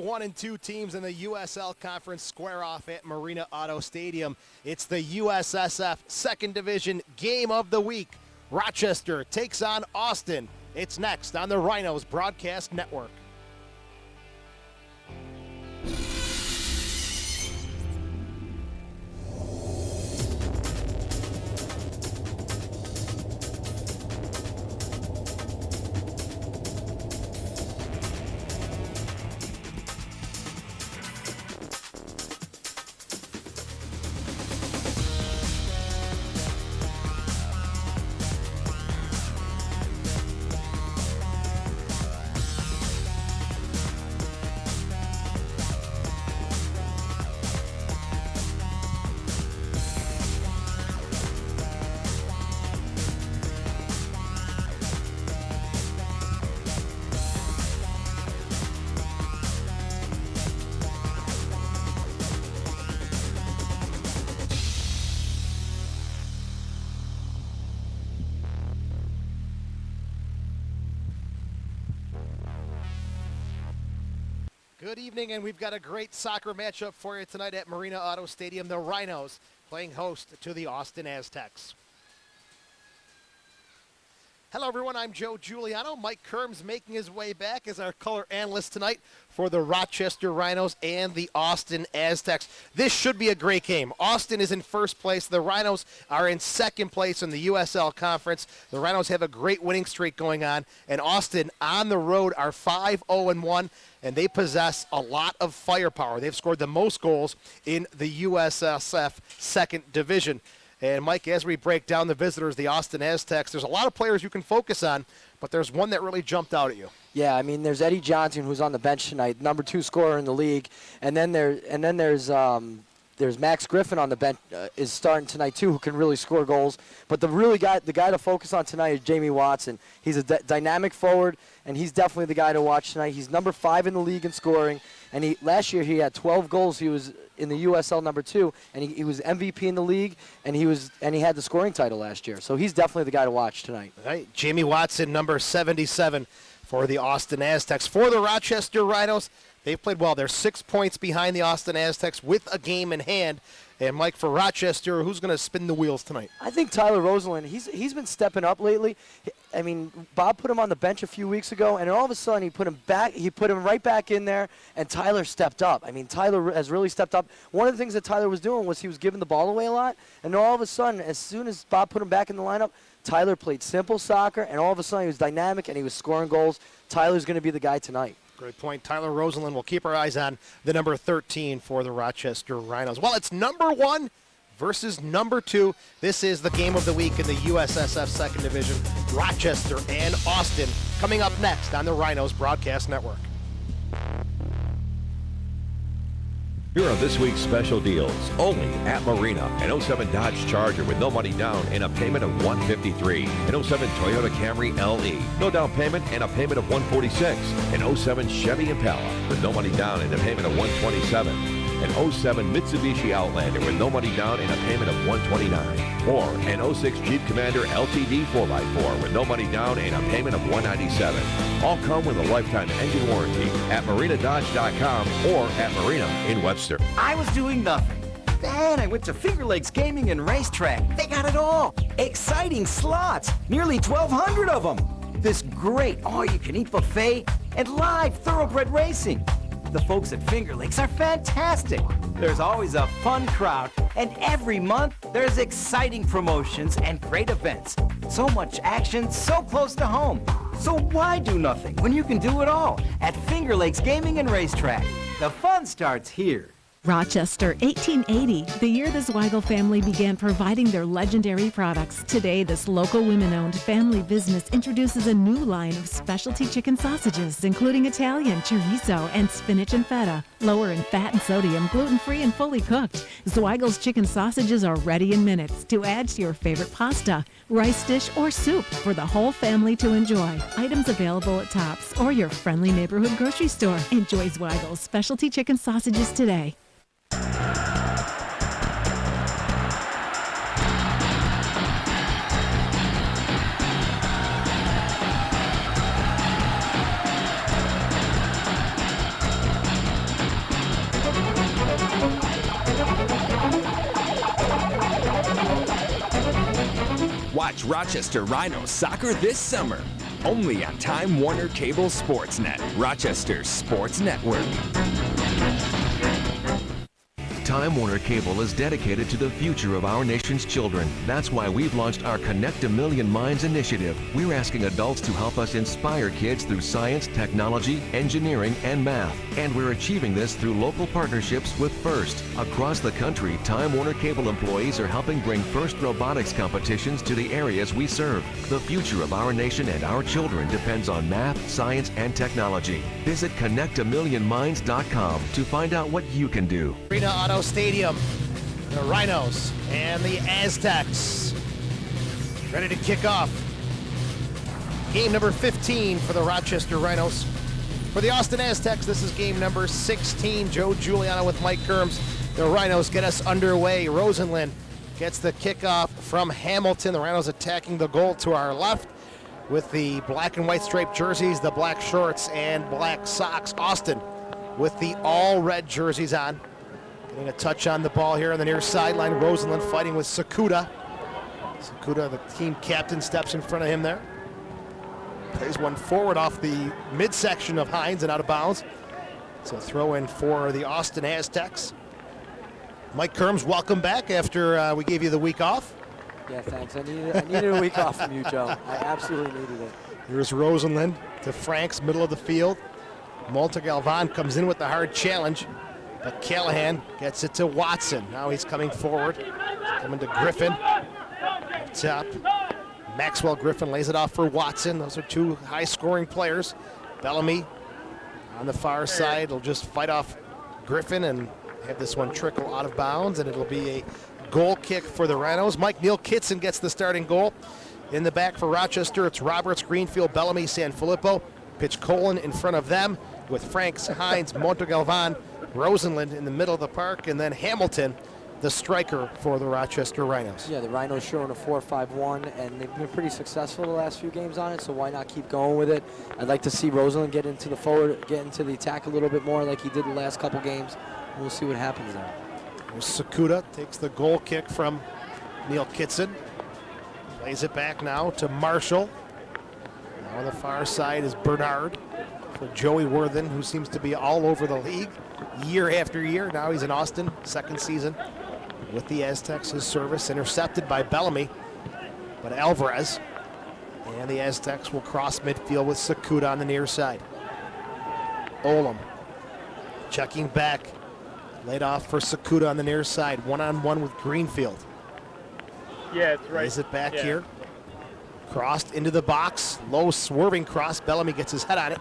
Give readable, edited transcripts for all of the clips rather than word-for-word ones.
1 and 2 teams in the USL Conference square off at Marina Auto Stadium. It's the USSF Second Division Game of the Week. Rochester takes on Austin. It's next on the Rhinos Broadcast Network. Good evening, and we've got a great soccer matchup for you tonight at Marina Auto Stadium. The Rhinos playing host to the Austin Aztecs. Hello, everyone. I'm Joe Giuliano. Mike Kerms making his way back as our color analyst tonight for the Rochester Rhinos and the Austin Aztecs. This should be a great game. Austin is in first place. The Rhinos are in second place in the USL Conference. The Rhinos have a great winning streak going on, and Austin on the road are 5-0-1, and they possess a lot of firepower. They've scored the most goals in the USSF Second Division. And, Mike, as we break down the visitors, the Austin Aztecs, there's a lot of players you can focus on, but there's one that really jumped out at you. Yeah, I mean, there's Eddie Johnson, who's on the bench tonight, number 2 scorer in the league, and then there's Max Griffin on the bench, is starting tonight too, who can really score goals. But the guy to focus on tonight is Jamie Watson. He's a dynamic forward, and he's definitely the guy to watch tonight. He's number 5 in the league in scoring, and last year he had 12 goals. He was in the USL number 2, and he was MVP in the league, and he had the scoring title last year. So he's definitely the guy to watch tonight. All right, Jamie Watson, number 77 for the Austin Aztecs. For the Rochester Rhinos, they've played well. They're 6 points behind the Austin Aztecs with a game in hand. And, Mike, for Rochester, who's going to spin the wheels tonight? I think Tyler Rosalind, he's been stepping up lately. I mean, Bob put him on the bench a few weeks ago, and all of a sudden he put him right back in there, and Tyler stepped up. I mean, Tyler has really stepped up. One of the things that Tyler was doing was he was giving the ball away a lot, and all of a sudden, as soon as Bob put him back in the lineup, Tyler played simple soccer, and all of a sudden he was dynamic, and he was scoring goals. Tyler's going to be the guy tonight. Great point. Tyler Rosalind. We'll keep our eyes on the number 13 for the Rochester Rhinos. Well, it's number 1 versus number 2. This is the game of the week in the USSF Second Division. Rochester and Austin coming up next on the Rhinos Broadcast Network. Here are this week's special deals, only at Marina. An 07 Dodge Charger with no money down and a payment of $153. An 07 Toyota Camry LE, no down payment and a payment of $146. An 07 Chevy Impala with no money down and a payment of $127. An 07 Mitsubishi Outlander with no money down and a payment of $129. Or an 06 Jeep Commander LTD 4x4 with no money down and a payment of $197. All come with a lifetime engine warranty at marinadodge.com or at Marina in Webster. I was doing nothing. Then I went to Finger Lakes Gaming and Racetrack. They got it all. Exciting slots, nearly 1,200 of them. This great all-you-can-eat buffet and live thoroughbred racing. The folks at Finger Lakes are fantastic. There's always a fun crowd, and every month there's exciting promotions and great events. So much action, so close to home. So why do nothing when you can do it all at Finger Lakes Gaming and Racetrack? The fun starts here. Rochester, 1880, the year the Zweigel family began providing their legendary products. Today, this local women-owned family business introduces a new line of specialty chicken sausages, including Italian, chorizo, and spinach and feta. Lower in fat and sodium, gluten-free and fully cooked. Zweigel's chicken sausages are ready in minutes to add to your favorite pasta, rice dish, or soup for the whole family to enjoy. Items available at Tops or your friendly neighborhood grocery store. Enjoy Zweigel's specialty chicken sausages today. Watch Rochester Rhinos soccer this summer. Only on Time Warner Cable Sportsnet, Rochester's sports network. Time Warner Cable is dedicated to the future of our nation's children. That's why we've launched our Connect a Million Minds initiative. We're asking adults to help us inspire kids through science, technology, engineering, and math. And we're achieving this through local partnerships with FIRST. Across the country, Time Warner Cable employees are helping bring FIRST robotics competitions to the areas we serve. The future of our nation and our children depends on math, science, and technology. Visit connectamillionminds.com to find out what you can do. Arena Auto Stadium, the Rhinos and the Aztecs ready to kick off game number 15 for the Rochester Rhinos. For the Austin Aztecs, this is game number 16. Joe Giuliano with Mike Kerms. The Rhinos get us underway. Rosenlund gets the kickoff from Hamilton. The Rhinos attacking the goal to our left with the black and white striped jerseys, the black shorts, and black socks. Austin with the all red jerseys on. Getting a touch on the ball here on the near sideline. Rosenlund fighting with Sakuda. Sakuda, the team captain, steps in front of him there. Plays one forward off the midsection of Hines and out of bounds. So throw in for the Austin Aztecs. Mike Kerms, welcome back after we gave you the week off. Yeah, thanks. I needed a week off from you, Joe. I absolutely needed it. Here's Rosenlund to Franks, middle of the field. Montegalvan comes in with the hard challenge. But Callahan gets it to Watson. Now he's coming forward. He's coming to Griffin. Up top. Maxwell Griffin lays it off for Watson. Those are two high-scoring players. Bellamy on the far side will just fight off Griffin and have this one trickle out of bounds, and it'll be a goal kick for the Rhinos. Neil Kitson gets the starting goal. In the back for Rochester, it's Roberts, Greenfield, Bellamy, Sanfilippo. Pitch Colon in front of them with Franks, Hines, Montegalvan, Rosenlund in the middle of the park, and then Hamilton, the striker for the Rochester Rhinos. Yeah, the Rhinos showing a 4-5-1, and they've been pretty successful the last few games on it, so why not keep going with it? I'd like to see Rosenlund get into the attack a little bit more like he did the last couple games. We'll see what happens there. Sakuda takes the goal kick from Neil Kitson. Plays it back now to Marshall. Now on the far side is Bernard for Joey Worthen, who seems to be all over the league year after year. Now he's in Austin, second season with the Aztecs. His service intercepted by Bellamy, but Alvarez. And the Aztecs will cross midfield with Sakuda on the near side. Olam checking back. Laid off for Sakuda on the near side. One-on-one with Greenfield. Yeah, it's right. Lays it back here. Crossed into the box. Low swerving cross. Bellamy gets his head on it.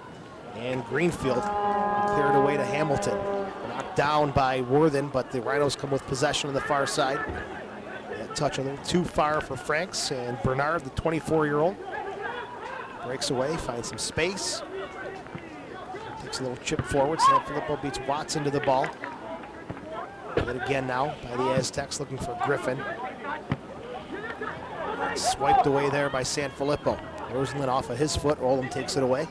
And Greenfield cleared away to Hamilton. Knocked down by Worthen, but the Rhinos come with possession on the far side. That touch a little too far for Franks, and Bernard, the 24-year-old, breaks away, finds some space. Takes a little chip forward. Sanfilippo beats Watson to the ball. Hit again now by the Aztecs, looking for Griffin. Swiped away there by Sanfilippo. Rosenlund off of his foot. Olam takes it away.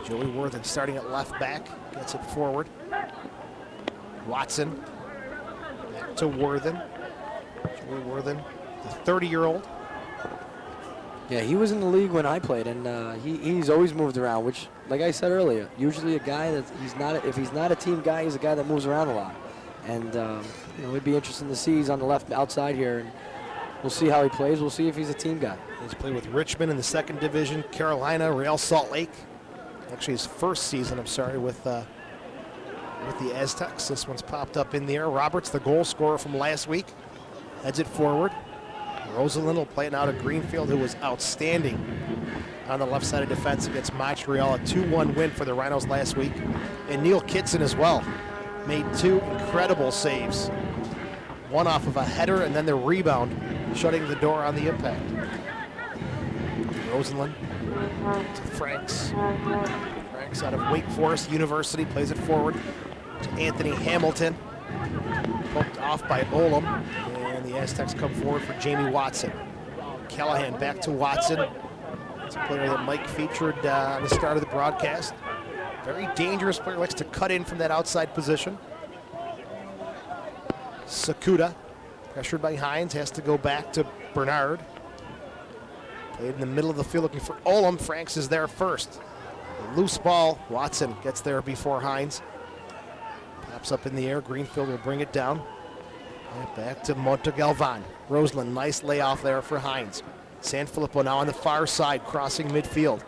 Joey Worthen starting at left back, gets it forward. Watson back to Worthen. Joey Worthen, the 30-year-old. Yeah, he was in the league when I played, and he's always moved around, which, like I said earlier, usually a guy that if he's not a team guy, he's a guy that moves around a lot. And it'd be interesting to see. He's on the left outside here, and we'll see how he plays. We'll see if he's a team guy. He's played with Richmond in the second division, Carolina, Real Salt Lake. Actually, his first season, with the Aztecs. This one's popped up in the air. Roberts, the goal scorer from last week, heads it forward. Rosenlund will play it now to Greenfield, who was outstanding on the left side of defense against Montreal. A 2-1 win for the Rhinos last week. And Neil Kitson as well made two incredible saves. One off of a header and then the rebound, shutting the door on the impact. Rosenlund to Franks. Franks out of Wake Forest University plays it forward to Anthony Hamilton. Poked off by Olam. And the Aztecs come forward for Jamie Watson. Callahan back to Watson. It's a player that Mike featured on the start of the broadcast. Very dangerous player, likes to cut in from that outside position. Sakuda, pressured by Hines, has to go back to Bernard. Played in the middle of the field looking for Olam. Franks is there first. A loose ball. Watson gets there before Hines. Pops up in the air. Greenfield will bring it down. And back to Montegalvan. Roseland, nice layoff there for Hines. Sanfilippo now on the far side, crossing midfield.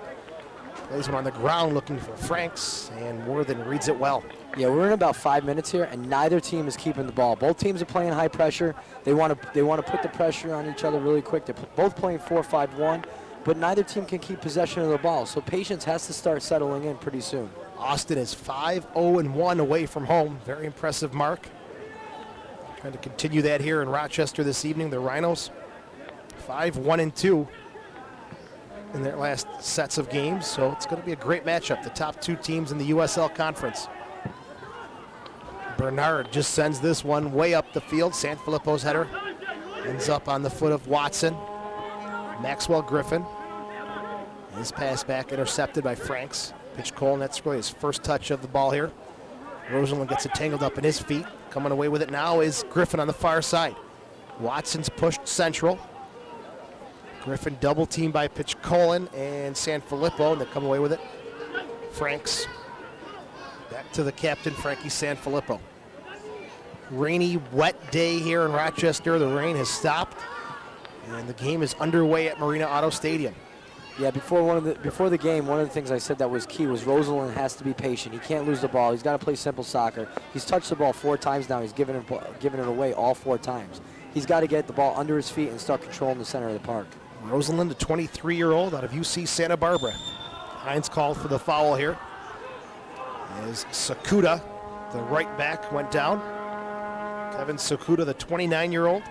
Plays one on the ground looking for Franks, and Worthen reads it well. Yeah, we're in about 5 minutes here, and neither team is keeping the ball. Both teams are playing high pressure. They want to put the pressure on each other really quick. They're both playing 4-5-1, but neither team can keep possession of the ball. So patience has to start settling in pretty soon. Austin is 5-0-1 away from home. Very impressive mark. Trying to continue that here in Rochester this evening. The Rhinos 5-1-2 in their last sets of games, so it's going to be a great matchup. The top two teams in the USL Conference. Bernard just sends this one way up the field. Sanfilippo's header ends up on the foot of Watson. Maxwell Griffin. His pass back intercepted by Franks. Pitch Cole, and that's really his first touch of the ball here. Roseland gets it tangled up in his feet. Coming away with it now is Griffin on the far side. Watson's pushed central. Griffin double teamed by Pitch Colin and Sanfilippo, and they come away with it. Franks back to the captain, Frankie Sanfilippo. Rainy, wet day here in Rochester. The rain has stopped, and the game is underway at Marina Auto Stadium. Yeah, before the game, one of the things I said that was key was Roseland has to be patient. He can't lose the ball. He's got to play simple soccer. He's touched the ball 4 times now. He's given it away all 4 times. He's got to get the ball under his feet and start controlling the center of the park. Roseland, a 23-year-old out of UC Santa Barbara. Hines called for the foul here. As Sakuda, the right back, went down. Kevin Sakuda, the 29-year-old.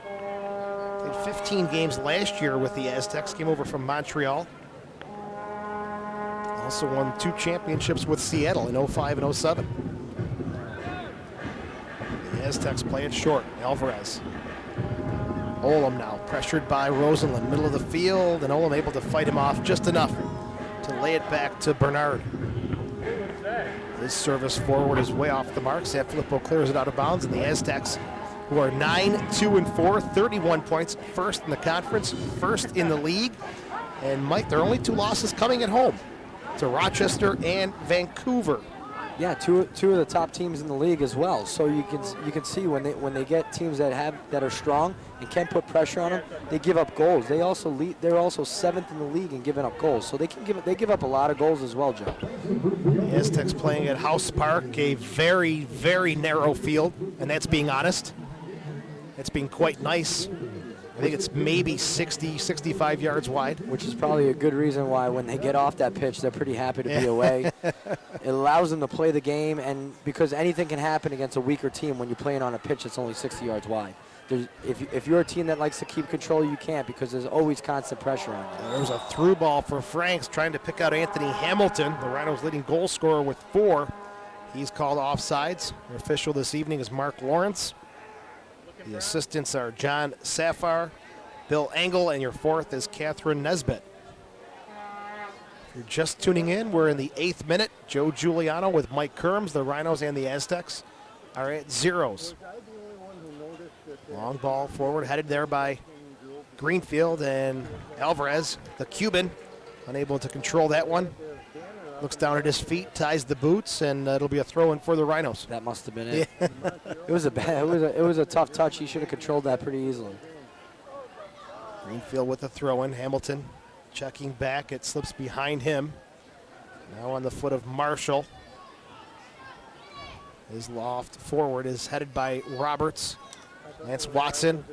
Played 15 games last year with the Aztecs. Came over from Montreal. Also won 2 championships with Seattle in 05 and 07. The Aztecs play it short. Alvarez. Olam now pressured by Roseland, middle of the field, and Olam able to fight him off just enough to lay it back to Bernard. His service forward is way off the mark. Sanfilippo clears it out of bounds, and the Aztecs, who are 9-2-4, 31 points, first in the conference, first in the league. And Mike, their only 2 losses coming at home to Rochester and Vancouver. Yeah, two of the top teams in the league as well. So you can see when they get teams that are strong and can put pressure on them, they give up goals. They're also 7th in the league in giving up goals. So they give up a lot of goals as well, Joe. The Aztecs playing at House Park, a very, very narrow field, and that's being honest. It's being quite nice. I think it's maybe 60, 65 yards wide. Which is probably a good reason why when they get off that pitch, they're pretty happy to be away. It allows them to play the game, and because anything can happen against a weaker team when you're playing on a pitch that's only 60 yards wide. If you're a team that likes to keep control, you can't, because there's always constant pressure on you. There's a through ball for Franks trying to pick out Anthony Hamilton, the Rhinos' leading goal scorer with 4. He's called offsides. The official this evening is Mark Lawrence. The assistants are John Safar, Bill Engel, and your 4th is Catherine Nesbitt. If you're just tuning in, we're in the 8th minute. Joe Giuliano with Mike Kerms. The Rhinos and the Aztecs are at zeros. Long ball forward, headed there by Greenfield, and Alvarez, the Cuban, unable to control that one. Looks down at his feet, ties the boots, and it'll be a throw-in for the Rhinos. That must have been it. Yeah. It was a tough touch. He should have controlled that pretty easily. Greenfield with a throw-in. Hamilton checking back. It slips behind him. Now on the foot of Marshall. His loft forward is headed by Roberts. Lance Watson.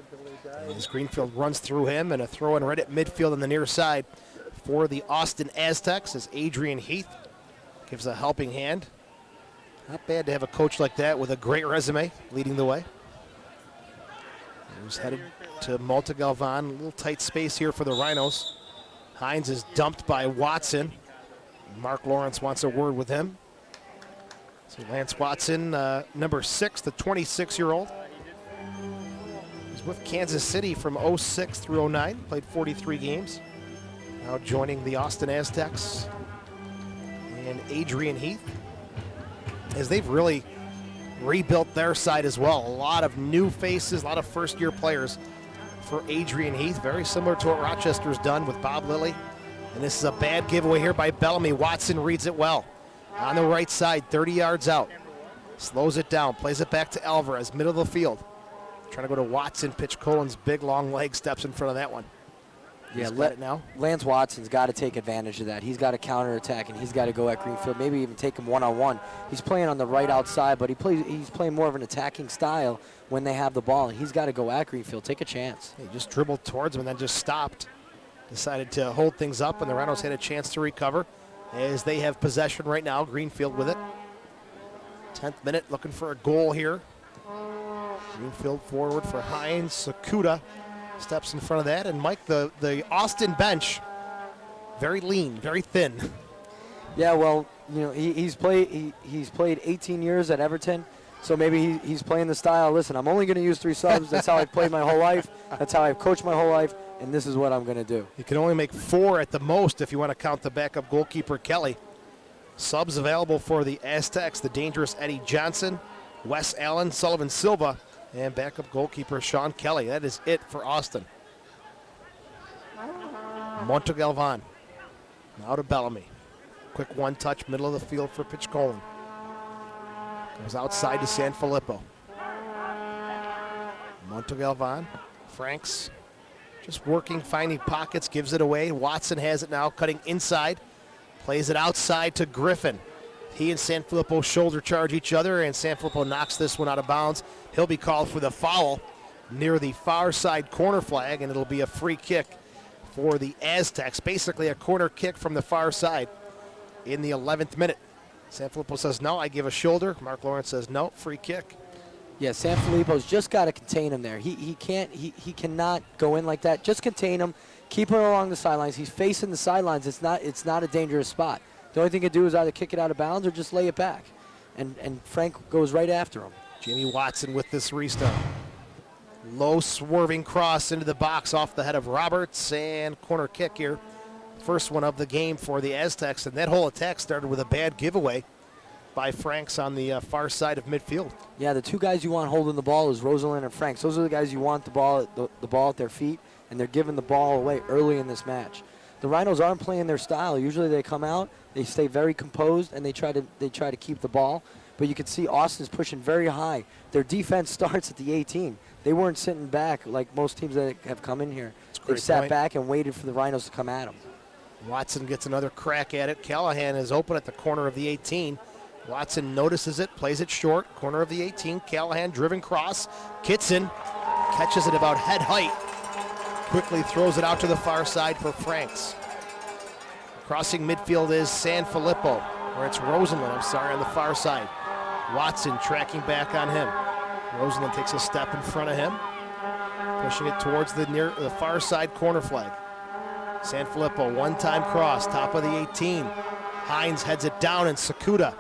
As Greenfield runs through him, and a throw-in right at midfield on the near side for the Austin Aztecs as Adrian Heath gives a helping hand. Not bad to have a coach like that with a great resume leading the way. He's headed to Montegalvan. A little tight space here for the Rhinos. Hines is dumped by Watson. Mark Lawrence wants a word with him. So Lance Watson, number 6, the 26-year-old. He's with Kansas City from 06 through 09. Played 43 games. Now joining the Austin Aztecs and Adrian Heath, as they've really rebuilt their side as well. A lot of new faces, a lot of first-year players for Adrian Heath, very similar to what Rochester's done with Bob Lilly. And this is a bad giveaway here by Bellamy. Watson reads it well. On the right side, 30 yards out. Slows it down, plays it back to Alvarez, middle of the field. Trying to go to Watson, pitch Colin's big long leg, steps in front of that one. Yeah, He's got it now. Lance Watson's got to take advantage of that. He's got to counterattack, and he's got to go at Greenfield, maybe even take him one-on-one. He's playing on the right outside, but he's playing more of an attacking style when they have the ball, and he's got to go at Greenfield, take a chance. He just dribbled towards him and then just stopped. Decided to hold things up, and the Rhinos had a chance to recover as they have possession right now. Greenfield with it. 10th minute, looking for a goal here. Greenfield forward for Hines. Sakuda steps in front of that. And Mike, the Austin bench, very lean, very thin. Yeah, well, you know, he's played 18 years at Everton, so maybe he's playing the style. Listen, I'm only going to use 3 subs. That's how I've played my whole life. That's how I've coached my whole life, and this is what I'm going to do. You can only make 4 at the most if you want to count the backup goalkeeper Kelly. Subs available for the Aztecs: the dangerous Eddie Johnson, Wes Allen, Sullivan Silva, and backup goalkeeper Sean Kelly. That is it for Austin. Montegalvan now to Bellamy. Quick one-touch, middle of the field for pitch Colin. Goes outside to Sanfilippo. Montegalvan, Franks just working, finding pockets, gives it away. Watson has it now, cutting inside. Plays it outside to Griffin. He and Sanfilippo shoulder charge each other, and Sanfilippo knocks this one out of bounds. He'll be called for the foul near the far side corner flag, and it'll be a free kick for the Aztecs. Basically a corner kick from the far side in the 11th minute. Sanfilippo says no, I give a shoulder. Mark Lawrence says no, free kick. Yeah, Sanfilippo's just got to contain him there. He cannot go in like that. Just contain him. Keep him along the sidelines. He's facing the sidelines. It's not a dangerous spot. The only thing he can do is either kick it out of bounds or just lay it back. And Frank goes right after him. Jimmy Watson with this restart. Low swerving cross into the box off the head of Roberts, and corner kick here. First one of the game for the Aztecs, and that whole attack started with a bad giveaway by Franks on the far side of midfield. Yeah, the 2 guys you want holding the ball is Rosalind and Franks. Those are the guys you want the ball at their feet, and they're giving the ball away early in this match. The Rhinos aren't playing their style. Usually they come out, they stay very composed, and they try to keep the ball. But you can see Austin's pushing very high. Their defense starts at the 18. They weren't sitting back like most teams that have come in here. They sat back and waited for the Rhinos to come at them. Watson gets another crack at it. Callahan is open at the corner of the 18. Watson notices it, plays it short, corner of the 18. Callahan driven cross. Kitson catches it about head height. Quickly throws it out to the far side for Franks. Crossing midfield is Sanfilippo, or it's Rosalind, on the far side. Watson tracking back on him. Rosalind takes a step in front of him, pushing it towards the far side corner flag. Sanfilippo, one-time cross, top of the 18. Hines heads it down, and Sakuda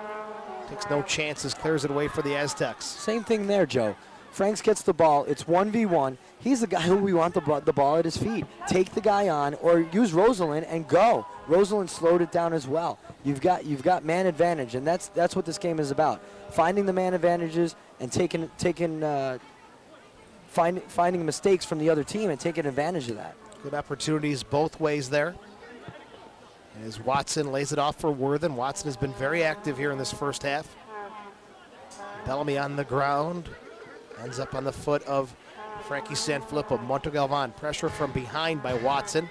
takes no chances, clears it away for the Aztecs. Same thing there, Joe. Franks gets the ball. It's 1v1. He's the guy who we want the ball at his feet. Take the guy on, or use Rosalind and go. Rosalind slowed it down as well. You've got man advantage, and that's what this game is about. Finding the man advantages and finding mistakes from the other team and taking advantage of that. Good opportunities both ways there. As Watson lays it off for Worthen. Watson has been very active here in this first half. Bellamy on the ground. Ends up on the foot of Frankie Sanfilippo. Montegalvan, pressure from behind by Watson.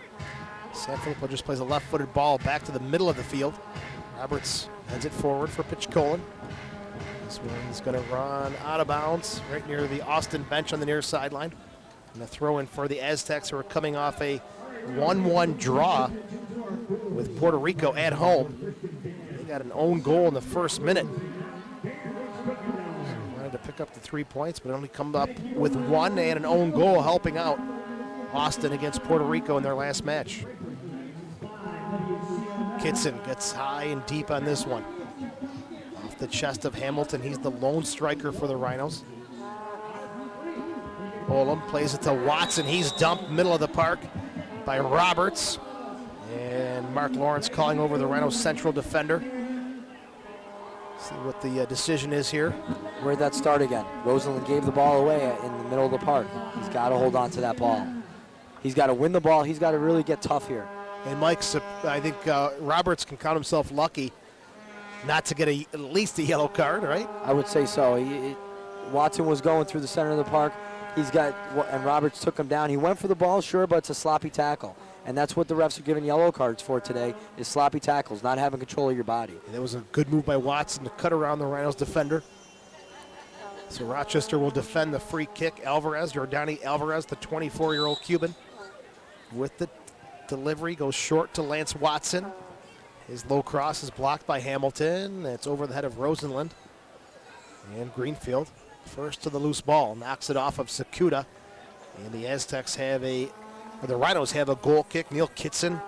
Sanfilippo just plays a left-footed ball back to the middle of the field. Roberts heads it forward for Pitchkolin. This one's going to run out of bounds right near the Austin bench on the near sideline. And a throw in for the Aztecs, who are coming off a 1-1 draw with Puerto Rico at home. They got an own goal in the first minute. Wanted to pick up the 3 points, but only come up with one and an own goal, helping out Austin against Puerto Rico in their last match. Kitson gets high and deep on this one. Off the chest of Hamilton. He's the lone striker for the Rhinos. Olam plays it to Watson. He's dumped middle of the park by Roberts. And Mark Lawrence calling over the Rhinos central defender. See what the decision is here. Where'd that start again? Rosalind gave the ball away in the middle of the park. He's got to hold on to that ball. He's got to win the ball. He's got to really get tough here. And Mike, I think Roberts can count himself lucky not to get at least a yellow card, right? I would say so. Watson was going through the center of the park. And Roberts took him down. He went for the ball, sure, but it's a sloppy tackle. And that's what the refs are giving yellow cards for today, is sloppy tackles, not having control of your body. And that was a good move by Watson to cut around the Rhinos defender. So Rochester will defend the free kick. Jordani Alvarez, the 24-year-old Cuban, with the delivery, goes short to Lance Watson. His low cross is blocked by Hamilton. It's over the head of Rosenlund. And Greenfield, first to the loose ball, knocks it off of Sakuda. And the Aztecs the Rhinos have a goal kick. Neil Kitson.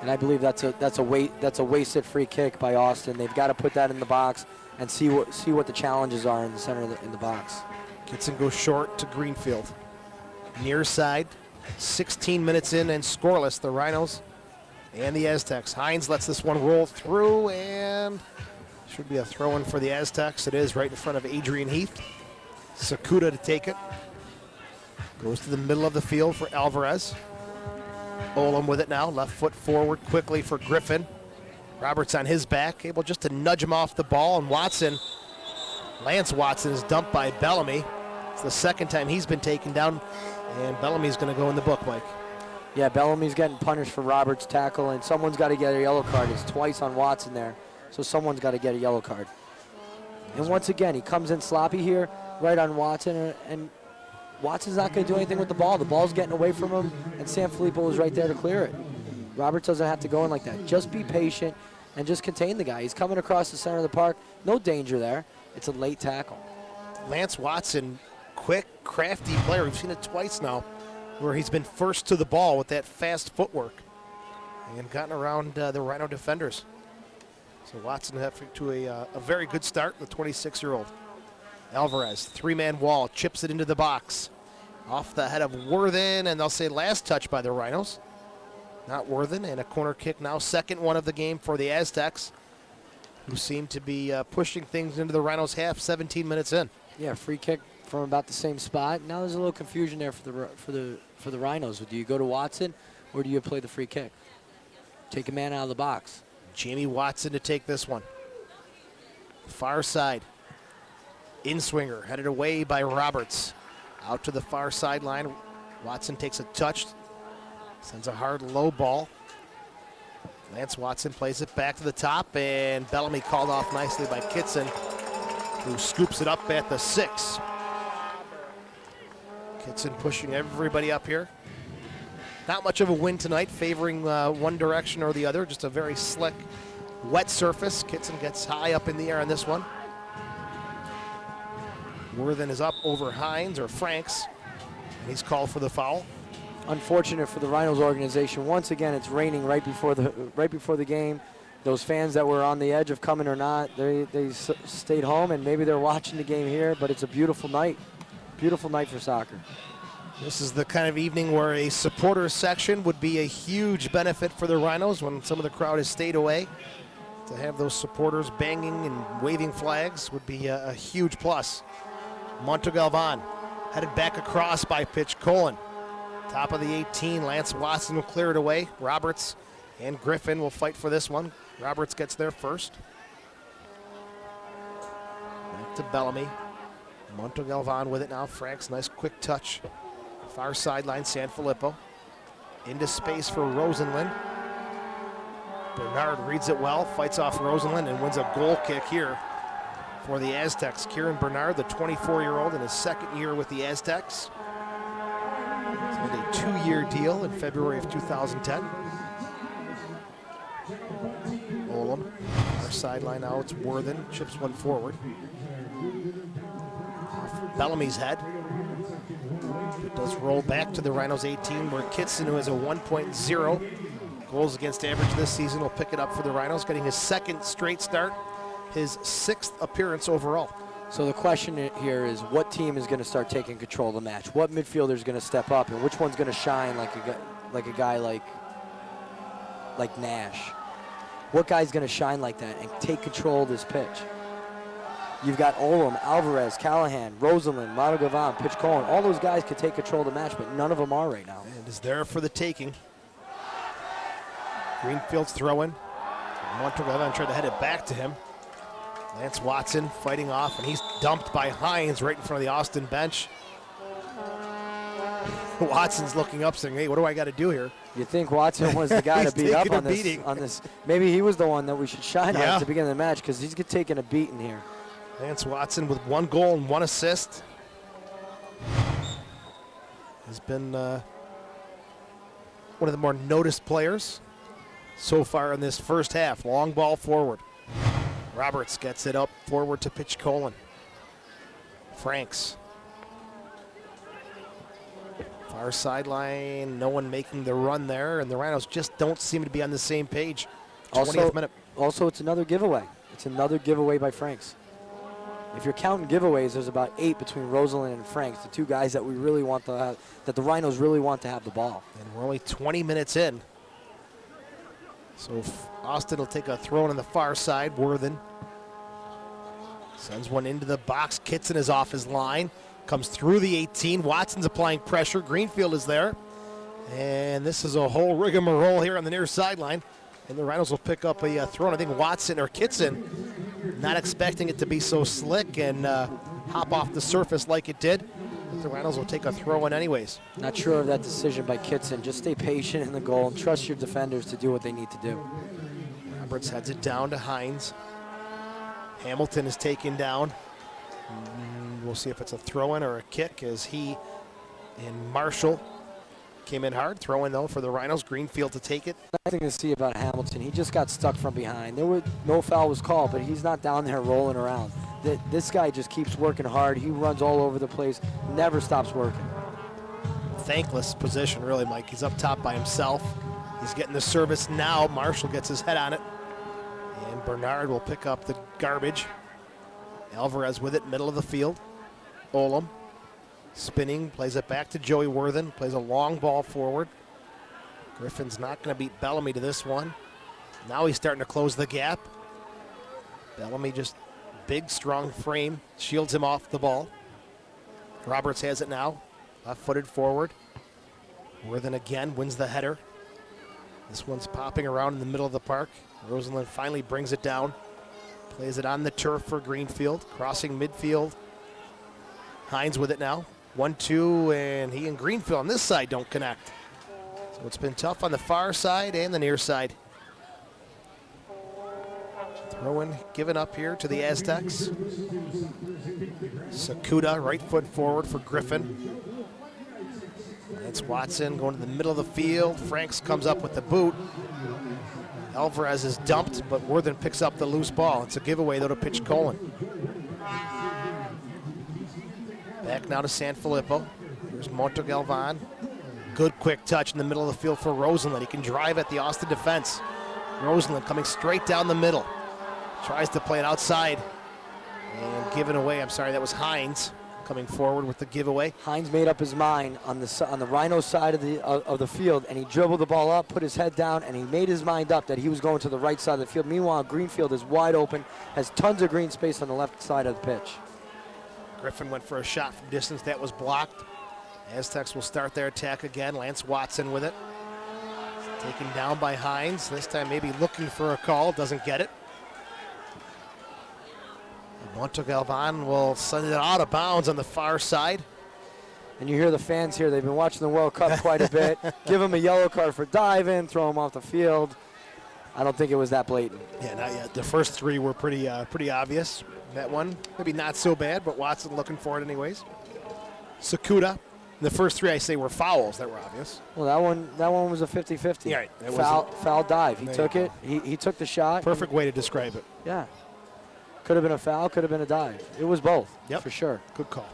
And I believe that's a wasted free kick by Austin. They've got to put that in the box and see what the challenges are in the center in the box. Kitson goes short to Greenfield. Near side, 16 minutes in and scoreless, the Rhinos and the Aztecs. Hines lets this one roll through, and should be a throw-in for the Aztecs. It is right in front of Adrian Heath. Sakuda to take it. Goes to the middle of the field for Alvarez. Olam with it now, left foot forward quickly for Griffin. Roberts on his back, able just to nudge him off the ball, and Lance Watson is dumped by Bellamy. It's the second time he's been taken down, and Bellamy's going to go in the book, Mike. Yeah, Bellamy's getting punished for Roberts' tackle, and someone's got to get a yellow card. It's twice on Watson there, so someone's got to get a yellow card. And once again, he comes in sloppy here, right on Watson, and Watson's not going to do anything with the ball. The ball's getting away from him, and Sanfilippo is right there to clear it. Roberts doesn't have to go in like that. Just be patient and just contain the guy. He's coming across the center of the park. No danger there. It's a late tackle. Lance Watson, quick, crafty player. We've seen it twice now where he's been first to the ball with that fast footwork and gotten around the Rhino defenders. So Watson to a very good start, the 26-year-old. Alvarez, three-man wall, chips it into the box. Off the head of Worthen, and they'll say last touch by the Rhinos. Not Worthen, and a corner kick now, second one of the game for the Aztecs, who seem to be pushing things into the Rhinos' half, 17 minutes in. Yeah, free kick from about the same spot. Now there's a little confusion there for the Rhinos. Do you go to Watson, or do you play the free kick? Take a man out of the box. Jamie Watson to take this one. Far side. In-swinger, headed away by Roberts. Out to the far sideline. Watson takes a touch. Sends a hard low ball. Lance Watson plays it back to the top, and Bellamy called off nicely by Kitson, who scoops it up at the 6. Kitson pushing everybody up here. Not much of a wind tonight, favoring one direction or the other. Just a very slick, wet surface. Kitson gets high up in the air on this one. Worthen is up over Hines or Franks, and he's called for the foul. Unfortunate for the Rhinos organization. Once again, it's raining right before the game. Those fans that were on the edge of coming or not, they stayed home, and maybe they're watching the game here, but it's a beautiful night. Beautiful night for soccer. This is the kind of evening where a supporter section would be a huge benefit for the Rhinos when some of the crowd has stayed away. To have those supporters banging and waving flags would be a huge plus. Montegalvan headed back across by pitch. Colin. Top of the 18, Lance Watson will clear it away. Roberts and Griffin will fight for this one. Roberts gets there first. Back to Bellamy. Montegalvan with it now. Franks, nice quick touch. Far sideline, Sanfilippo. Into space for Rosenlund. Bernard reads it well, fights off Rosenlund, and wins a goal kick here for the Aztecs. Kieran Bernard, the 24-year-old in his second year with the Aztecs. Signed a 2-year deal in February of 2010. Olam, our sideline now, it's Worthen, chips one forward. Off Bellamy's head. It does roll back to the Rhinos 18, where Kitson, who has a 1.0 goals against average this season, will pick it up for the Rhinos, getting his second straight start, his 6th appearance overall. So the question here is, what team is going to start taking control of the match? What midfielder is going to step up, and which one's going to shine like a guy like Nash? What guy's going to shine like that and take control of this pitch? You've got Olam, Alvarez, Callahan, Rosalind, Montegavan, Pitch Colin. All those guys could take control of the match, but none of them are right now. And is there for the taking. Greenfield's throwing. Montegavan tried to head it back to him. Lance Watson fighting off, and he's dumped by Hines right in front of the Austin bench. Watson's looking up saying, hey, what do I got to do here? You think Watson was the guy to beat up taking a on beating. this? Maybe he was the one that we should shine on Yeah. at the beginning of the match because he's taking a beating here. Lance Watson with 1 goal and 1 assist. Has been one of the more noticed players so far in this first half. Long ball forward. Roberts gets it up forward to Pitch Colin. Franks. Far sideline, no one making the run there, and the Rhinos just don't seem to be on the same page. 20th minute. Also, it's another giveaway. It's another giveaway by Franks. If you're counting giveaways, there's about 8 between Rosalind and Franks, the 2 guys that we really want to have, that the Rhinos really want to have the ball. And we're only 20 minutes in. So Austin will take a throw in on the far side. Worthen sends one into the box. Kitson is off his line. Comes through the 18. Watson's applying pressure. Greenfield is there. And this is a whole rigmarole here on the near sideline. And the Rhinos will pick up a throw. I think Watson or Kitson, not expecting it to be so slick and hop off the surface like it did. But the Rhinos will take a throw in anyways. Not sure of that decision by Kitson. Just stay patient in the goal and trust your defenders to do what they need to do. Roberts heads it down to Hines. Hamilton is taken down. We'll see if it's a throw-in or a kick as he and Marshall came in hard. Throw-in, though, for the Rhinos. Greenfield to take it. Nothing to see about Hamilton. He just got stuck from behind. No foul was called, but he's not down there rolling around. This guy just keeps working hard. He runs all over the place, never stops working. Thankless position, really, Mike. He's up top by himself. He's getting the service now. Marshall gets his head on it. And Bernard will pick up the garbage. Alvarez with it, middle of the field. Olam spinning, plays it back to Joey Worthen, plays a long ball forward. Griffin's not going to beat Bellamy to this one. Now he's starting to close the gap. Bellamy just big, strong frame, shields him off the ball. Roberts has it now, left-footed forward. Worthen again wins the header. This one's popping around in the middle of the park. Rosalind finally brings it down. Plays it on the turf for Greenfield, crossing midfield. Hines with it now. 1-2, and he and Greenfield on this side don't connect. So it's been tough on the far side and the near side. Throw-in given up here to the Aztecs. Sakuda, right foot forward for Griffin. It's Watson going to the middle of the field. Franks comes up with the boot. Alvarez is dumped, but Worthen picks up the loose ball. It's a giveaway, though, to Pitch Colin. Back now to Sanfilippo. Here's Montegalvan. Good quick touch in the middle of the field for Rosalind. He can drive at the Austin defense. Rosalind coming straight down the middle. Tries to play it outside. And given away, I'm sorry, that was Hines coming forward with the giveaway. Hines made up his mind on the Rhino side of the field, and he dribbled the ball up, put his head down, and he made his mind up that he was going to the right side of the field. Meanwhile, Greenfield is wide open, has tons of green space on the left side of the pitch. Griffin went for a shot from distance. That was blocked. Aztecs will start their attack again. Lance Watson with it. Taken down by Hines. This time maybe looking for a call. Doesn't get it. Montegalvan will send it out of bounds on the far side. And you hear the fans here. They've been watching the World Cup quite a bit. Give him a yellow card for diving, throw him off the field. I don't think it was that blatant. Yeah, not yet. The first 3 were pretty obvious. That one, maybe not so bad, but Watson looking for it anyways. Sakuda. The first 3 I say were fouls that were obvious. Well, that one was a 50-50. Yeah, right. Foul dive. He There took you it. He took the shot. Perfect way to describe it. Yeah. Could have been a foul, could have been a dive. It was both, for sure. Good call.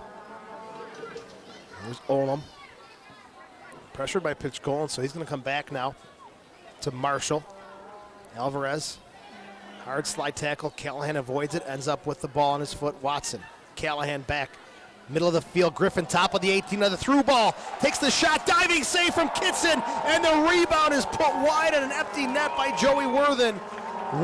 There's Olam. Pressured by Pitch Colin, so he's going to come back now to Marshall. Alvarez. Hard slide tackle. Callahan avoids it, ends up with the ball on his foot. Watson. Callahan back. Middle of the field. Griffin, top of the 18, the through ball. Takes the shot. Diving save from Kitson. And the rebound is put wide on an empty net by Joey Worthen.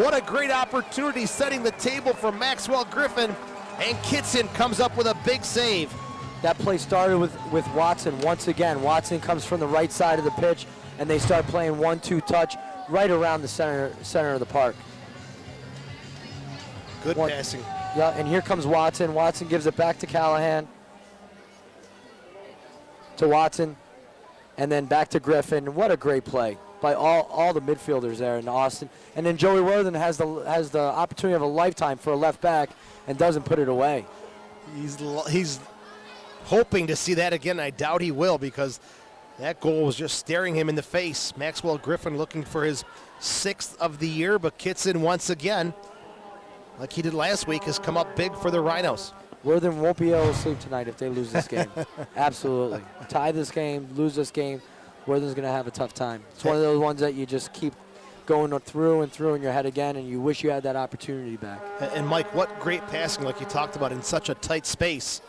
What a great opportunity setting the table for Maxwell Griffin. And Kitson comes up with a big save. That play started with Watson once again. Watson comes from the right side of the pitch, and they start playing 1-2 touch right around the center of the park. Good passing. Yeah, and here comes Watson. Watson gives it back to Callahan. To Watson, and then back to Griffin. What a great play by all the midfielders there in Austin. And then Joey Worthen has the opportunity of a lifetime for a left back and doesn't put it away. He's hoping to see that again. I doubt he will, because that goal was just staring him in the face. Maxwell Griffin looking for his 6th of the year, but Kitson once again, like he did last week, has come up big for the Rhinos. Worthen won't be able to sleep tonight if they lose this game. Absolutely. Tie this game, lose this game, Worthen's going to have a tough time. It's one of those ones that you just keep going through and through in your head again, and you wish you had that opportunity back. And Mike, what great passing, like you talked about, in such a tight space,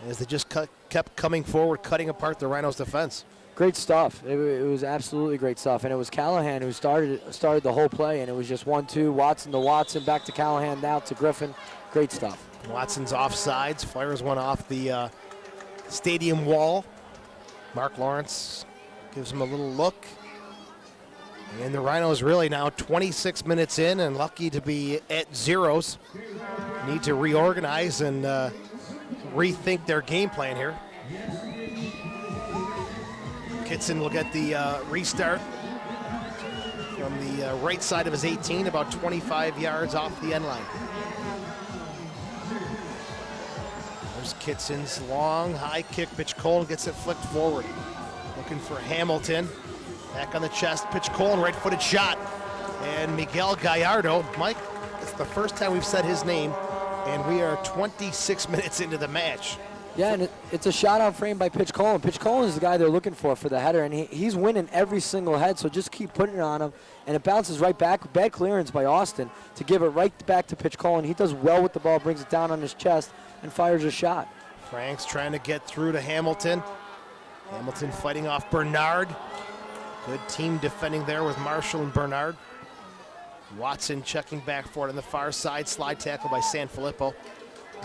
as they just kept coming forward, cutting apart the Rhinos' defense. Great stuff. It was absolutely great stuff, and it was Callahan who started the whole play, and it was just 1-2, Watson to Watson, back to Callahan, now to Griffin. Great stuff. Watson's offsides, fires one off the stadium wall. Mark Lawrence gives him a little look. And the Rhinos really now 26 minutes in and lucky to be at zeros. Need to reorganize and rethink their game plan here. Kitson will get the restart from the right side of his 18, about 25 yards off the end line. There's Kitson's long, high kick. Pitch Colin gets it flicked forward. Looking for Hamilton. Back on the chest. Pitch Colin, right-footed shot. And Miguel Gallardo. Mike, it's the first time we've said his name, and we are 26 minutes into the match. Yeah, and it's a shot on frame by Pitch Colin. Pitch Colin is the guy they're looking for the header, and he's winning every single head, so just keep putting it on him. And it bounces right back. Bad clearance by Austin to give it right back to Pitch Colin. He does well with the ball, brings it down on his chest, and fires a shot. Frank's trying to get through to Hamilton. Hamilton fighting off Bernard. Good team defending there with Marshall and Bernard. Watson checking back for it on the far side. Slide tackle by Sanfilippo.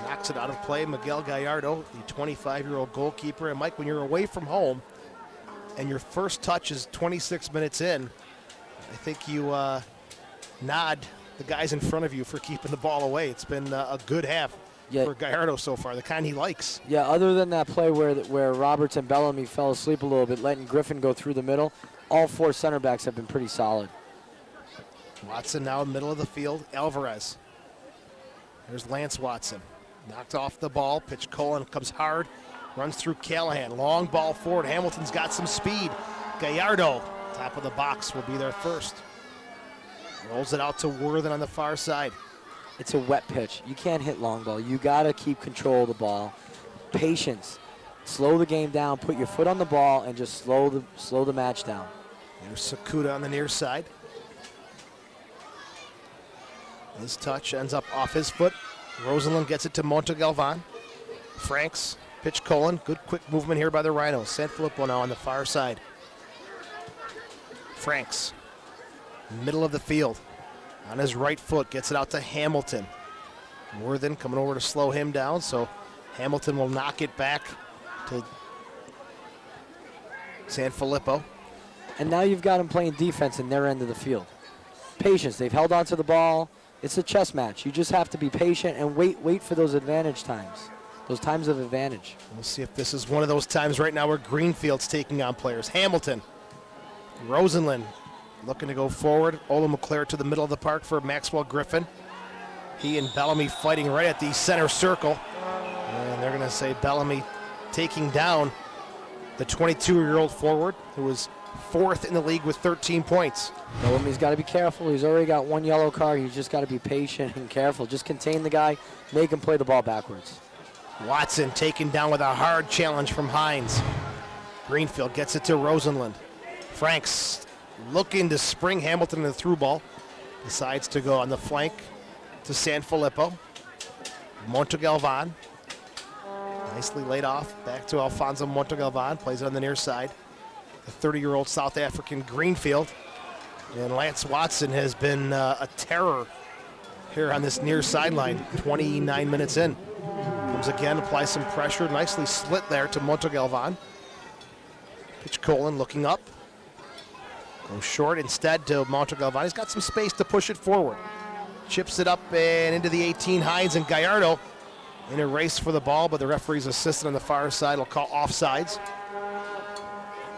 Knocks it out of play. Miguel Gallardo, the 25-year-old goalkeeper. And Mike, when you're away from home and your first touch is 26 minutes in, I think you nod the guys in front of you for keeping the ball away. It's been a good half for Gallardo so far, the kind he likes. Yeah, other than that play where Roberts and Bellamy fell asleep a little bit, letting Griffin go through the middle, all 4 center backs have been pretty solid. Watson now middle of the field. Alvarez. There's Lance Watson. Knocked off the ball. Pitch Colin comes hard. Runs through Callahan. Long ball forward. Hamilton's got some speed. Gallardo, top of the box, will be there first. Rolls it out to Worthen on the far side. It's a wet pitch. You can't hit long ball. You got to keep control of the ball. Patience. Slow the game down. Put your foot on the ball and just slow the match down. There's Sakuda on the near side. His touch ends up off his foot. Rosenlund gets it to Montegalvan. Franks, pitch Colin. Good quick movement here by the Rhinos. Sanfilippo now on the far side. Franks, middle of the field. On his right foot, gets it out to Hamilton. Worthen coming over to slow him down, so Hamilton will knock it back to Sanfilippo. And now you've got them playing defense in their end of the field. Patience. They've held on to the ball. It's a chess match. You just have to be patient and wait for those advantage times, those times of advantage. We'll see if this is one of those times right now where Greenfield's taking on players. Hamilton, Rosenlund looking to go forward. Ola McClare to the middle of the park for Maxwell Griffin. He and Bellamy fighting right at the center circle. And they're going to say Bellamy taking down the 22-year-old forward who was 4th in the league with 13 points. Bellamy's got to be careful. He's already got 1 yellow card. He's just got to be patient and careful. Just contain the guy, make him play the ball backwards. Watson taken down with a hard challenge from Hines. Greenfield gets it to Rosenlund. Franks looking to spring Hamilton in the through ball. Decides to go on the flank to Sanfilippo. Montegalvan. Nicely laid off. Back to Alfonso Montegalvan. Plays it on the near side. The 30-year-old South African Greenfield. And Lance Watson has been a terror here on this near sideline, 29 minutes in. Kerms again applies some pressure. Nicely split there to Montegalvan. Pitch Colin looking up. Goes short instead to Montegalvan. He's got some space to push it forward. Chips it up and into the 18. Hines and Gallardo in a race for the ball, but the referee's assistant on the far side will call offsides.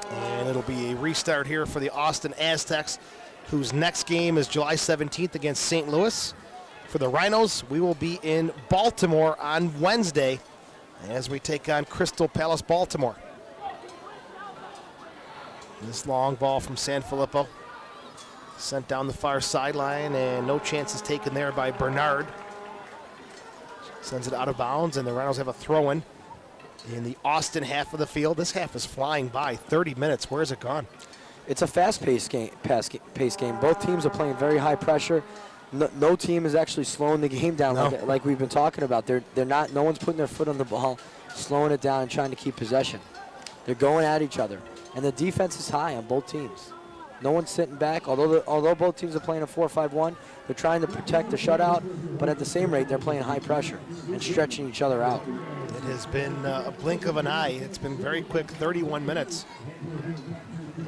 And it'll be a restart here for the Austin Aztecs, whose next game is July 17th against St. Louis. For the Rhinos, we will be in Baltimore on Wednesday as we take on Crystal Palace Baltimore. This long ball from Sanfilippo sent down the far sideline, and no chances taken there by Bernard. Sends it out of bounds, and the Rhinos have a throw-in in the Austin half of the field. This half is flying by. 30 minutes. Where has it gone? It's a fast-paced game. Both teams are playing very high pressure. No team is actually slowing the game down like we've been talking about. They're not. No one's putting their foot on the ball, slowing it down and trying to keep possession. They're going at each other, and the defense is high on both teams. No one's sitting back. Although both teams are playing a 4-5-1, they're trying to protect the shutout, but at the same rate, they're playing high pressure and stretching each other out. It has been a blink of an eye. It's been very quick, 31 minutes.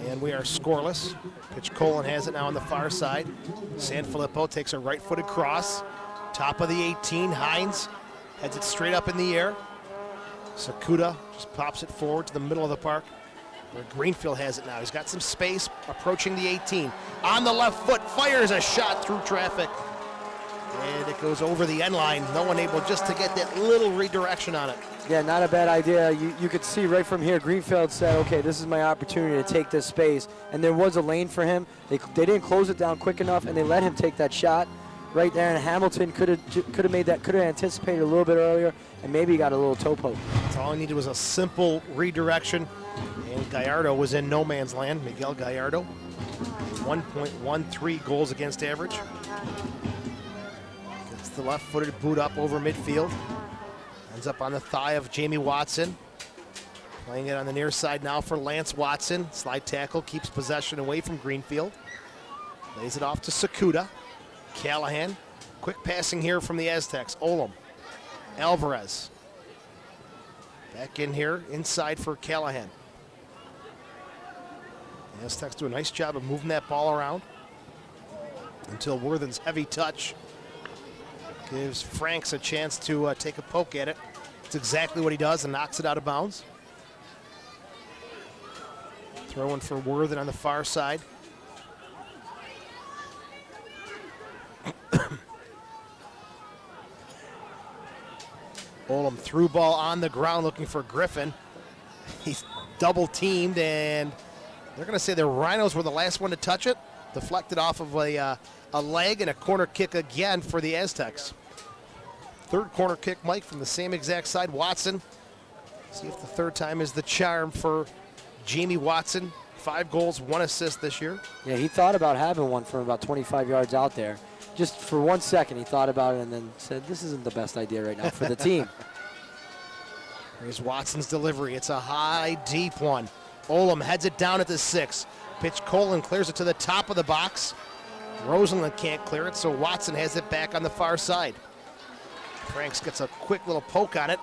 And we are scoreless. Pitch Colin has it now on the far side. Sanfilippo takes a right-footed cross. Top of the 18, Hines heads it straight up in the air. Sakuda just pops it forward to the middle of the park, where Greenfield has it now. He's got some space approaching the 18. On the left foot, fires a shot through traffic. And it goes over the end line. No one able just to get that little redirection on it. Yeah, not a bad idea. You could see right from here, Greenfield said, okay, this is my opportunity to take this space. And there was a lane for him. They didn't close it down quick enough, and they let him take that shot right there. And Hamilton could have made that, could have anticipated a little bit earlier, and maybe got a little toe poke. That's all he needed was a simple redirection. And Gallardo was in no man's land. Miguel Gallardo, 1.13 goals against average. Gets the left-footed boot up over midfield. Ends up on the thigh of Jamie Watson. Playing it on the near side now for Lance Watson. Slide tackle, keeps possession away from Greenfield. Lays it off to Sakuda. Callahan. Quick passing here from the Aztecs. Olam. Alvarez. Back in here, inside for Callahan. The Aztecs do a nice job of moving that ball around until Worthen's heavy touch gives Franks a chance to take a poke at it. It's exactly what he does and knocks it out of bounds. Throwing for Worthen on the far side. Olam through ball on the ground looking for Griffin. He's double teamed, and they're going to say the Rhinos were the last one to touch it. Deflected off of a leg, and a corner kick again for the Aztecs. Third corner kick, Mike, from the same exact side. Watson. See if the third time is the charm for Jamie Watson. 5 goals, 1 assist this year. Yeah, he thought about having one from about 25 yards out there. Just for 1 second, he thought about it and then said, this isn't the best idea right now for the team. Here's Watson's delivery. It's a high, deep one. Olam heads it down at the 6. Pitch Colin clears it to the top of the box. Rosenlund can't clear it, so Watson has it back on the far side. Franks gets a quick little poke on it,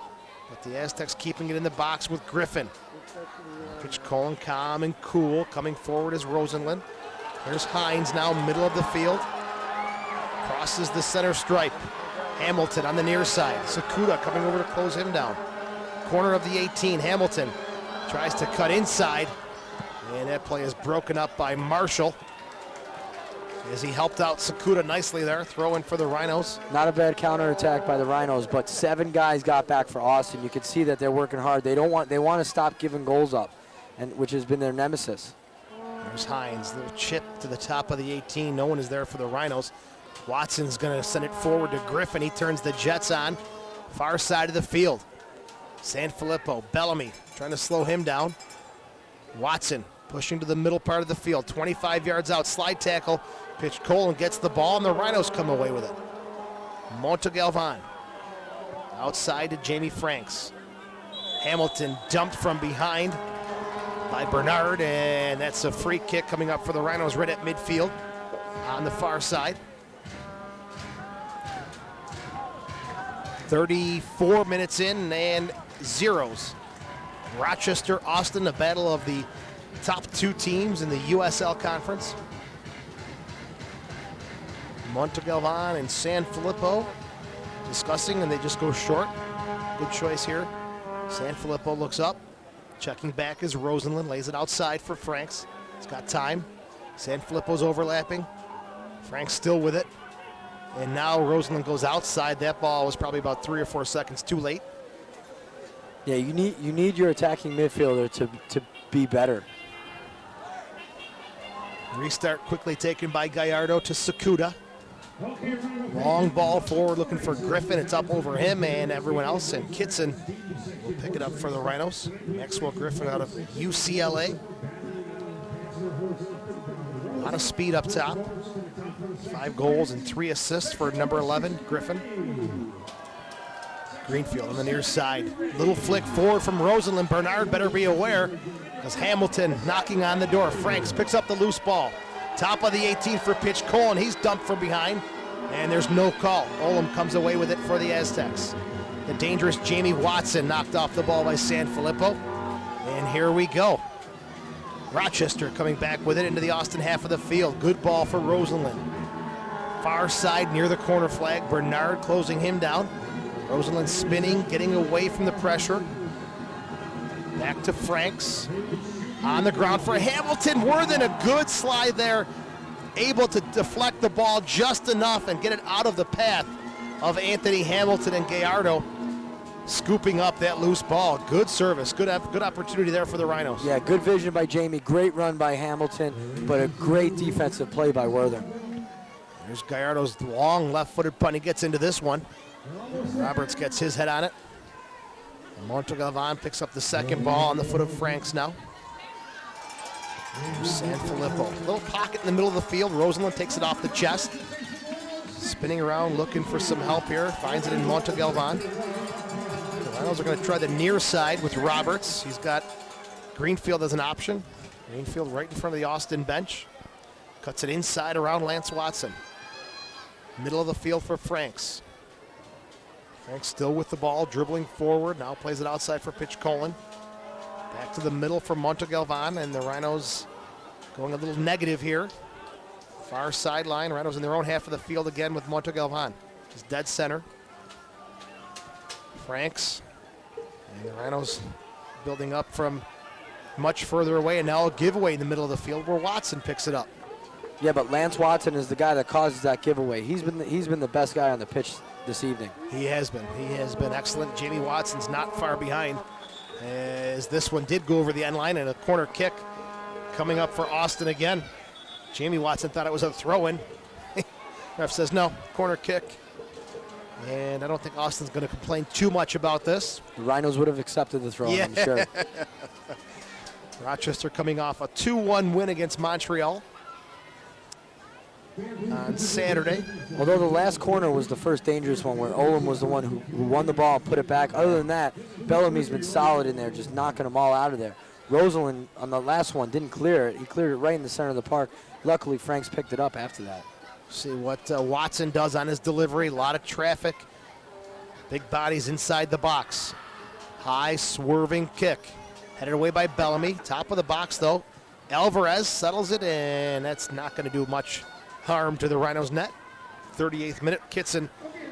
but the Aztecs keeping it in the box with Griffin. Pitch Colin calm and cool. Coming forward is Rosenlund. Here's Hines now, middle of the field. Crosses the center stripe. Hamilton on the near side. Sakuda coming over to close him down. Corner of the 18, Hamilton tries to cut inside, and that play is broken up by Marshall as he helped out Sakuda nicely there, throwing for the Rhinos. Not a bad counterattack by the Rhinos, but 7 guys got back for Austin. You can see that they're working hard. They want to stop giving goals up, and which has been their nemesis. There's Hines, little chip to the top of the 18. No one is there for the Rhinos. Watson's going to send it forward to Griffin. He turns the Jets on, far side of the field. Sanfilippo, Bellamy trying to slow him down. Watson pushing to the middle part of the field, 25 yards out, slide tackle. Pitch Colin gets the ball, and the Rhinos come away with it. Montegalvan outside to Jamie Franks. Hamilton dumped from behind by Bernard, and that's a free kick coming up for the Rhinos right at midfield on the far side. 34 minutes in and zeros. Rochester, Austin, a battle of the top two teams in the USL Conference. Montegalvan and San Filippo discussing, and they just go short. Good choice here. San Filippo looks up. Checking back is Rosenlund, lays it outside for Franks. He's got time. San Filippo's overlapping. Franks still with it. And now Rosenlund goes outside. That ball was probably about 3 or 4 seconds too late. Yeah, you need your attacking midfielder to be better. Restart quickly taken by Gallardo to Sakuda. Long ball forward looking for Griffin. It's up over him and everyone else. And Kitson will pick it up for the Rhinos. Maxwell Griffin out of UCLA. A lot of speed up top. 5 goals and 3 assists for number 11, Griffin. Greenfield on the near side. Little flick forward from Rosenlund. Bernard better be aware because Hamilton knocking on the door. Franks picks up the loose ball. Top of the 18 for pitch Cole, and he's dumped from behind. And there's no call. Olam comes away with it for the Aztecs. The dangerous Jamie Watson knocked off the ball by San Filippo. And here we go. Rochester coming back with it into the Austin half of the field. Good ball for Rosenlund. Far side near the corner flag. Bernard closing him down. Rosenlund spinning, getting away from the pressure. Back to Franks. On the ground for Hamilton. Worthen, a good slide there. Able to deflect the ball just enough and get it out of the path of Anthony Hamilton, and Gallardo scooping up that loose ball. Good service, good opportunity there for the Rhinos. Yeah, good vision by Jamie. Great run by Hamilton, but a great defensive play by Worthen. There's Gallardo's long left-footed punt. He gets into this one. Roberts gets his head on it. Montegalvan picks up the second ball on the foot of Franks now. San Filippo. Little pocket in the middle of the field. Rosenlund takes it off the chest. Spinning around, looking for some help here. Finds it in Montegalvan. The Rhinos are going to try the near side with Roberts. He's got Greenfield as an option. Greenfield right in front of the Austin bench. Cuts it inside around Lance Watson. Middle of the field for Franks. Franks still with the ball, dribbling forward. Now plays it outside for Pitch Colin. Back to the middle for Montegalvan, and the Rhinos going a little negative here. Far sideline, Rhinos in their own half of the field again with Montegalvan. Just dead center. Franks, and the Rhinos building up from much further away, and now a giveaway in the middle of the field where Watson picks it up. Yeah, but Lance Watson is the guy that causes that giveaway. He's been the best guy on the pitch this evening. He has been. He has been excellent. Jamie Watson's not far behind, as this one did go over the end line, and a corner kick coming up for Austin again. Jamie Watson thought it was a throw-in. Ref says no, corner kick. And I don't think Austin's going to complain too much about this. The Rhinos would have accepted the throw, Yeah. I'm sure. Rochester coming off a 2-1 win against Montreal on Saturday. Although the last corner was the first dangerous one where Olam was the one who won the ball and put it back. Other than that, Bellamy's been solid in there, just knocking them all out of there. Rosenlund on the last one didn't clear it. He cleared it right in the center of the park. Luckily, Franks picked it up after that. See what Watson does on his delivery. A lot of traffic. Big bodies inside the box. High swerving kick. Headed away by Bellamy. Top of the box, though. Alvarez settles it, and that's not going to do much harm to the Rhinos' net. 38th minute, Kitson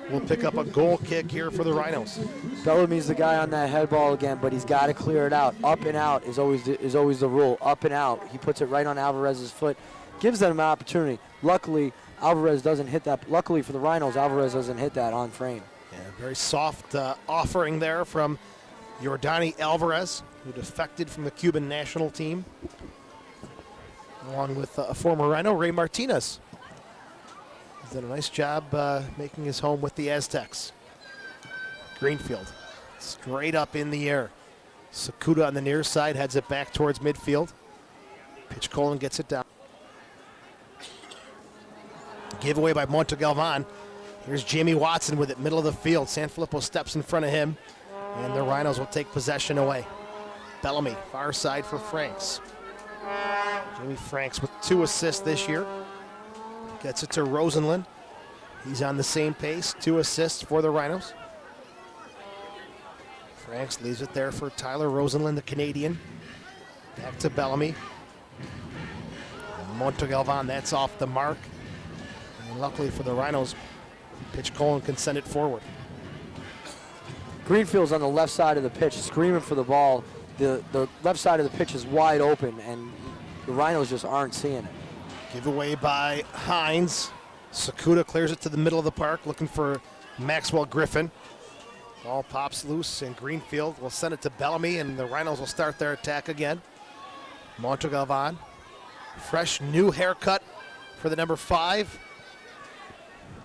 will pick up a goal kick here for the Rhinos. Bellamy's the guy on that head ball again, but he's got to clear it out. Up and out is always the rule. Up and out. He puts it right on Alvarez's foot. Gives them an opportunity. Luckily, Alvarez doesn't hit that. Luckily for the Rhinos, Alvarez doesn't hit that on frame. Yeah, very soft offering there from Yordani Alvarez, who defected from the Cuban national team, along with a former Rhino, Ray Martinez. He's done a nice job making his home with the Aztecs. Greenfield, straight up in the air. Sakuda on the near side heads it back towards midfield. Pitch Colin gets it down. Giveaway by Montegalvan. Here's Jamie Watson with it, middle of the field. San Filippo steps in front of him, and the Rhinos will take possession away. Bellamy, far side for Franks. Jamie Franks with 2 assists this year. Gets it to Rosenlund. He's on the same pace, 2 assists for the Rhinos. Franks leaves it there for Tyler Rosenlund, the Canadian. Back to Bellamy. Montegalvan, that's off the mark. And luckily for the Rhinos, Pitch Colin can send it forward. Greenfield's on the left side of the pitch, screaming for the ball. The left side of the pitch is wide open, and the Rhinos just aren't seeing it. Giveaway by Hines. Sakuda clears it to the middle of the park, looking for Maxwell Griffin. Ball pops loose, and Greenfield will send it to Bellamy, and the Rhinos will start their attack again. Montegalvan. Fresh new haircut for the number 5.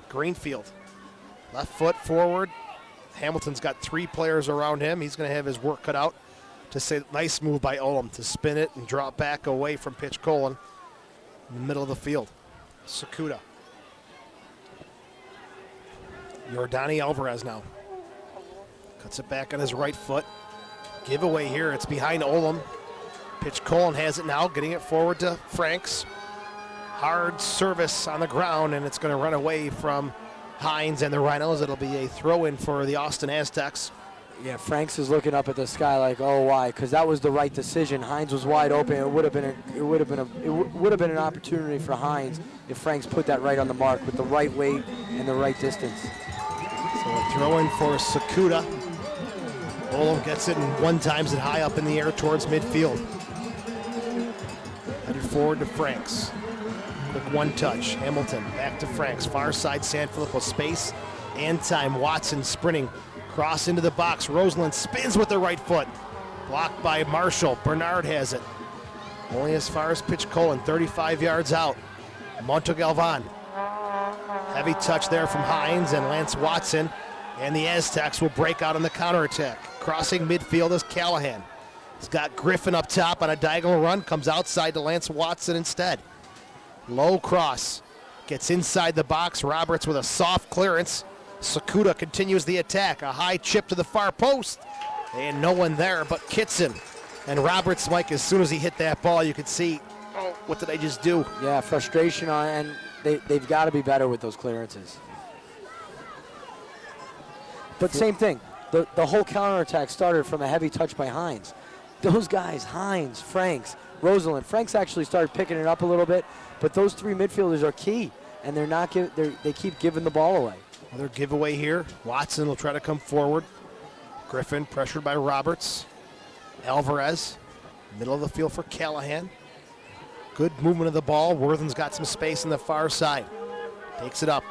Greenfield. Left foot forward. Hamilton's got 3 players around him. He's going to have his work cut out. To say, nice move by Olam to spin it and drop back away from Pitch Colin in the middle of the field. Sakuda. Yordani Alvarez now. Cuts it back on his right foot. Giveaway here. It's behind Olam. Pitch Colin has it now, getting it forward to Franks. Hard service on the ground, and it's going to run away from Hines and the Rhinos. It'll be a throw-in for the Austin Aztecs. Yeah, Franks is looking up at the sky like, oh, why? Because that was the right decision. Hines was wide open. It would have been an opportunity for Hines if Franks put that right on the mark with the right weight and the right distance. So a throw-in for Sakuda. Olam gets it and one times it high up in the air towards midfield. Headed forward to Franks. Quick one touch. Hamilton back to Franks. Far side Sanfilippo. Space and time. Watson sprinting. Cross into the box. Roseland spins with the right foot. Blocked by Marshall. Bernard has it. Only as far as Pitch Colin. 35 yards out. Montegalvan. Heavy touch there from Hines and Lance Watson. And the Aztecs will break out on the counterattack. Crossing midfield is Callahan. He's got Griffin up top on a diagonal run. Comes outside to Lance Watson instead. Low cross. Gets inside the box. Roberts with a soft clearance. Sakuda continues the attack. A high chip to the far post. And no one there but Kitson. And Roberts, Mike, as soon as he hit that ball, you could see, oh, what did I just do? Yeah, frustration on, and they've got to be better with those clearances. But same thing. The whole counterattack started from a heavy touch by Hines. Those guys, Hines, Franks, Roseland. Franks actually started picking it up a little bit, but those 3 midfielders are key, and they keep giving the ball away. Another giveaway here. Watson will try to come forward. Griffin pressured by Roberts. Alvarez, middle of the field for Callahan. Good movement of the ball. Worthen's got some space on the far side. Takes it up.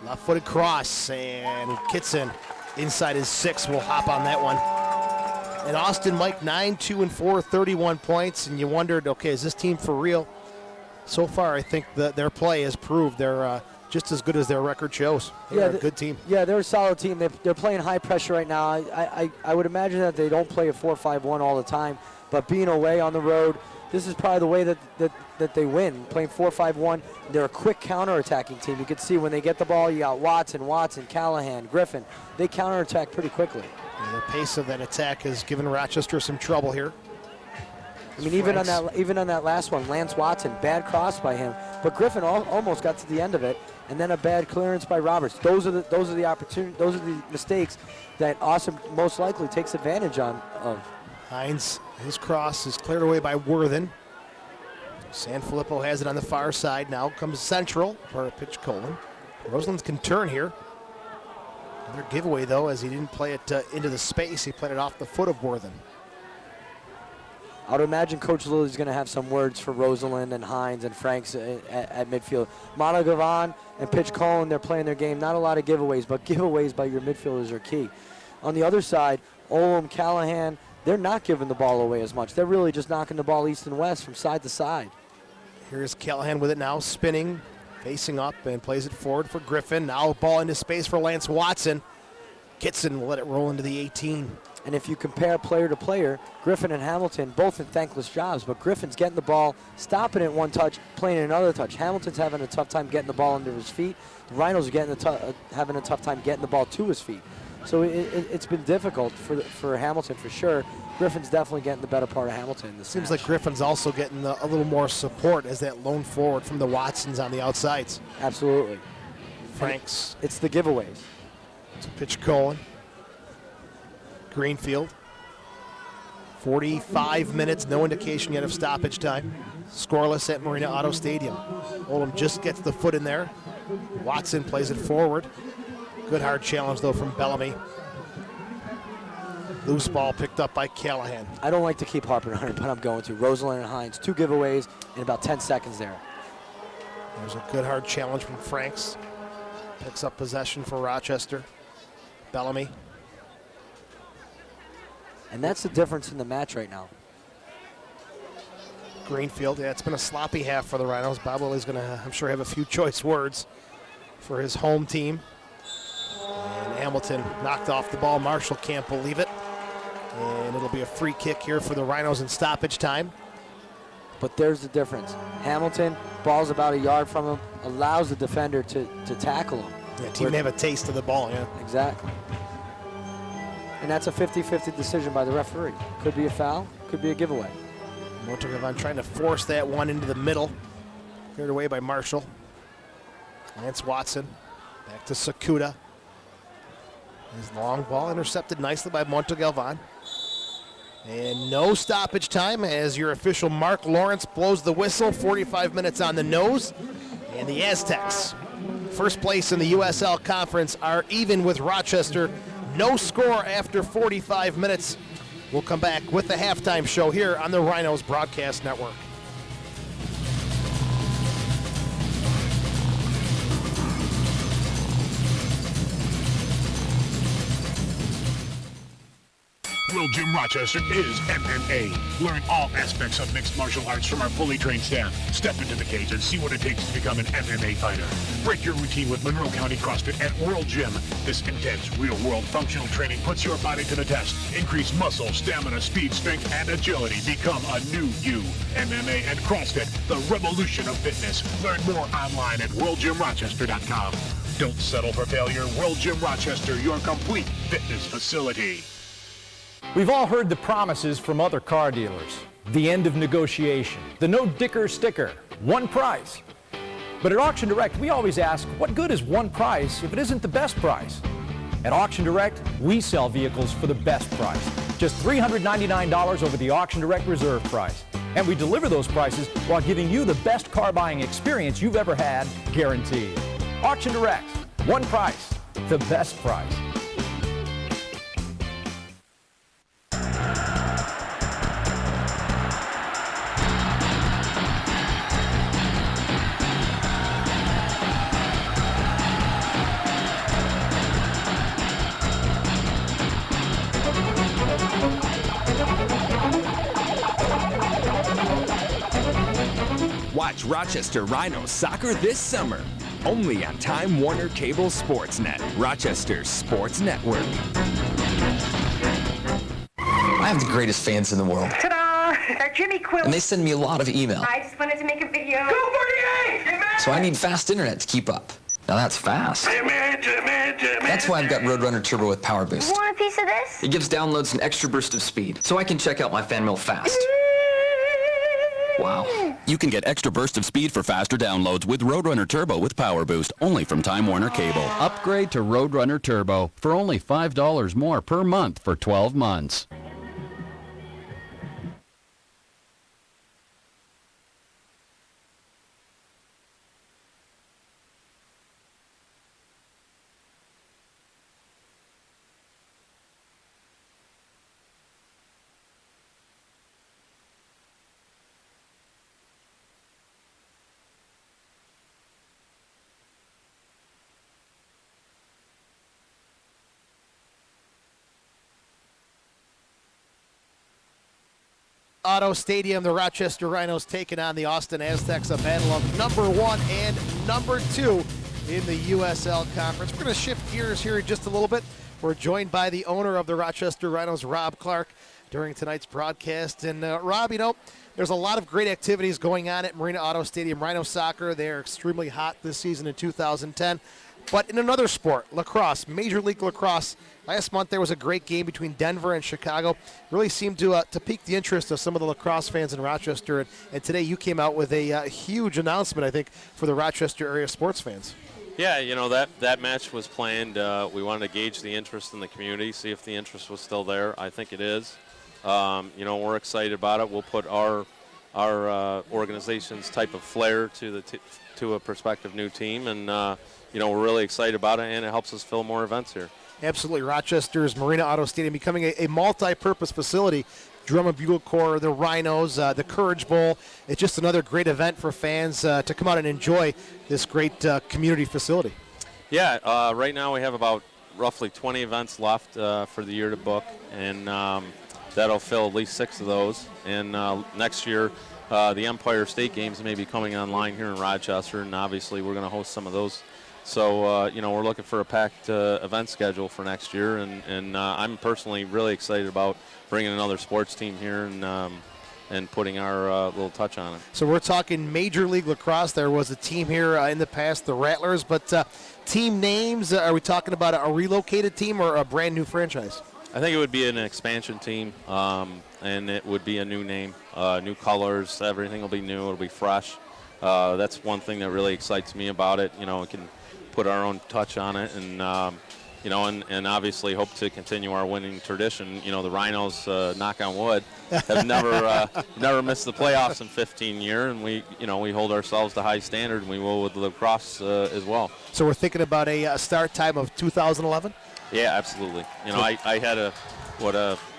Left-footed cross, and Kitson inside his 6 will hop on that one. And Austin, Mike, 9-2-4, 31 points, and you wondered, okay, is this team for real? So far, I think that their play has proved they're just as good as their record shows. They're a good team. Yeah, they're a solid team. They're playing high pressure right now. I would imagine that they don't play a 4-5-1 all the time, but being away on the road, this is probably the way that they win. Playing 4-5-1, they're a quick counter-attacking team. You can see when they get the ball, you got Watson, Callahan, Griffin. They counter-attack pretty quickly. And the pace of that attack has given Rochester some trouble here. I mean, even on that last one, Lance Watson, bad cross by him, but Griffin almost got to the end of it, and then a bad clearance by Roberts. Those are the opportunities. Those are the mistakes that Austin most likely takes advantage of. Hines, his cross is cleared away by Worthen. Sanfilippo has it on the far side. Now comes central for a Pitch Colin. Roseland can turn here. Another giveaway, though, as he didn't play it into the space. He played it off the foot of Worthen. I would imagine Coach Lilly's going to have some words for Roseland and Hines and Franks at midfield. Montegalvan and Pitch Colin, they're playing their game. Not a lot of giveaways, but giveaways by your midfielders are key. On the other side, Olam, Callahan, they're not giving the ball away as much. They're really just knocking the ball east and west from side to side. Here's Callahan with it now, spinning, facing up, and plays it forward for Griffin. Now ball into space for Lance Watson. Kitson will let it roll into the 18. And if you compare player to player, Griffin and Hamilton both in thankless jobs, but Griffin's getting the ball, stopping it one touch, playing it another touch. Hamilton's having a tough time getting the ball under his feet. The Rhinos are having a tough time getting the ball to his feet. So it's been difficult for Hamilton for sure. Griffin's definitely getting the better part of Hamilton in this Seems match. like Griffin's also getting a little more support as that lone forward from the Watsons on the outsides. Absolutely. Franks. It's the giveaways. It's a Pitch Colin. Greenfield. 45 minutes, no indication yet of stoppage time. Scoreless at Marina Auto Stadium. Oldham just gets the foot in there. Watson plays it forward. Good hard challenge, though, from Bellamy. Loose ball picked up by Callahan. I don't like to keep harping on it, but I'm going to. Rosalind and Hines, 2 giveaways in about 10 seconds there. There's a good hard challenge from Franks. Picks up possession for Rochester. Bellamy. And that's the difference in the match right now. Greenfield, yeah, it's been a sloppy half for the Rhinos. Bob Willey's going to, I'm sure, have a few choice words for his home team. And Hamilton knocked off the ball. Marshall can't believe it. And it'll be a free kick here for the Rhinos in stoppage time. But there's the difference. Hamilton, ball's about a yard from him, allows the defender to tackle him. Yeah, team may have a taste of the ball, yeah. Exactly. And that's a 50-50 decision by the referee. Could be a foul, could be a giveaway. Montogavan trying to force that one into the middle. Cleared away by Marshall. Lance Watson. Back to Sakuda. His long ball intercepted nicely by Montogalvan. And no stoppage time as your official Mark Lawrence blows the whistle. 45 minutes on the nose. And the Aztecs, first place in the USL Conference, are even with Rochester. No score after 45 minutes. We'll come back with the halftime show here on the Rhinos Broadcast Network. World Gym Rochester is MMA. Learn all aspects of mixed martial arts from our fully trained staff. Step into the cage and see what it takes to become an MMA fighter. Break your routine with Monroe County CrossFit at World Gym. This intense, real-world functional training puts your body to the test. Increase muscle, stamina, speed, strength, and agility. Become a new you. MMA and CrossFit, the revolution of fitness. Learn more online at worldgymrochester.com. Don't settle for failure. World Gym Rochester, your complete fitness facility. We've all heard the promises from other car dealers. The end of negotiation, the no dicker sticker, one price. But at Auction Direct, we always ask, what good is one price if it isn't the best price? At Auction Direct, we sell vehicles for the best price. Just $399 over the Auction Direct reserve price. And we deliver those prices while giving you the best car buying experience you've ever had, guaranteed. Auction Direct, one price, the best price. Watch Rochester Rhinos soccer this summer, only on Time Warner Cable Sportsnet, Rochester's sports network. I have the greatest fans in the world. Ta-da! They're Jimmy Quill. And they send me a lot of email. I just wanted to make a video. Go 48! So I need fast internet to keep up. Now that's fast. That's why I've got Roadrunner Turbo with Power Boost. You want a piece of this? It gives downloads an extra burst of speed, so I can check out my fan mail fast. Wow. You can get extra burst of speed for faster downloads with Roadrunner Turbo with Power Boost, only from Time Warner Cable. Upgrade to Roadrunner Turbo for only $5 more per month for 12 months. Auto Stadium, the Rochester Rhinos taking on the Austin Aztecs, a battle of number 1 and number 2 in the USL Conference. We're going to shift gears here just a little bit. We're joined by the owner of the Rochester Rhinos, Rob Clark, during tonight's broadcast. And Rob, you know, there's a lot of great activities going on at Marina Auto Stadium. Rhino soccer, they're extremely hot this season in 2010. But in another sport, lacrosse, Major League Lacrosse, last month there was a great game between Denver and Chicago. Really seemed to pique the interest of some of the lacrosse fans in Rochester. And today you came out with a huge announcement, I think, for the Rochester area sports fans. Yeah, you know, that match was planned. We wanted to gauge the interest in the community, see if the interest was still there. I think it is. You know, we're excited about it. We'll put our organization's type of flair to a prospective new team, and you know, we're really excited about it, and it helps us fill more events here. Absolutely. Rochester's Marina Auto Stadium becoming a multi-purpose facility. Drum and Bugle Corps, the Rhinos, the Courage Bowl. It's just another great event for fans to come out and enjoy this great community facility. Yeah, right now we have about roughly 20 events left for the year to book, and that'll fill at least 6 of those. And next year, the Empire State Games may be coming online here in Rochester, and obviously we're going to host some of those. So, you know, we're looking for a packed event schedule for next year, and I'm personally really excited about bringing another sports team here and putting our little touch on it. So we're talking Major League Lacrosse. There was a team here in the past, the Rattlers, but team names, are we talking about a relocated team or a brand new franchise? I think it would be an expansion team, and it would be a new name, new colors, everything will be new, it'll be fresh. That's one thing that really excites me about it. You know, we can put our own touch on it, and you know, and obviously hope to continue our winning tradition. You know, the Rhinos, knock on wood, have never missed the playoffs in 15 years, and we hold ourselves to high standard, and we will with lacrosse as well. So we're thinking about a start time of 2011? Yeah, absolutely. You know, I had a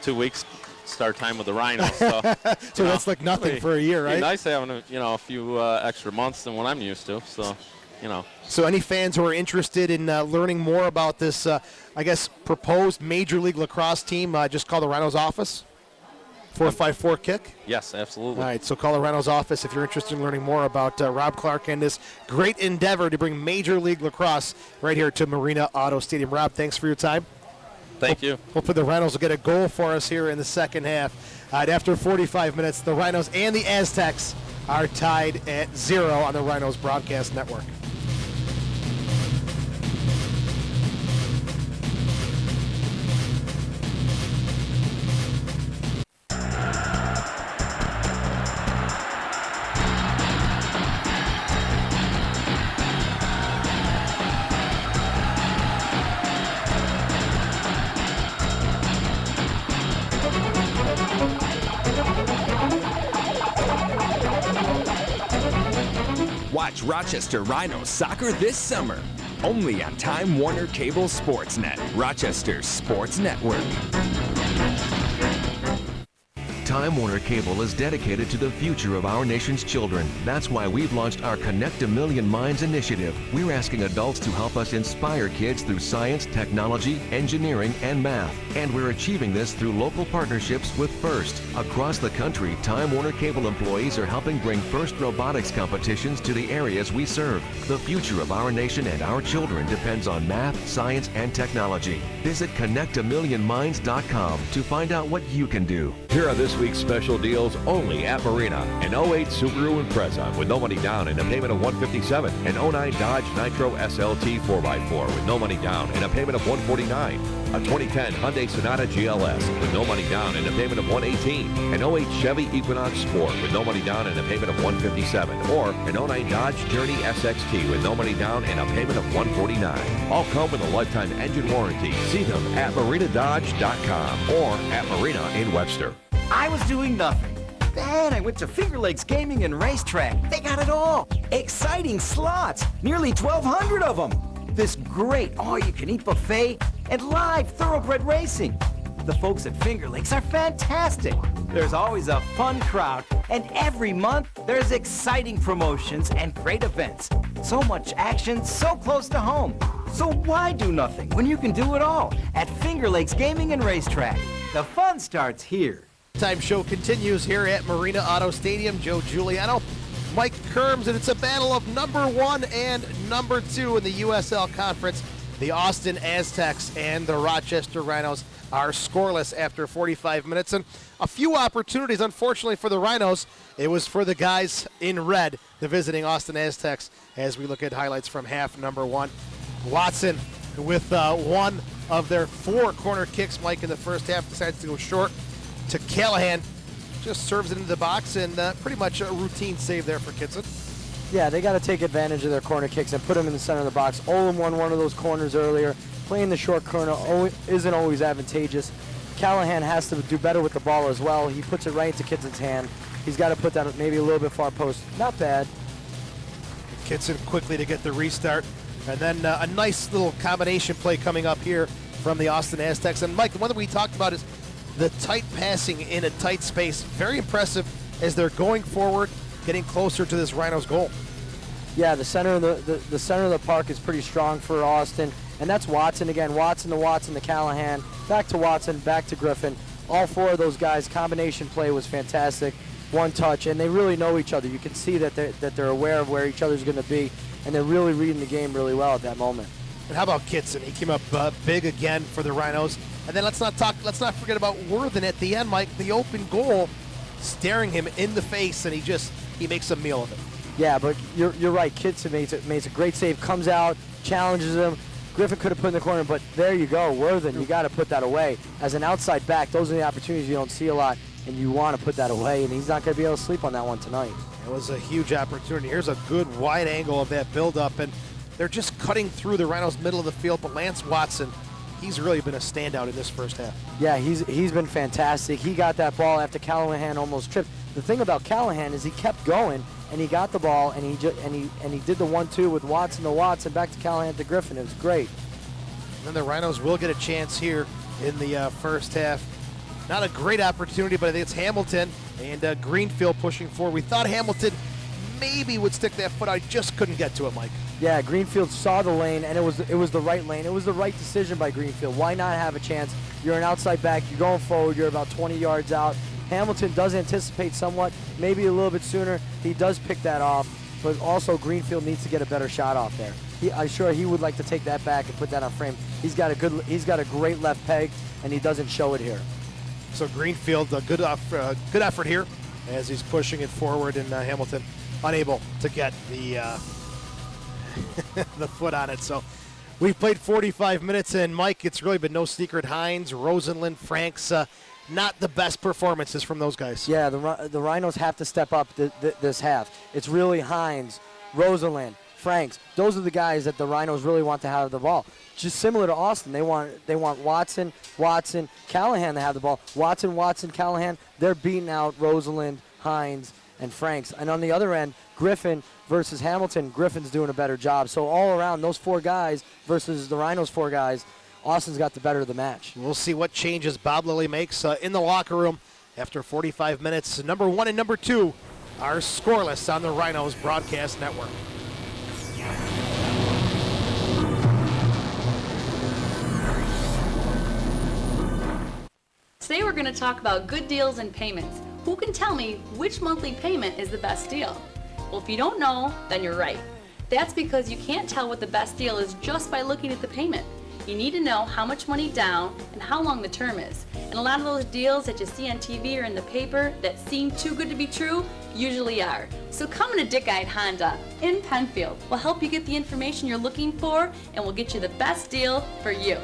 2 weeks start time with the Rhinos. So, so that's like nothing for a year, right? It's nice having a few extra months than what I'm used to. So, you know. So any fans who are interested in learning more about this, I guess, proposed Major League Lacrosse team, just call the Rhinos office, 454-KICK? Yes, absolutely. All right, so call the Rhinos office if you're interested in learning more about Rob Clark and this great endeavor to bring Major League Lacrosse right here to Marina Auto Stadium. Rob, thanks for your time. Thank you. Hopefully the Rhinos will get a goal for us here in the second half. After 45 minutes, the Rhinos and the Aztecs are tied at 0 on the Rhinos Broadcast Network. Watch Rochester Rhinos soccer this summer, only on Time Warner Cable Sportsnet, Rochester's sports network. Time Warner Cable is dedicated to the future of our nation's children. That's why we've launched our Connect a Million Minds initiative. We're asking adults to help us inspire kids through science, technology, engineering, and math. And we're achieving this through local partnerships with FIRST. Across the country, Time Warner Cable employees are helping bring FIRST robotics competitions to the areas we serve. The future of our nation and our children depends on math, science, and technology. Visit connectamillionminds.com to find out what you can do. Here are this week's special deals only at Marina. An 08 Subaru Impreza with no money down and a payment of $157. An 09 Dodge Nitro SLT 4x4 with no money down and a payment of $149. A 2010 Hyundai Sonata GLS with no money down and a payment of $118. An 08 Chevy Equinox Sport with no money down and a payment of $157. Or an 09 Dodge Journey SXT with no money down and a payment of $149. All come with a lifetime engine warranty. See them at marinadodge.com or at Marina in Webster. I was doing nothing. Then I went to Finger Lakes Gaming and Racetrack. They got it all. Exciting slots, nearly 1,200 of them. This great all-you-can-eat buffet and live thoroughbred racing. The folks at Finger Lakes are fantastic. There's always a fun crowd, and every month there's exciting promotions and great events. So much action, so close to home. So why do nothing when you can do it all at Finger Lakes Gaming and Racetrack? The fun starts here. Time show continues here at Marina Auto Stadium. Joe Giuliano, Mike Kerms, and it's a battle of number 1 and number 2 in the USL Conference. The Austin Aztecs and the Rochester Rhinos are scoreless after 45 minutes, and a few opportunities, unfortunately, for the Rhinos. It was for the guys in red, the visiting Austin Aztecs, as we look at highlights from half number 1. Watson with one of their 4 corner kicks, Mike, in the first half, decides to go short to Callahan. Just serves it into the box, and pretty much a routine save there for Kitson. Yeah, they got to take advantage of their corner kicks and put them in the center of the box. Olin won one of those corners earlier. Playing the short corner isn't always advantageous. Callahan has to do better with the ball as well. He puts it right into Kitson's hand. He's got to put that maybe a little bit far post. Not bad. Kitson quickly to get the restart. And then a nice little combination play coming up here from the Austin Aztecs. And Mike, the one that we talked about is the tight passing in a tight space. Very impressive as they're going forward, getting closer to this Rhinos goal. Yeah, the center of the center of the park is pretty strong for Austin, and that's Watson again. Watson to Callahan, back to Watson, back to Griffin. All four of those guys, combination play was fantastic. One touch, and they really know each other. You can see that they're aware of where each other's going to be, and they're really reading the game really well at that moment. And how about Kitson? He came up big again for the Rhinos. And then let's not forget about Worthen at the end, Mike. The open goal, staring him in the face, and he makes a meal of it. Yeah, but you're right. Kitson makes a great save, comes out, challenges him. Griffin could have put in the corner, but there you go. Worthen, you got to put that away. As an outside back, those are the opportunities you don't see a lot, and you want to put that away, and he's not going to be able to sleep on that one tonight. It was a huge opportunity. Here's a good wide angle of that buildup, and they're just cutting through the Rhinos' middle of the field, but Lance Watson, he's really been a standout in this first half. Yeah, he's been fantastic. He got that ball after Callahan almost tripped. The thing about Callahan is he kept going, and he got the ball, and he did the 1-2 with Watson to Watson, back to Callahan to Griffin. It was great. And then the Rhinos will get a chance here in the first half. Not a great opportunity, but I think it's Hamilton and Greenfield pushing forward. We thought Hamilton maybe would stick that foot out. He just couldn't get to it, Mike. Yeah, Greenfield saw the lane, and it was the right lane. It was the right decision by Greenfield. Why not have a chance? You're an outside back. You're going forward. You're about 20 yards out. Hamilton does anticipate somewhat, maybe a little bit sooner. He does pick that off, but also Greenfield needs to get a better shot off there. I'm sure he would like to take that back and put that on frame. He's got a great left peg, and he doesn't show it here. So Greenfield, a good effort here as he's pushing it forward, and Hamilton unable to get the the foot on it. So we've played 45 minutes, and Mike, it's really been no secret. Hines, Rosenlund, Franks, not the best performances from those guys. Yeah, the Rhinos have to step up this half. It's really Hines, Rosenlund, Franks. Those are the guys that the Rhinos really want to have the ball. Just similar to Austin, they want Watson, Callahan to have the ball. Watson, Callahan. They're beating out Rosenlund, Hines, and Franks. And on the other end, Griffin versus Hamilton. Griffin's doing a better job. So all around, those four guys versus the Rhinos' four guys, Austin's got the better of the match. We'll see what changes Bob Lilly makes in the locker room after 45 minutes. Number 1 and number 2 are scoreless on the Rhinos broadcast network. Today we're going to talk about good deals and payments. Who can tell me which monthly payment is the best deal? Well, if you don't know, then you're right. That's because you can't tell what the best deal is just by looking at the payment. You need to know how much money down and how long the term is. And a lot of those deals that you see on TV or in the paper that seem too good to be true usually are. So come to Dick Eyed Honda in Penfield. We'll help you get the information you're looking for, and we'll get you the best deal for you.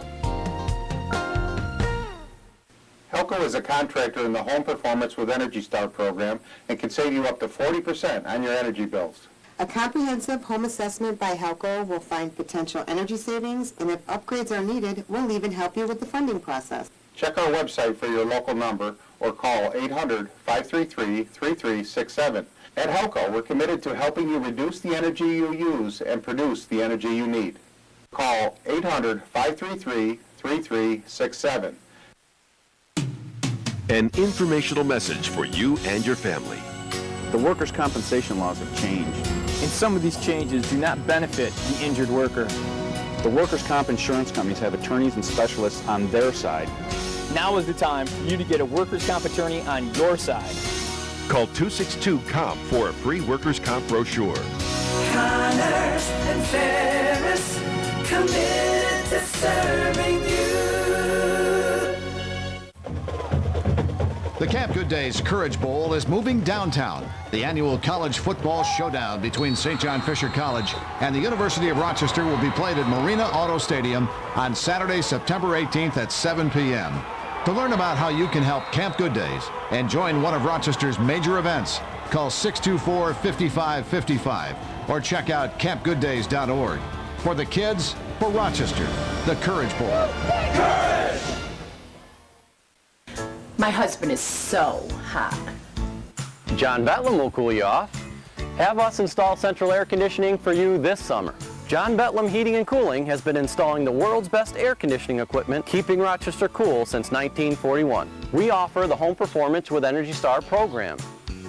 Helco is a contractor in the Home Performance with Energy Star program and can save you up to 40% on your energy bills. A comprehensive home assessment by Helco will find potential energy savings, and if upgrades are needed, we'll even help you with the funding process. Check our website for your local number or call 800-533-3367. At Helco, we're committed to helping you reduce the energy you use and produce the energy you need. Call 800-533-3367. An informational message for you and your family. The workers' compensation laws have changed, and some of these changes do not benefit the injured worker. The workers' comp insurance companies have attorneys and specialists on their side. Now is the time for you to get a workers' comp attorney on your side. Call 262-COMP for a free workers' comp brochure. Connors and Ferris, committed to serving you. The Camp Good Days Courage Bowl is moving downtown. The annual college football showdown between St. John Fisher College and the University of Rochester will be played at Marina Auto Stadium on Saturday, September 18th at 7 p.m. To learn about how you can help Camp Good Days and join one of Rochester's major events, Call 624-5555 or check out campgooddays.org. For the kids, for Rochester, the Courage Bowl. Courage! My husband is so hot. John Betlam will cool you off. Have us install central air conditioning for you this summer. John Betlam Heating and Cooling has been installing the world's best air conditioning equipment, keeping Rochester cool since 1941. We offer the Home Performance with Energy Star program,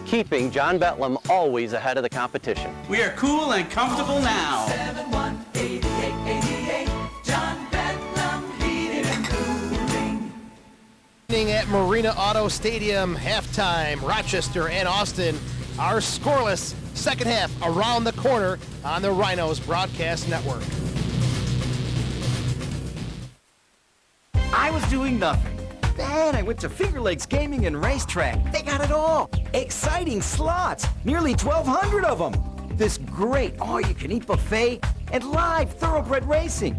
keeping John Betlam always ahead of the competition. We are cool and comfortable now. 718888, John Betlam Heating and Cooling. At Marina Auto Stadium, halftime, Rochester and Austin are scoreless. Second half around the corner on the Rhinos Broadcast Network. I was doing nothing. Then I went to Finger Lakes Gaming and Racetrack. They got it all. Exciting slots, nearly 1,200 of them. This great all-you-can-eat buffet and live thoroughbred racing.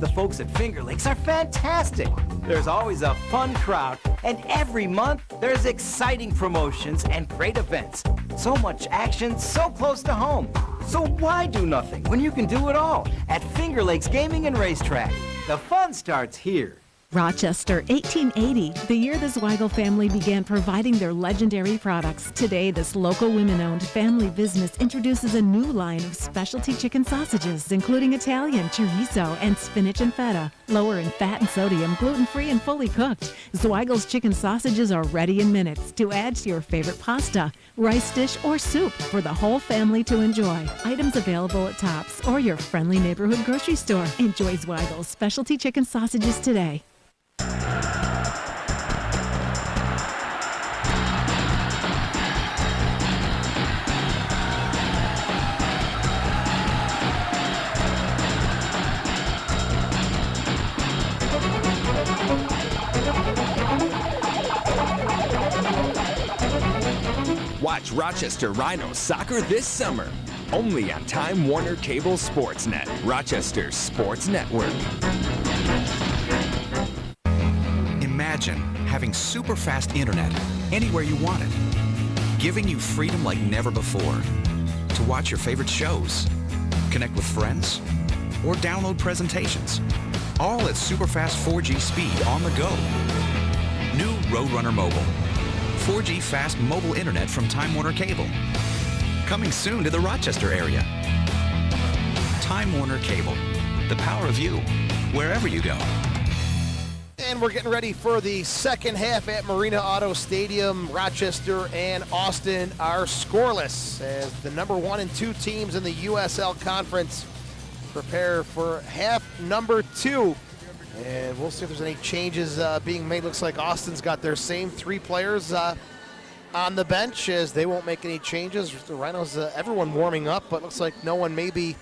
The folks at Finger Lakes are fantastic. There's always a fun crowd, and every month there's exciting promotions and great events. So much action, so close to home. So why do nothing when you can do it all at Finger Lakes Gaming and Racetrack? The fun starts here. Rochester, 1880, the year the Zweigel family began providing their legendary products. Today, this local women-owned family business introduces a new line of specialty chicken sausages, including Italian, chorizo, and spinach and feta. Lower in fat and sodium, gluten-free and fully cooked, Zweigel's chicken sausages are ready in minutes to add to your favorite pasta, rice dish, or soup for the whole family to enjoy. Items available at Tops or your friendly neighborhood grocery store. Enjoy Zweigel's specialty chicken sausages today. Watch Rochester Rhinos soccer this summer, only on Time Warner Cable Sportsnet, Rochester's sports network. Imagine having super fast internet anywhere you want it, giving you freedom like never before to watch your favorite shows, connect with friends, or download presentations, all at super fast 4G speed on the go. New Roadrunner Mobile. 4G fast mobile internet from Time Warner Cable. Coming soon to the Rochester area. Time Warner Cable. The power of you, wherever you go. And we're getting ready for the second half at Marina Auto Stadium. Rochester and Austin are scoreless as the number 1 and 2 teams in the USL Conference prepare for half number 2. And we'll see if there's any changes being made. Looks like Austin's got their same 3 players on the bench as they won't make any changes. The Rhinos, everyone warming up, but looks like no one may be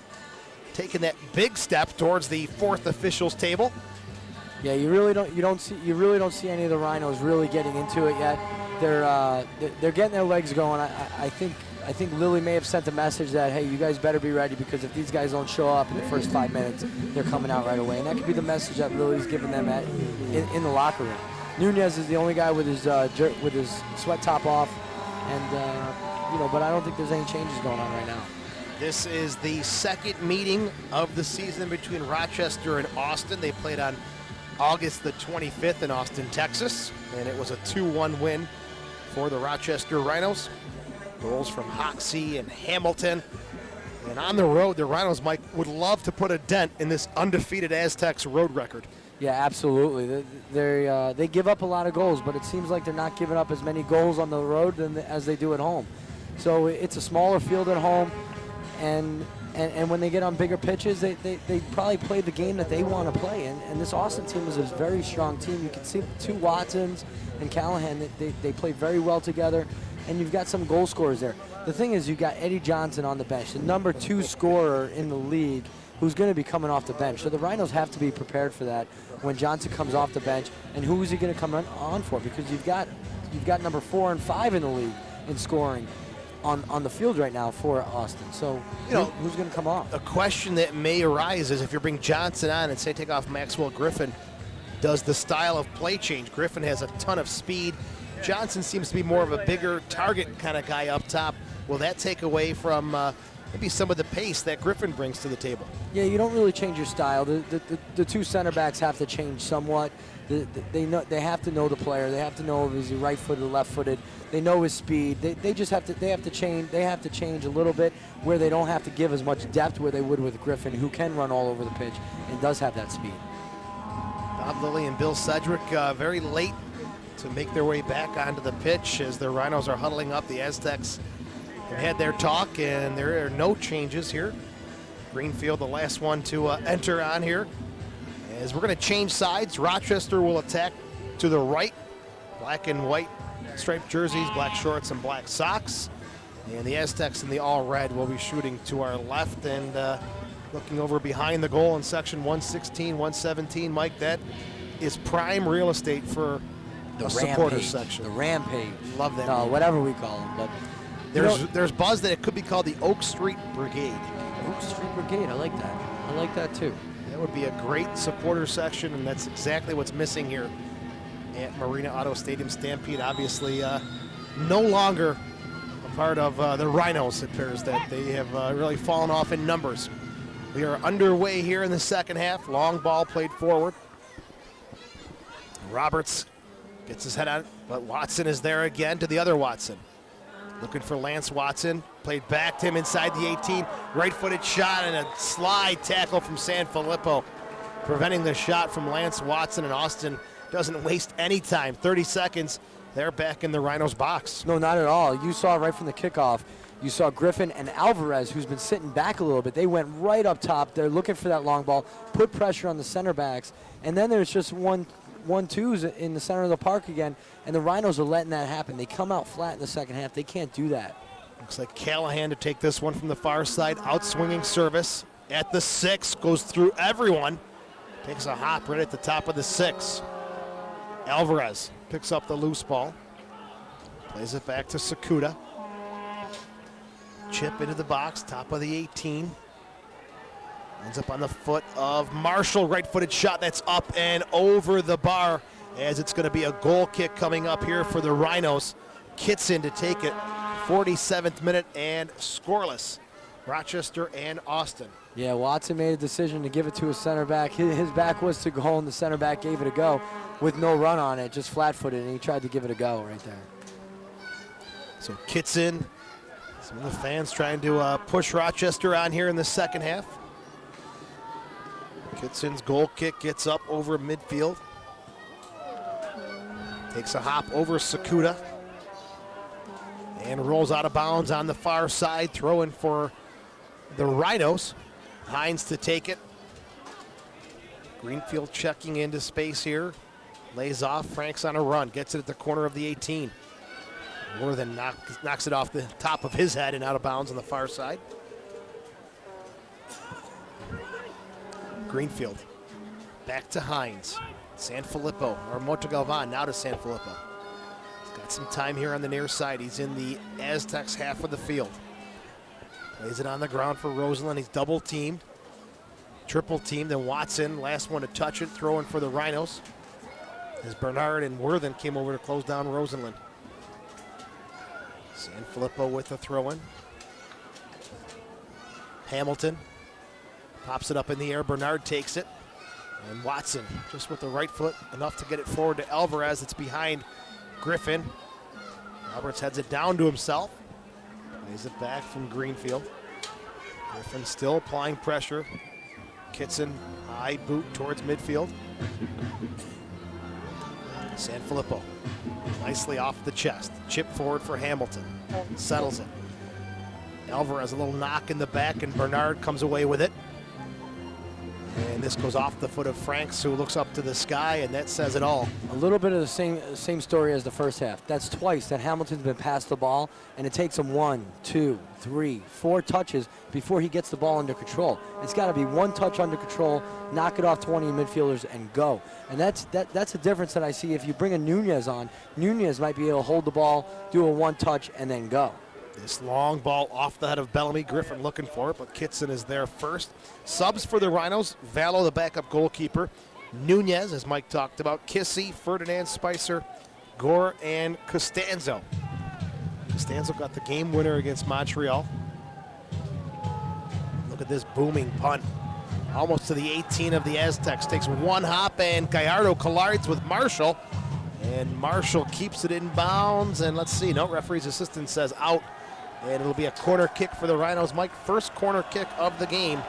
taking that big step towards the 4th officials table. Yeah, you really don't see any of the Rhinos really getting into it yet. They're getting their legs going. I think Lily may have sent a message that, hey, you guys better be ready because if these guys don't show up in the first 5 minutes, they're coming out right away. And that could be the message that Lily's giving them in the locker room. Nunez is the only guy with his sweat top off, and but I don't think there's any changes going on right now. This is the second meeting of the season between Rochester and Austin. They played on August the 25th in Austin, Texas, and it was a 2-1 win for the Rochester Rhinos. Goals from Hoxie and Hamilton. And on the road, the Rhinos, Mike, would love to put a dent in this undefeated Aztecs road record. Yeah, absolutely. They give up a lot of goals, but it seems like they're not giving up as many goals on the road as they do at home. So it's a smaller field at home, and when they get on bigger pitches, they probably play the game that they want to play. And this Austin team is a very strong team. You can see 2 Watsons and Callahan, they play very well together. And you've got some goal scorers there. The thing is, you've got Eddie Johnson on the bench, the number 2 scorer in the league, who's going to be coming off the bench. So the Rhinos have to be prepared for that when Johnson comes off the bench. And who is he going to come on for? Because you've got number 4 and 5 in the league in scoring on the field right now for Austin. So who's going to come off? A question that may arise is if you bring Johnson on and say take off Maxwell Griffin, does the style of play change? Griffin has a ton of speed. Johnson seems to be more of a bigger target kind of guy up top. will that take away from maybe some of the pace that Griffin brings to the table? Yeah, you don't really change your style. The two center backs have to change somewhat. They have to know the player. They have to know if he's right-footed or left-footed. They know his speed. They just have to change. They have to change a little bit where they don't have to give as much depth where they would with Griffin, who can run all over the pitch and does have that speed. Bob Lilly and Bill Sedgwick very late to make their way back onto the pitch as the Rhinos are huddling up. The Aztecs have had their talk, and there are no changes here. Greenfield, the last one to enter on here. As we're going to change sides, Rochester will attack to the right. Black and white striped jerseys, black shorts, and black socks. And the Aztecs in the all red will be shooting to our left and looking over behind the goal in section 116, 117. Mike, that is prime real estate for the supporters section. The Rampage. Love that. No, whatever we call them. But there's buzz that it could be called the Oak Street Brigade. Oak Street Brigade, I like that. I like that too. That would be a great supporter section, and that's exactly what's missing here at Marina Auto Stadium. Stampede, obviously, no longer a part of the Rhinos. It appears that they have really fallen off in numbers. We are underway here in the second half. Long ball played forward. Roberts gets his head on it, but Watson is there again to the other Watson. Looking for Lance Watson. Played back to him inside the 18. Right-footed shot and a slide tackle from Sanfilippo, preventing the shot from Lance Watson. And Austin doesn't waste any time. 30 seconds. They're back in the Rhinos box. No, not at all. You saw right from the kickoff, you saw Griffin and Alvarez, who's been sitting back a little bit. They went right up top. They're looking for that long ball, put pressure on the center backs, and then there's just one-twos in the center of the park again, and the Rhinos are letting that happen. They come out flat in the second half. They can't do that. Looks like Callahan to take this one from the far side. Outswinging service at the 6. Goes through everyone. Takes a hop right at the top of the 6. Alvarez picks up the loose ball. Plays it back to Sakuda. Chip into the box, top of the 18. Ends up on the foot of Marshall. Right-footed shot that's up and over the bar, as it's going to be a goal kick coming up here for the Rhinos. Kitson to take it. 47th minute and scoreless. Rochester and Austin. Yeah, Watson made a decision to give it to his center back. His back was to goal, and the center back gave it a go with no run on it, just flat-footed, and he tried to give it a go right there. So Kitson, some of the fans trying to push Rochester on here in the second half. Kitson's goal kick gets up over midfield. Takes a hop over Sakuda. And rolls out of bounds on the far side. Throw in for the Rhinos. Hines to take it. Greenfield checking into space here. Lays off. Frank's on a run. Gets it at the corner of the 18. More than knocks it off the top of his head and out of bounds on the far side. Greenfield. Back to Hines. Sanfilippo, or Montegalvan, now to Sanfilippo. He's got some time here on the near side. He's in the Aztecs half of the field. Plays it on the ground for Rosenlund. He's double teamed. Triple teamed, then Watson, last one to touch it, throwing for the Rhinos. As Bernard and Worthen came over to close down Rosenlund. Sanfilippo with the throw-in. Hamilton pops it up in the air. Bernard takes it. And Watson, just with the right foot, enough to get it forward to Alvarez. It's behind Griffin. Roberts heads it down to himself. Plays it back from Greenfield. Griffin still applying pressure. Kitson, high boot towards midfield. Sanfilippo, nicely off the chest. Chip forward for Hamilton. Settles it. Alvarez, a little knock in the back, and Bernard comes away with it. And this goes off the foot of Franks, who looks up to the sky, and that says it all. A little bit of the same story as the first half. That's twice that Hamilton's been passed the ball, and it takes him 1, 2, 3, 4 touches before he gets the ball under control. It's got to be one touch under control, knock it off 20 midfielders, and go. And that's a difference that I see. If you bring a Nunez on, Nunez might be able to hold the ball, do a one touch, and then go. This long ball off the head of Bellamy. Griffin looking for it, but Kitson is there first. Subs for the Rhinos. Vallow, the backup goalkeeper. Nunez, as Mike talked about. Kissy, Ferdinand, Spicer, Gore, and Costanzo. Costanzo got the game winner against Montreal. Look at this booming punt. Almost to the 18 of the Aztecs. Takes one hop, and Gallardo collides with Marshall. And Marshall keeps it in bounds. And let's see, no, referee's assistant says out. And it'll be a corner kick for the Rhinos. Mike, first corner kick of the game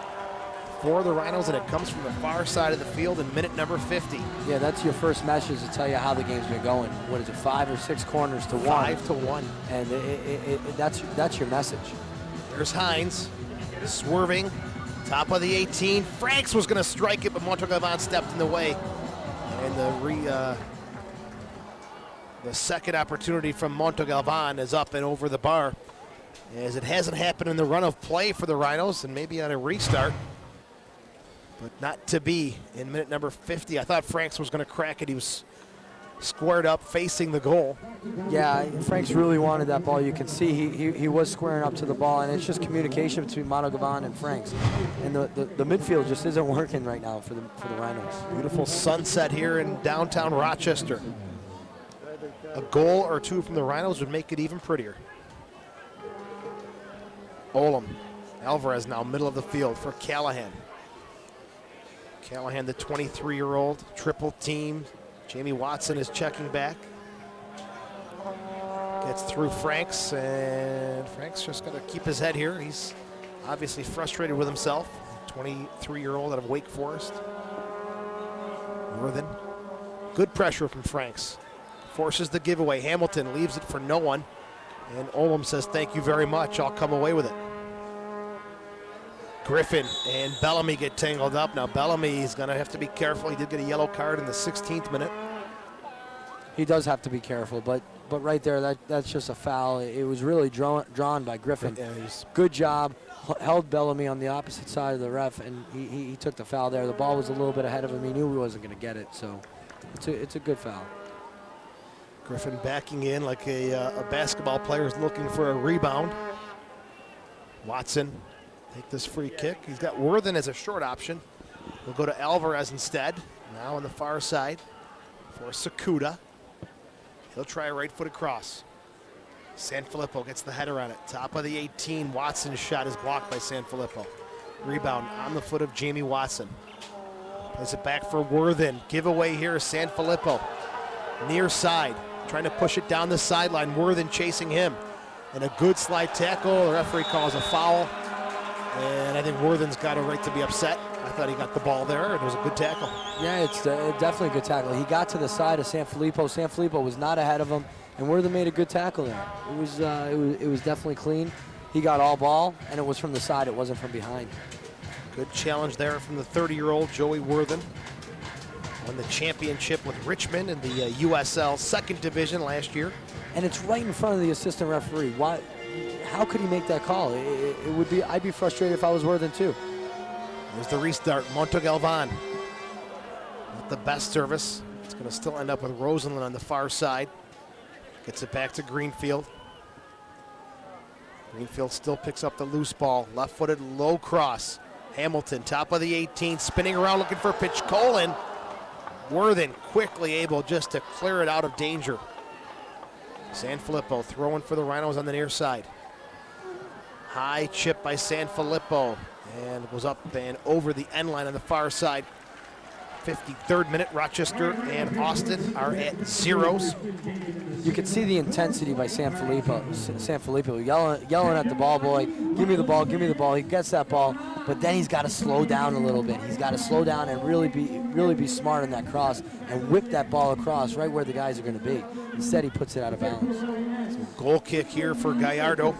for the Rhinos, and it comes from the far side of the field in minute number 50. Yeah, that's your first message to tell you how the game's been going. What is it, 5 or 6 corners to 1? 5 to 1. And that's your message. There's Hines swerving, top of the 18. Franks was going to strike it, but Montalban stepped in the way. And the second opportunity from Montalban is up and over the bar, as it hasn't happened in the run of play for the Rhinos, and maybe on a restart, but not to be in minute number 50. I thought Franks was going to crack it. He was squared up facing the goal. Yeah, Franks really wanted that ball. You can see he was squaring up to the ball, and it's just communication between Montalban and Franks. And the midfield just isn't working right now for the Rhinos. Beautiful sunset here in downtown Rochester. A goal or two from the Rhinos would make it even prettier. Olam. Alvarez now middle of the field for Callahan. Callahan, the 23-year-old, triple team. Jamie Watson is checking back. Gets through Franks, and Franks just got to keep his head here. He's obviously frustrated with himself. 23-year-old out of Wake Forest. Worthen. Good pressure from Franks. Forces the giveaway. Hamilton leaves it for no one. And Olam says, thank you very much. I'll come away with it. Griffin and Bellamy get tangled up. Now Bellamy is going to have to be careful. He did get a yellow card in the 16th minute. He does have to be careful, but right there, that's just a foul. It was really drawn by Griffin. Yeah, good job. Held Bellamy on the opposite side of the ref, and he took the foul there. The ball was a little bit ahead of him. He knew he wasn't going to get it, so it's a good foul. Griffin backing in like a basketball player is looking for a rebound. Watson take this free kick. He's got Worthen as a short option. We'll go to Alvarez instead. Now on the far side for Sakuda. He'll try a right-footed cross. Sanfilippo gets the header on it. Top of the 18. Watson's shot is blocked by Sanfilippo. Rebound on the foot of Jamie Watson. Plays it back for Worthen. Giveaway here is Sanfilippo. Near side. Trying to push it down the sideline. Worthen chasing him. And a good slide tackle. The referee calls a foul. And I think Worthen's got a right to be upset. I thought he got the ball there, and it was a good tackle. Yeah, it's definitely a good tackle. He got to the side of Sanfilippo. Sanfilippo was not ahead of him, and Worthen made a good tackle there. It was definitely clean. He got all ball, and it was from the side. It wasn't from behind. Good challenge there from the 30-year-old Joey Worthen. Won the championship with Richmond in the USL second division last year. And it's right in front of the assistant referee. Why? How could he make that call? It would be. I'd be frustrated if I was Worthen too. There's the restart. Montalban. Not the best service. It's going to still end up with Rosenlund on the far side. Gets it back to Greenfield. Greenfield still picks up the loose ball. Left-footed low cross. Hamilton, top of the 18, spinning around looking for a pitch. Colin. Worthen quickly able just to clear it out of danger. Sanfilippo throwing for the Rhinos on the near side. High chip by Sanfilippo, and goes up and over the end line on the far side. 53rd minute, Rochester and Austin are at zeros. You can see the intensity by Sanfilippo yelling at the ball boy, give me the ball, give me the ball. He gets that ball, but then he's got to slow down a little bit. He's got to slow down and really be smart on that cross and whip that ball across right where the guys are going to be. Instead, he puts it out of bounds. So goal kick here for Gallardo.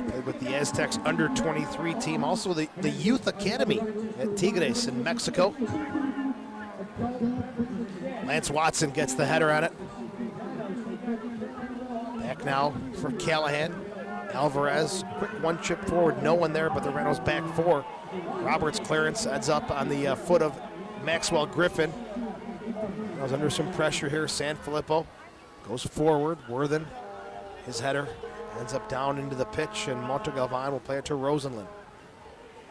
Played with the Aztecs under-23 team, also the youth academy at Tigres in Mexico. Lance Watson gets the header on it. Back now for Callahan. Alvarez, quick one chip forward, no one there, but the Rhinos back four. Roberts' clearance ends up on the foot of Maxwell Griffin. I was under some pressure here. Sanfilippo goes forward. Worthen, his header ends up down into the pitch, and Montalban will play it to Rosenlund.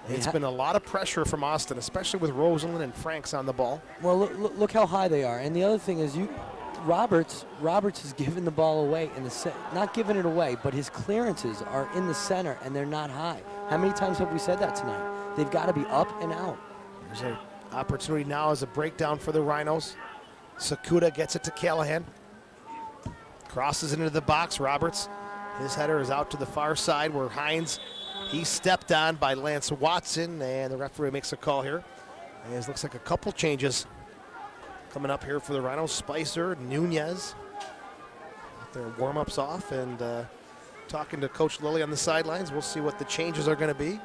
It's been a lot of pressure from Austin, especially with Rosenlund and Franks on the ball. Well, look how high they are. And the other thing is, Roberts is giving the ball away in the not giving it away, but his clearances are in the center and they're not high. How many times have we said that tonight? They've got to be up and out. There's an opportunity now as a breakdown for the Rhinos. Sakuda gets it to Callahan. Crosses into the box. Roberts, his header is out to the far side where Hines, he's stepped on by Lance Watson, and the referee makes a call here. And it looks like a couple changes coming up here for the Rhinos. Spicer, Nunez, their warm-ups off, and talking to Coach Lilly on the sidelines. We'll see what the changes are going to be.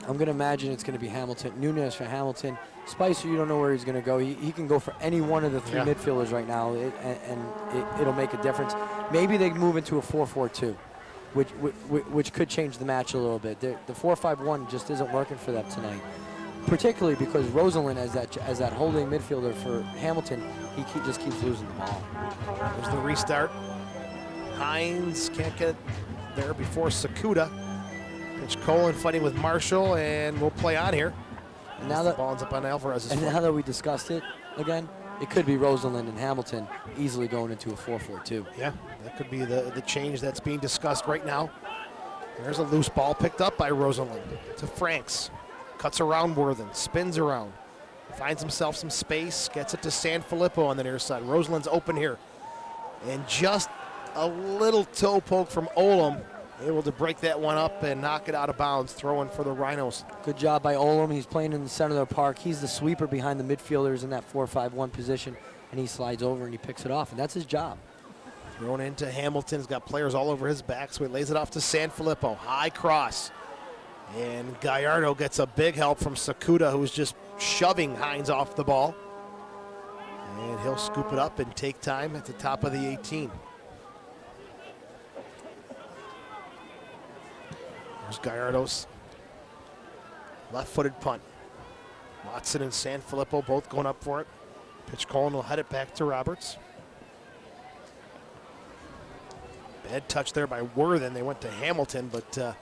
I'm going to imagine it's going to be Hamilton, Nunez for Hamilton. Spicer, you don't know where he's going to go. He can go for any one of the three midfielders right now, it'll make a difference. Maybe they move into a 4-4-2, which could change the match a little bit. The 4-5-1 just isn't working for them tonight, particularly because Rosalind, as that holding midfielder for Hamilton, just keeps losing the ball. There's the restart. Hines can't get there before Sakuda. Pitch Colin fighting with Marshall, and we'll play on here. And now that the ball ends up on Alvarez's and foot. now that we discussed it again, it could be Rosalind and Hamilton easily going into a 4-4-2. Yeah, that could be the change that's being discussed right now. There's a loose ball picked up by Rosalind to Franks. Cuts around Worthen, spins around, finds himself some space, gets it to San Filippo on the near side. Rosalind's open here. And just a little toe poke from Olam, able to break that one up and knock it out of bounds, throwing for the Rhinos. Good job by Olam. He's playing in the center of the park. He's the sweeper behind the midfielders in that 4-5-1 position, and he slides over and he picks it off, and that's his job. Thrown into Hamilton. He's got players all over his back, so he lays it off to San Filippo. High cross. And Gallardo gets a big help from Sakuda, who's just shoving Hines off the ball. And he'll scoop it up and take time at the top of the 18. There's Gallardo's left-footed punt. Watson and San Filippo both going up for it. Pitch Colin will head it back to Roberts. Bad touch there by Worthen. They went to Hamilton, but a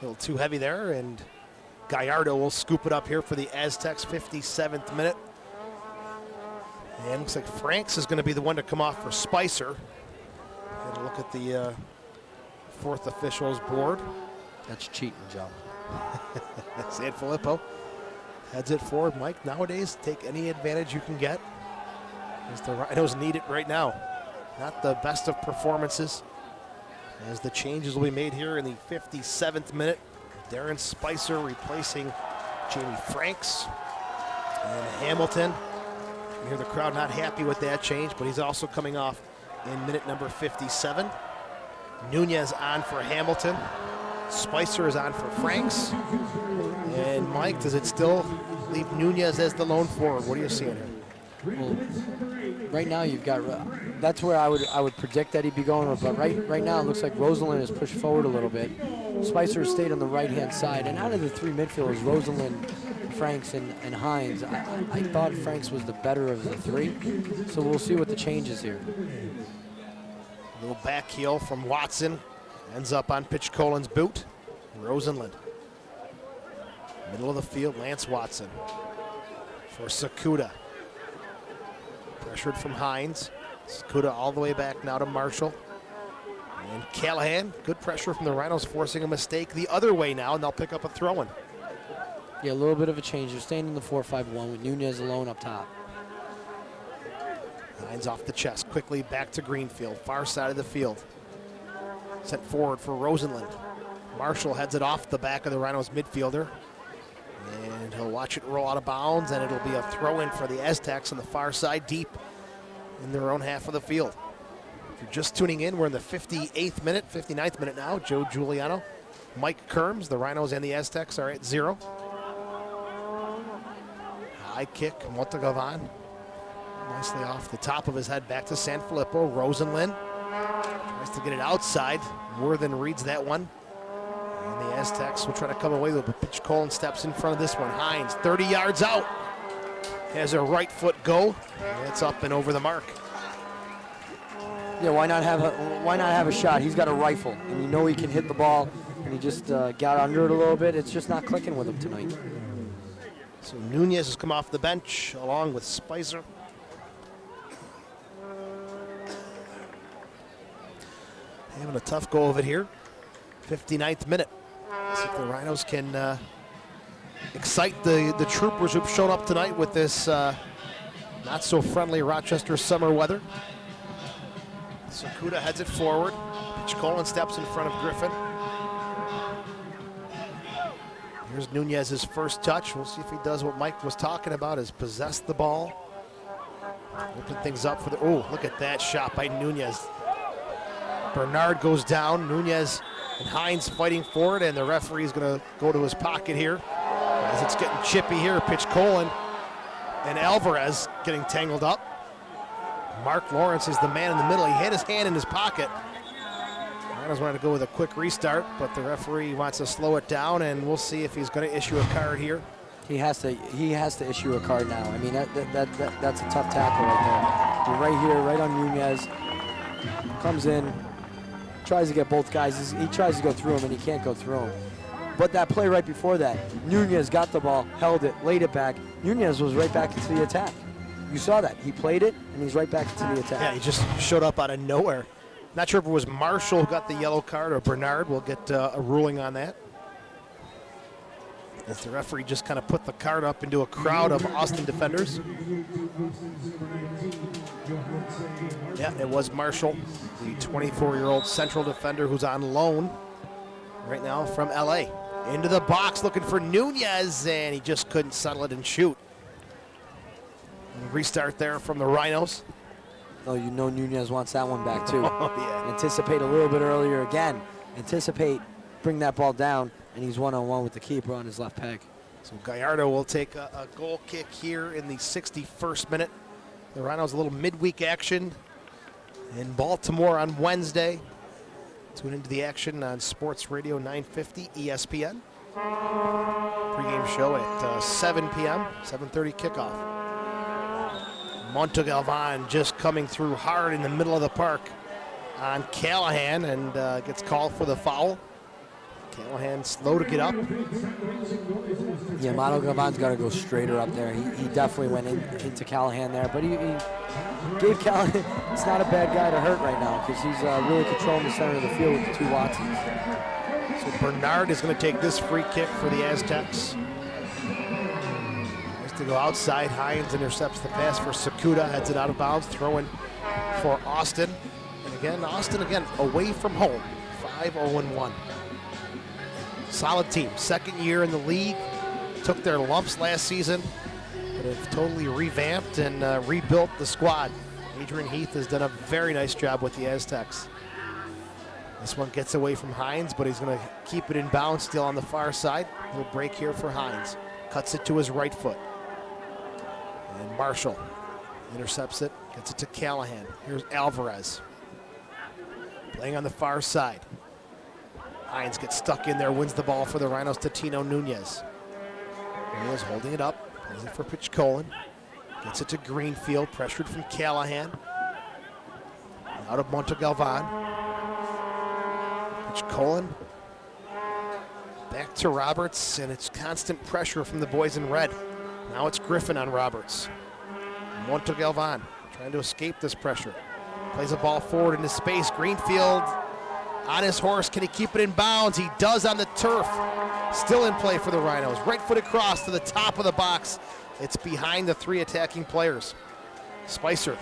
little too heavy there, and Gallardo will scoop it up here for the Aztecs, 57th minute. And looks like Franks is going to be the one to come off for Spicer. Get a look at the fourth official's board. That's cheating, Joe. San Filippo heads it forward. Mike, nowadays, take any advantage you can get, as the Rhinos need it right now. Not the best of performances, as the changes will be made here in the 57th minute. Darren Spicer replacing Jamie Franks. And Hamilton, you hear the crowd not happy with that change, but he's also coming off in minute number 57. Nunez on for Hamilton. Spicer is on for Franks. And Mike, does it still leave Nunez as the lone forward? What are you seeing here? Well, right now you've got, that's where I would predict that he'd be going with, but right now it looks like Rosalind is pushed forward a little bit. Spicer stayed on the right-hand side, and out of the three midfielders, Rosalind, Franks, and Hines, I thought Franks was the better of the three, so we'll see what the change is here. A little back heel from Watson. Ends up on Pitch Colin's boot. Rosalind. Middle of the field, Lance Watson. For Sakuda. Pressured from Hines. Sakuda all the way back now to Marshall. And Callahan, good pressure from the Rhinos, forcing a mistake the other way now, and they'll pick up a throw-in. Yeah, a little bit of a change. They're staying in the 4-5-1 with Nunez alone up top. Hines off the chest, quickly back to Greenfield, far side of the field. Sent forward for Rosalind. Marshall heads it off the back of the Rhinos midfielder. And he'll watch it roll out of bounds, and it'll be a throw-in for the Aztecs on the far side, deep in their own half of the field. If you're just tuning in, we're in the 58th minute, 59th minute now. Joe Giuliano, Mike Kerms, the Rhinos and the Aztecs are at 0. High kick, Montagavan. Nicely off the top of his head, back to San Filippo. Rosalind tries to get it outside. Worthen reads that one. And the Aztecs will try to come away with it, but Pitch Colin steps in front of this one. Hines, 30 yards out. Has a right foot go. And it's up and over the mark. Yeah, why not have a shot? He's got a rifle, and you know he can hit the ball, and he just got under it a little bit. It's just not clicking with him tonight. So Nunez has come off the bench along with Spicer. Having a tough go of it here. 59th minute. See if the Rhinos can excite the troopers who've shown up tonight with this not so friendly Rochester summer weather. Sakuda heads it forward. Pitch Colin steps in front of Griffin. Here's Nunez's first touch. We'll see if he does what Mike was talking about, is possess the ball. Open things up for the, oh, look at that shot by Nunez. Bernard goes down. Nunez and Hines fighting for it, and the referee's going to go to his pocket here. As it's getting chippy here, pitch Colin and Alvarez getting tangled up. Mark Lawrence is the man in the middle. He had his hand in his pocket. Rhinos wanted to go with a quick restart, but the referee wants to slow it down, and we'll see if he's going to issue a card here. He has to issue a card now. I mean, that's a tough tackle right there. You're right here, right on Nunez. Comes in, tries to get both guys. He tries to go through him, and he can't go through him. But that play right before that, Nunez got the ball, held it, laid it back. Nunez was right back into the attack. You saw that. He played it, and he's right back into the attack. Yeah, he just showed up out of nowhere. Not sure if it was Marshall who got the yellow card or Bernard. We'll get a ruling on that. As the referee just kind of put the card up into a crowd of Austin defenders. Yeah, it was Marshall, the 24-year-old Central defender who's on loan right now from LA. Into the box looking for Nunez, and he just couldn't settle it and shoot. Restart there from the Rhinos. Oh, you know Nunez wants that one back too. Oh, yeah. Anticipate a little bit earlier again. Anticipate, bring that ball down, and he's one-on-one with the keeper on his left peg. So Gallardo will take a goal kick here in the 61st minute. The Rhinos a little midweek action in Baltimore on Wednesday. Tune into the action on Sports Radio 950 ESPN. Pre-game show at 7 p.m., 7:30 kickoff. Montegalvan just coming through hard in the middle of the park on Callahan and gets called for the foul. Callahan slow to get up. Yeah, Montegalvan's got to go straighter up there. He definitely went into Callahan there, but he gave Callahan, it's not a bad guy to hurt right now because he's really controlling the center of the field with the two Watsons. So Bernard is going to take this free kick for the Aztecs. To go outside, Hines intercepts the pass for Sakuda, heads it out of bounds, throwing for Austin. And again, Austin away from home, 5-0-1. Solid team, second year in the league, took their lumps last season, but have totally revamped and rebuilt the squad. Adrian Heath has done a very nice job with the Aztecs. This one gets away from Hines, but he's going to keep it in bounds still on the far side. Little break here for Hines. Cuts it to his right foot. And Marshall intercepts it, gets it to Callahan. Here's Alvarez. Playing on the far side. Hines gets stuck in there, wins the ball for the Rhinos to Tino Nunez. Nunez holding it up, plays it for pitch Colin. Gets it to Greenfield, pressured from Callahan. Out of Montegalvan. Pitch Colin. Back to Roberts, and it's constant pressure from the boys in red. Now it's Griffin on Roberts. Montegalvan trying to escape this pressure. Plays a ball forward into space. Greenfield on his horse. Can he keep it in bounds? He does on the turf. Still in play for the Rhinos. Right foot across to the top of the box. It's behind the three attacking players. Spicer,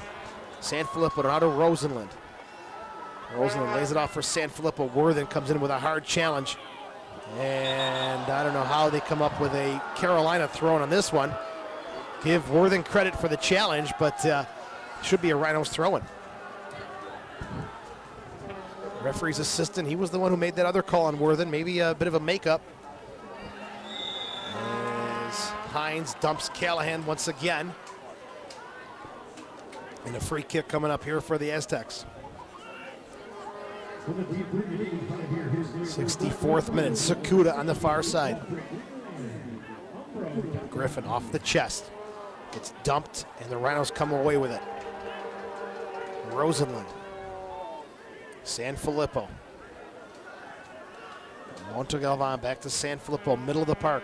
Sanfilippo, out of Rosenland. Rosenland lays it off for Sanfilippo. Worthen comes in with a hard challenge. And I don't know how they come up with a Carolina throw on this one. Give Worthen credit for the challenge, but should be a Rhinos throw-in. Referee's assistant, he was the one who made that other call on Worthen. Maybe a bit of a makeup. As Hines dumps Callahan once again. And a free kick coming up here for the Aztecs. 64th minute, Sakuda on the far side. Griffin off the chest. It's dumped, and the Rhinos come away with it. Rosenland. Sanfilippo. Montegalvan back to Sanfilippo, middle of the park.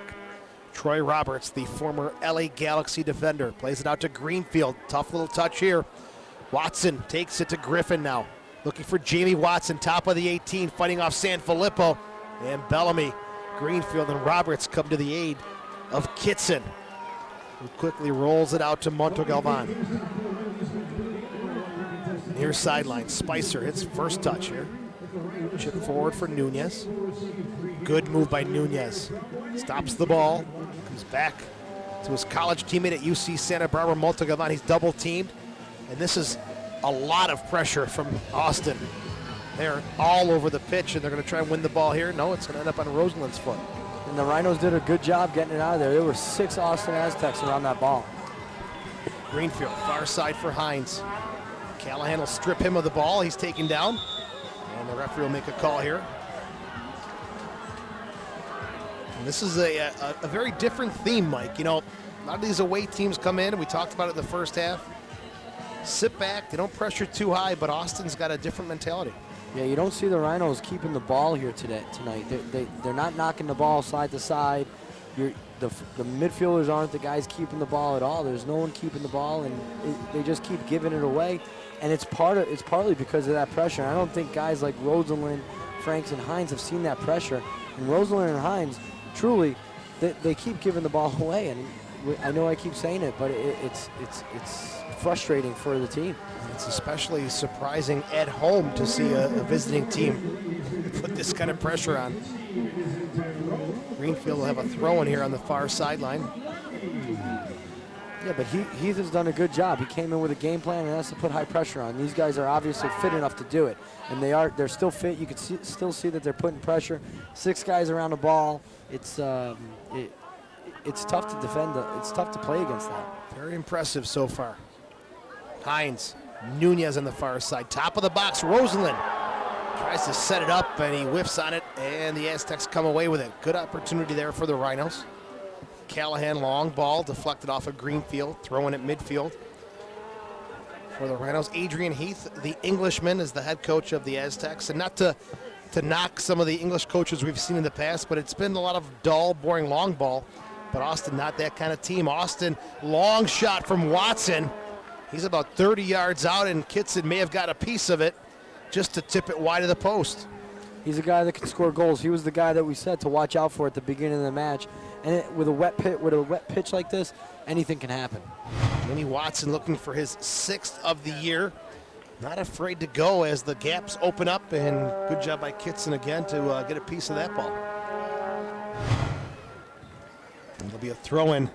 Troy Roberts, the former LA Galaxy defender, plays it out to Greenfield. Tough little touch here. Watson takes it to Griffin now. looking for Jamie Watson, top of the 18, fighting off Sanfilippo. And Bellamy, Greenfield, and Roberts come to the aid of Kitson, who quickly rolls it out to Montegalvan. Near sideline, Spicer hits first touch here. Chip forward for Nunez. Good move by Nunez. Stops the ball, comes back to his college teammate at UC Santa Barbara, Montegalvan. He's double teamed, and this is a lot of pressure from Austin. They're all over the pitch, and they're going to try and win the ball here. No, it's going to end up on Roseland's foot. And the Rhinos did a good job getting it out of there. There were 6 Austin Aztecs around that ball. Greenfield, far side for Hines. Callahan will strip him of the ball. He's taken down, and the referee will make a call here. And this is a very different theme, Mike. You know, a lot of these away teams come in, and we talked about it in the first half. Sit back, they don't pressure too high, but Austin's got a different mentality. Yeah, you don't see the Rhinos keeping the ball here tonight. They're not knocking the ball side to side. The midfielders aren't the guys keeping the ball at all. There's no one keeping the ball, and they just keep giving it away. And it's partly because of that pressure. I don't think guys like Rosalind, Franks, and Hines have seen that pressure. And Rosalind and Hines, truly, they keep giving the ball away. And I know I keep saying it, but it's frustrating for the team. It's especially surprising at home to see a visiting team put this kind of pressure on. Greenfield will have a throw in here on the far sideline. Yeah, but Heath has done a good job. He came in with a game plan and has to put high pressure on. These guys are obviously fit enough to do it, and they're still fit. You can still see that they're putting pressure. 6 guys around the ball. It's tough to defend. It's tough to play against that. Very impressive so far. Hines, Nunez on the far side, top of the box. Rosalind tries to set it up, and he whiffs on it, and the Aztecs come away with it. Good opportunity there for the Rhinos. Callahan, long ball, deflected off of Greenfield, throwing at midfield. For the Rhinos, Adrian Heath, the Englishman, is the head coach of the Aztecs. And not to knock some of the English coaches we've seen in the past, but it's been a lot of dull, boring long ball. But Austin, not that kind of team. Austin, long shot from Watson. He's about 30 yards out, and Kitson may have got a piece of it just to tip it wide of the post. He's a guy that can score goals. He was the guy that we said to watch out for at the beginning of the match. And with a wet pitch like this, anything can happen. Vinny Watson looking for his 6th of the year. Not afraid to go as the gaps open up, and good job by Kitson again to get a piece of that ball. And there'll be a throw-in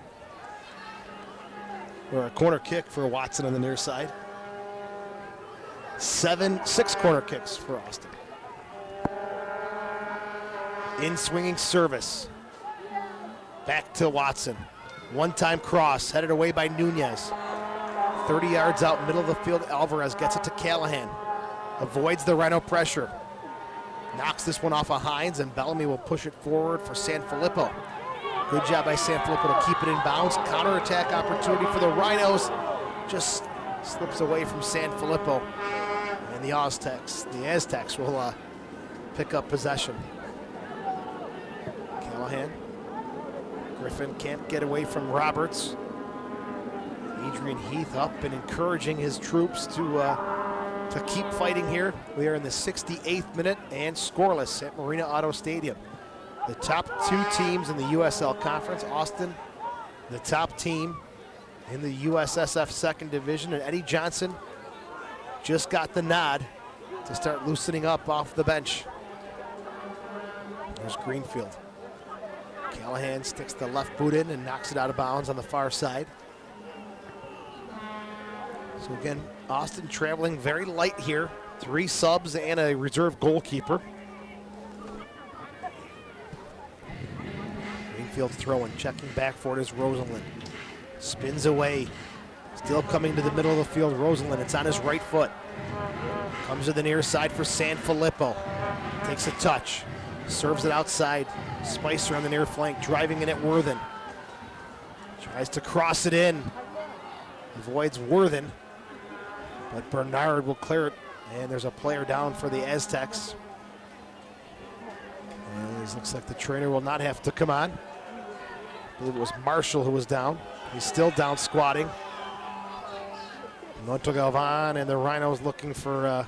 or a corner kick for Watson on the near side. 6 corner kicks for Austin. In swinging service. Back to Watson. One-time cross, headed away by Nunez. 30 yards out, middle of the field. Alvarez gets it to Callahan. Avoids the Rhino pressure. Knocks this one off of Hines, and Bellamy will push it forward for Sanfilippo. Good job by Sanfilippo to keep it in bounds. Counterattack opportunity for the Rhinos. Just slips away from Sanfilippo. And the Aztecs will pick up possession. Callahan. Griffin can't get away from Roberts. Adrian Heath up and encouraging his troops to keep fighting here. We are in the 68th minute and scoreless at Marina Auto Stadium. The top 2 teams in the USL Conference. Austin, the top team in the USSF second division, and Eddie Johnson just got the nod to start loosening up off the bench. There's Greenfield. Callahan sticks the left boot in and knocks it out of bounds on the far side. So again, Austin traveling very light here. 3 subs and a reserve goalkeeper. Greenfield throwing, checking back for it is Rosalind. Spins away, still coming to the middle of the field. Rosalind, it's on his right foot. Comes to the near side for Sanfilippo. Takes a touch, serves it outside. Spicer on the near flank, driving in at Worthen. Tries to cross it in. Avoids Worthen, but Bernard will clear it, and there's a player down for the Aztecs. And it looks like the trainer will not have to come on. I believe it was Marshall who was down. He's still down squatting. Montegalvan and the Rhinos looking for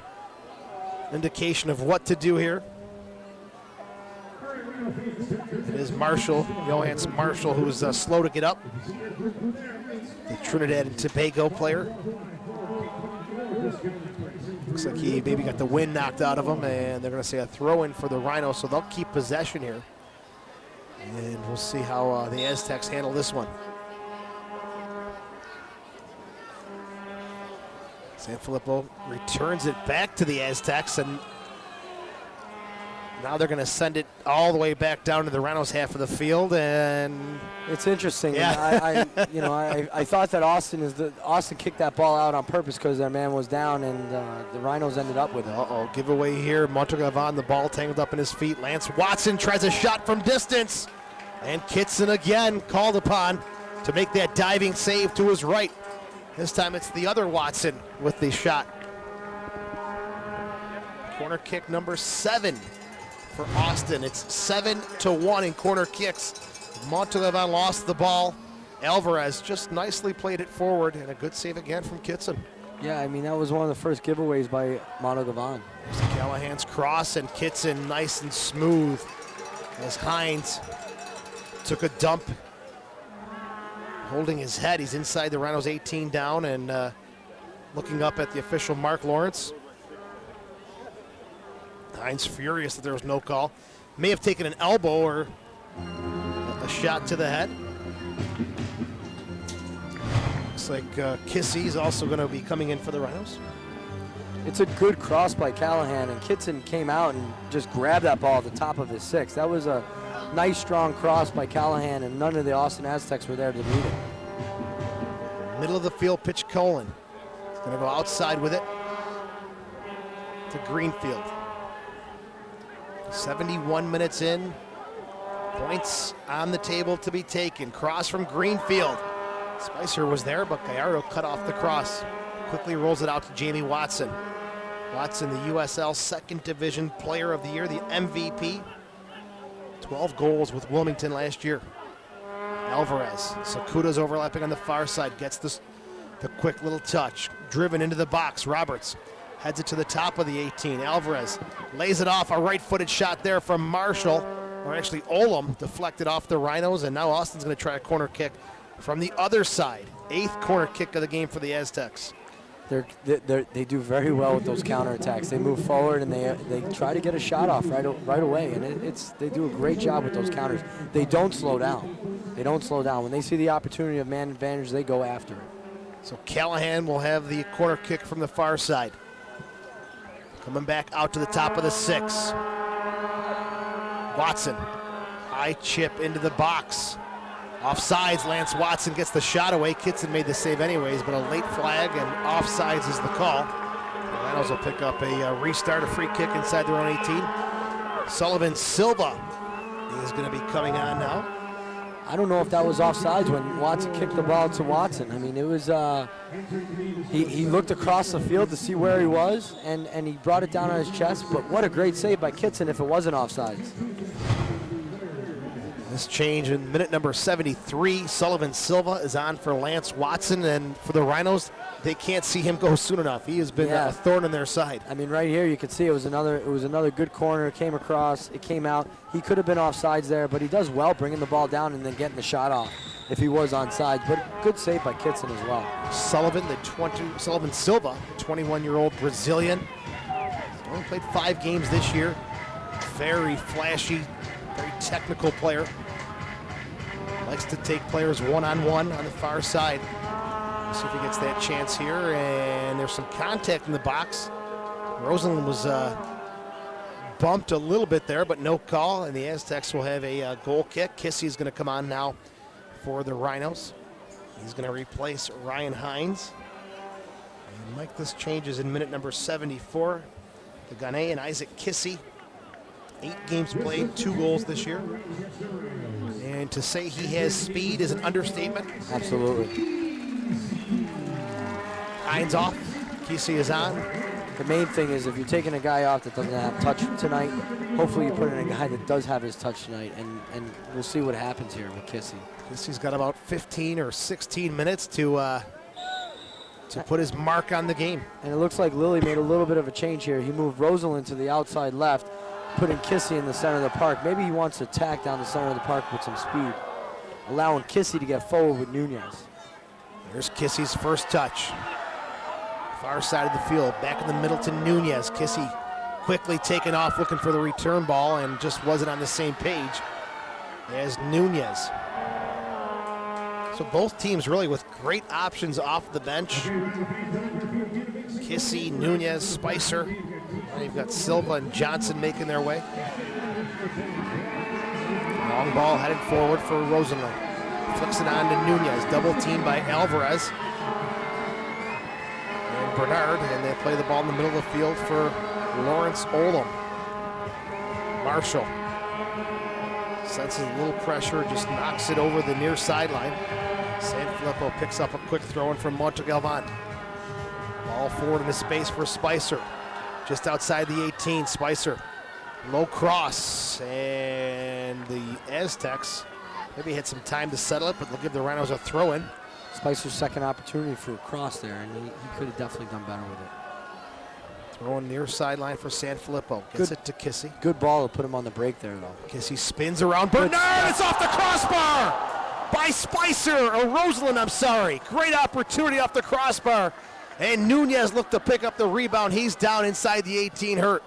indication of what to do here. It is Marshall, Johannes Marshall, who's slow to get up. The Trinidad and Tobago player. Looks like he maybe got the wind knocked out of him, and they're going to say a throw-in for the Rhinos, so they'll keep possession here. And we'll see how the Aztecs handle this one. Sanfilippo returns it back to the Aztecs, and now they're going to send it all the way back down to the Rhinos half of the field, and it's interesting. Yeah. I thought that Austin kicked that ball out on purpose because their man was down, and the Rhinos ended up with it. Uh-oh, giveaway here. Montalvan, the ball tangled up in his feet. Lance Watson tries a shot from distance, and Kitson again called upon to make that diving save to his right. This time it's the other Watson with the shot. Corner kick number 7 for Austin. It's 7-1 in corner kicks. Montalvan lost the ball. Alvarez just nicely played it forward, and a good save again from Kitson. Yeah, I mean, that was one of the first giveaways by Montalvan. Callahan's cross, and Kitson nice and smooth as Hines took a dump. Holding his head, he's inside the Rhinos 18 down, and looking up at the official Mark Lawrence. Hines furious that there was no call. May have taken an elbow or a shot to the head. Looks like Kissie's also going to be coming in for the Rhinos. It's a good cross by Callahan, and Kitson came out and just grabbed that ball at the top of his 6. That was a nice, strong cross by Callahan, and none of the Austin Aztecs were there to meet it. Middle of the field pitch, Colin. He's going to go outside with it to Greenfield. 71 minutes in. Points on the table to be taken. Cross from Greenfield. Spicer was there, but Gallardo cut off the cross. Quickly rolls it out to Jamie Watson. Watson, the USL Second Division Player of the Year, the MVP. 12 goals with Wilmington last year. Alvarez. Sakuta's overlapping on the far side. Gets the quick little touch. Driven into the box. Roberts heads it to the top of the 18. Alvarez lays it off. A right-footed shot there from Marshall. Or actually Olam deflected off the Rhinos. And now Austin's going to try a corner kick from the other side. 8th corner kick of the game for the Aztecs. They do very well with those counterattacks. They move forward and they try to get a shot off right away, and they do a great job with those counters. They don't slow down. They don't slow down. When they see the opportunity of man advantage, they go after it. So Callahan will have the corner kick from the far side. Coming back out to the top of the 6. Watson, high chip into the box. Offsides, Lance Watson gets the shot away. Kitson made the save anyways, but a late flag and offsides is the call. The Rhinos will pick up a restart, a free kick inside their own 18. Sullivan Silva is going to be coming on now. I don't know if that was offsides when Watson kicked the ball to Watson. I mean, it was, he looked across the field to see where he was, and he brought it down on his chest, but what a great save by Kitson if it wasn't offsides. This change in minute number 73. Sullivan Silva is on for Lance Watson, and for the Rhinos, they can't see him go soon enough. He has been a thorn in their side. I mean, right here you can see it was another good corner. It came across, it came out. He could have been offsides there, but he does well bringing the ball down and then getting the shot off if he was onside. But good save by Kitson as well. Sullivan Silva, 21-year-old Brazilian. He's only played 5 games this year. Very flashy, very technical player. Likes to take players one-on-one on the far side. Let's see if he gets that chance here. And there's some contact in the box. Rosenlund was bumped a little bit there, but no call. And the Aztecs will have a goal kick. Kissie's going to come on now for the Rhinos. He's going to replace Ryan Hines. And Mike, this changes in minute number 74. The Ghanaian Isaac Kissie. 8 games played, 2 goals this year. And to say he has speed is an understatement. Absolutely. Hines off. Kissie is on. The main thing is if you're taking a guy off that doesn't have touch tonight, hopefully you put in a guy that does have his touch tonight, and we'll see what happens here with Kissie. Kissie's got about 15 or 16 minutes to to put his mark on the game. And it looks like Lilly made a little bit of a change here. He moved Rosalind to the outside left, putting Kissy in the center of the park. Maybe he wants to tack down the center of the park with some speed, allowing Kissy to get forward with Nunez. There's Kissy's first touch. Far side of the field, back in the middle to Nunez. Kissy quickly taken off looking for the return ball and just wasn't on the same page as Nunez. So both teams really with great options off the bench. Kissy, Nunez, Spicer. And you've got Silva and Johnson making their way. Long ball headed forward for Rosenland. Flicks it on to Nunez, double teamed by Alvarez. And Bernard, and they play the ball in the middle of the field for Lawrence Oldham. Marshall senses a little pressure, just knocks it over the near sideline. Sanfilippo picks up a quick throw in from Montegalvan. Ball forward into space for Spicer. Just outside the 18, Spicer. Low cross, and the Aztecs maybe had some time to settle it, but they'll give the Rhinos a throw in. Spicer's second opportunity for a cross there, and he could have definitely done better with it. Throwing near sideline for Sanfilippo. Gets it to Kissy. Good ball to put him on the break there, though. Kissy spins around. Bernard, it's off the crossbar by Spicer, or Roseland, I'm sorry. Great opportunity off the crossbar. And Nunez looked to pick up the rebound. He's down inside the 18, hurt.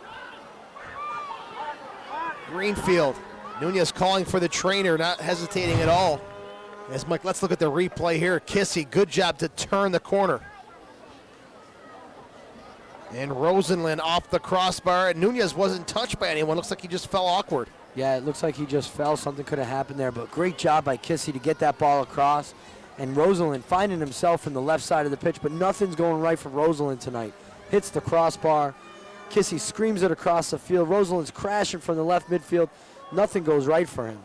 Greenfield. Nunez calling for the trainer, not hesitating at all. As Mike, let's look at the replay here. Kissy, good job to turn the corner. And Rosenland off the crossbar. And Nunez wasn't touched by anyone. Looks like he just fell awkward. Yeah, it looks like he just fell. Something could have happened there, but great job by Kissy to get that ball across. And Rosenland finding himself in the left side of the pitch, but nothing's going right for Rosenland tonight. Hits the crossbar. Kissy screams it across the field. Roseland's crashing from the left midfield. Nothing goes right for him.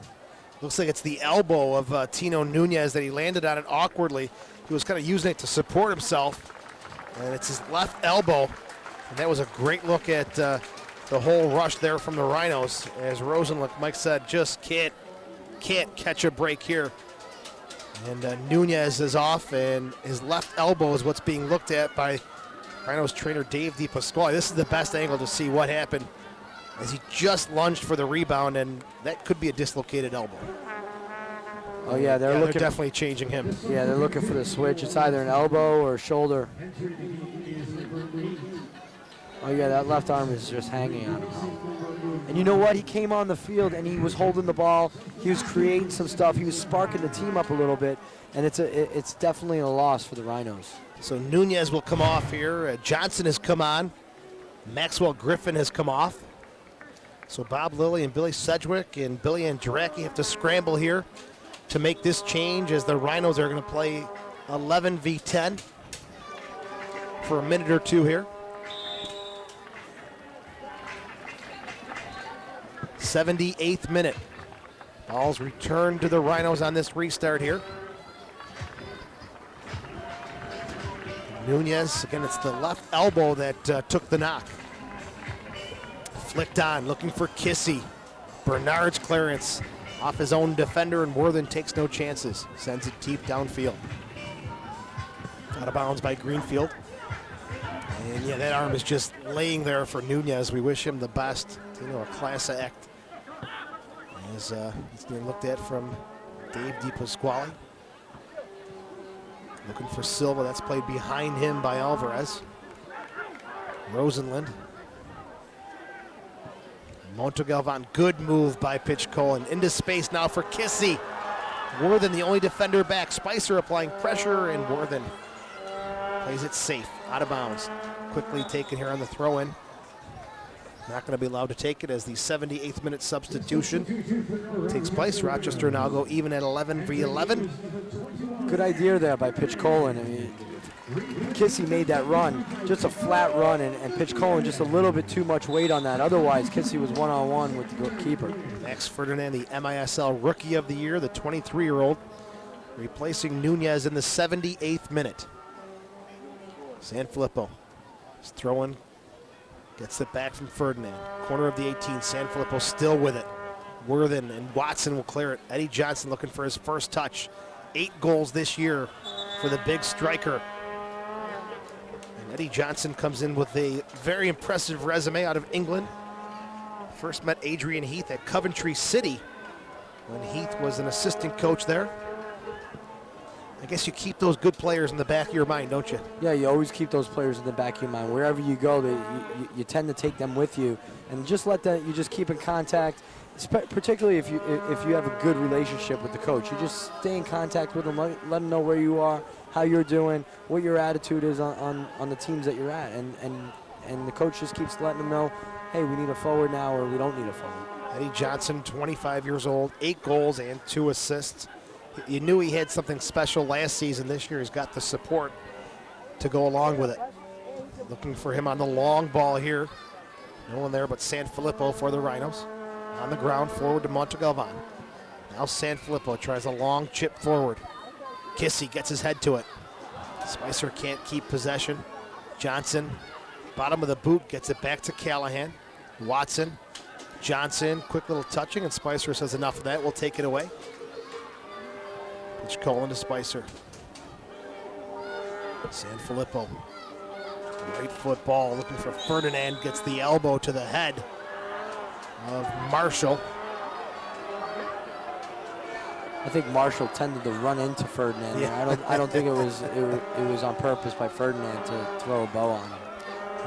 Looks like it's the elbow of Tino Nunez that he landed on it awkwardly. He was kind of using it to support himself. And it's his left elbow. And that was a great look at the whole rush there from the Rhinos. As Rosen, like Mike said, just can't catch a break here. And Nunez is off, and his left elbow is what's being looked at by Rhinos trainer Dave DiPasquale. This is the best angle to see what happened, as he just lunged for the rebound, and that could be a dislocated elbow. Oh yeah, they're definitely changing him. Yeah, they're looking for the switch. It's either an elbow or a shoulder. Oh yeah, that left arm is just hanging on him. And you know what? He came on the field and he was holding the ball. He was creating some stuff. He was sparking the team up a little bit, and it's definitely a loss for the Rhinos. So Nunez will come off here. Johnson has come on. Maxwell Griffin has come off. So Bob Lilly and Billy Sedgwick and Billy Andracki have to scramble here to make this change, as the Rhinos are going to play 11 v 10 for a minute or two here. 78th minute. Ball's returned to the Rhinos on this restart here. Nunez, again, it's the left elbow that took the knock. Flicked on, looking for Kissy. Bernard's clearance off his own defender, and Worthen takes no chances. Sends it deep downfield. Out of bounds by Greenfield. And yeah, that arm is just laying there for Nunez. We wish him the best. You know, a class act. As it's being looked at from Dave DiPasquale. Looking for Silva. That's played behind him by Alvarez. Rosenland. Montegalvan, good move by Pitch Colin. Into space now for Kissy. Worthen, the only defender back. Spicer applying pressure, and Worthen plays it safe, out of bounds. Quickly taken here on the throw-in. Not going to be allowed to take it, as the 78th minute substitution takes place. Rochester now go even at 11 v 11. Good idea there by Pitch Colin. I mean, Kissy made that run, just a flat run, and Pitch Colin just a little bit too much weight on that. Otherwise, Kissy was one-on-one with the keeper. Max Ferdinand, the MISL Rookie of the Year, the 23-year-old, replacing Nunez in the 78th minute. Sanfilippo is throwing, gets it back from Ferdinand. Corner of the 18, Sanfilippo still with it. Worthen and Watson will clear it. Eddie Johnson looking for his first touch. 8 goals this year for the big striker. Eddie Johnson comes in with a very impressive resume out of England. First met Adrian Heath at Coventry City when Heath was an assistant coach there. I guess you keep those good players in the back of your mind, don't you? Yeah, you always keep those players in the back of your mind. Wherever you go, you tend to take them with you, and just you just keep in contact. Particularly if you have a good relationship with the coach, you just stay in contact with them, let them know where you are, how you're doing, what your attitude is on the teams that you're at, and the coach just keeps letting them know, hey, we need a forward now, or we don't need a forward. Eddie Johnson, 25 years old, 8 goals and 2 assists. You knew he had something special last season. This year he's got the support to go along with it. Looking for him on the long ball here. No one there but Sanfilippo for the Rhinos. On the ground, forward to Montegalvan. Now Sanfilippo tries a long chip forward. Kissy gets his head to it. Spicer can't keep possession. Johnson, bottom of the boot, gets it back to Callahan. Watson, Johnson, quick little touching, and Spicer says enough of that, we'll take it away. Pitch Colin to Spicer. Sanfilippo. Right foot ball looking for Ferdinand. Gets the elbow to the head of Marshall. I think Marshall tended to run into Ferdinand. Yeah. I don't think it was on purpose by Ferdinand to throw a bow on him.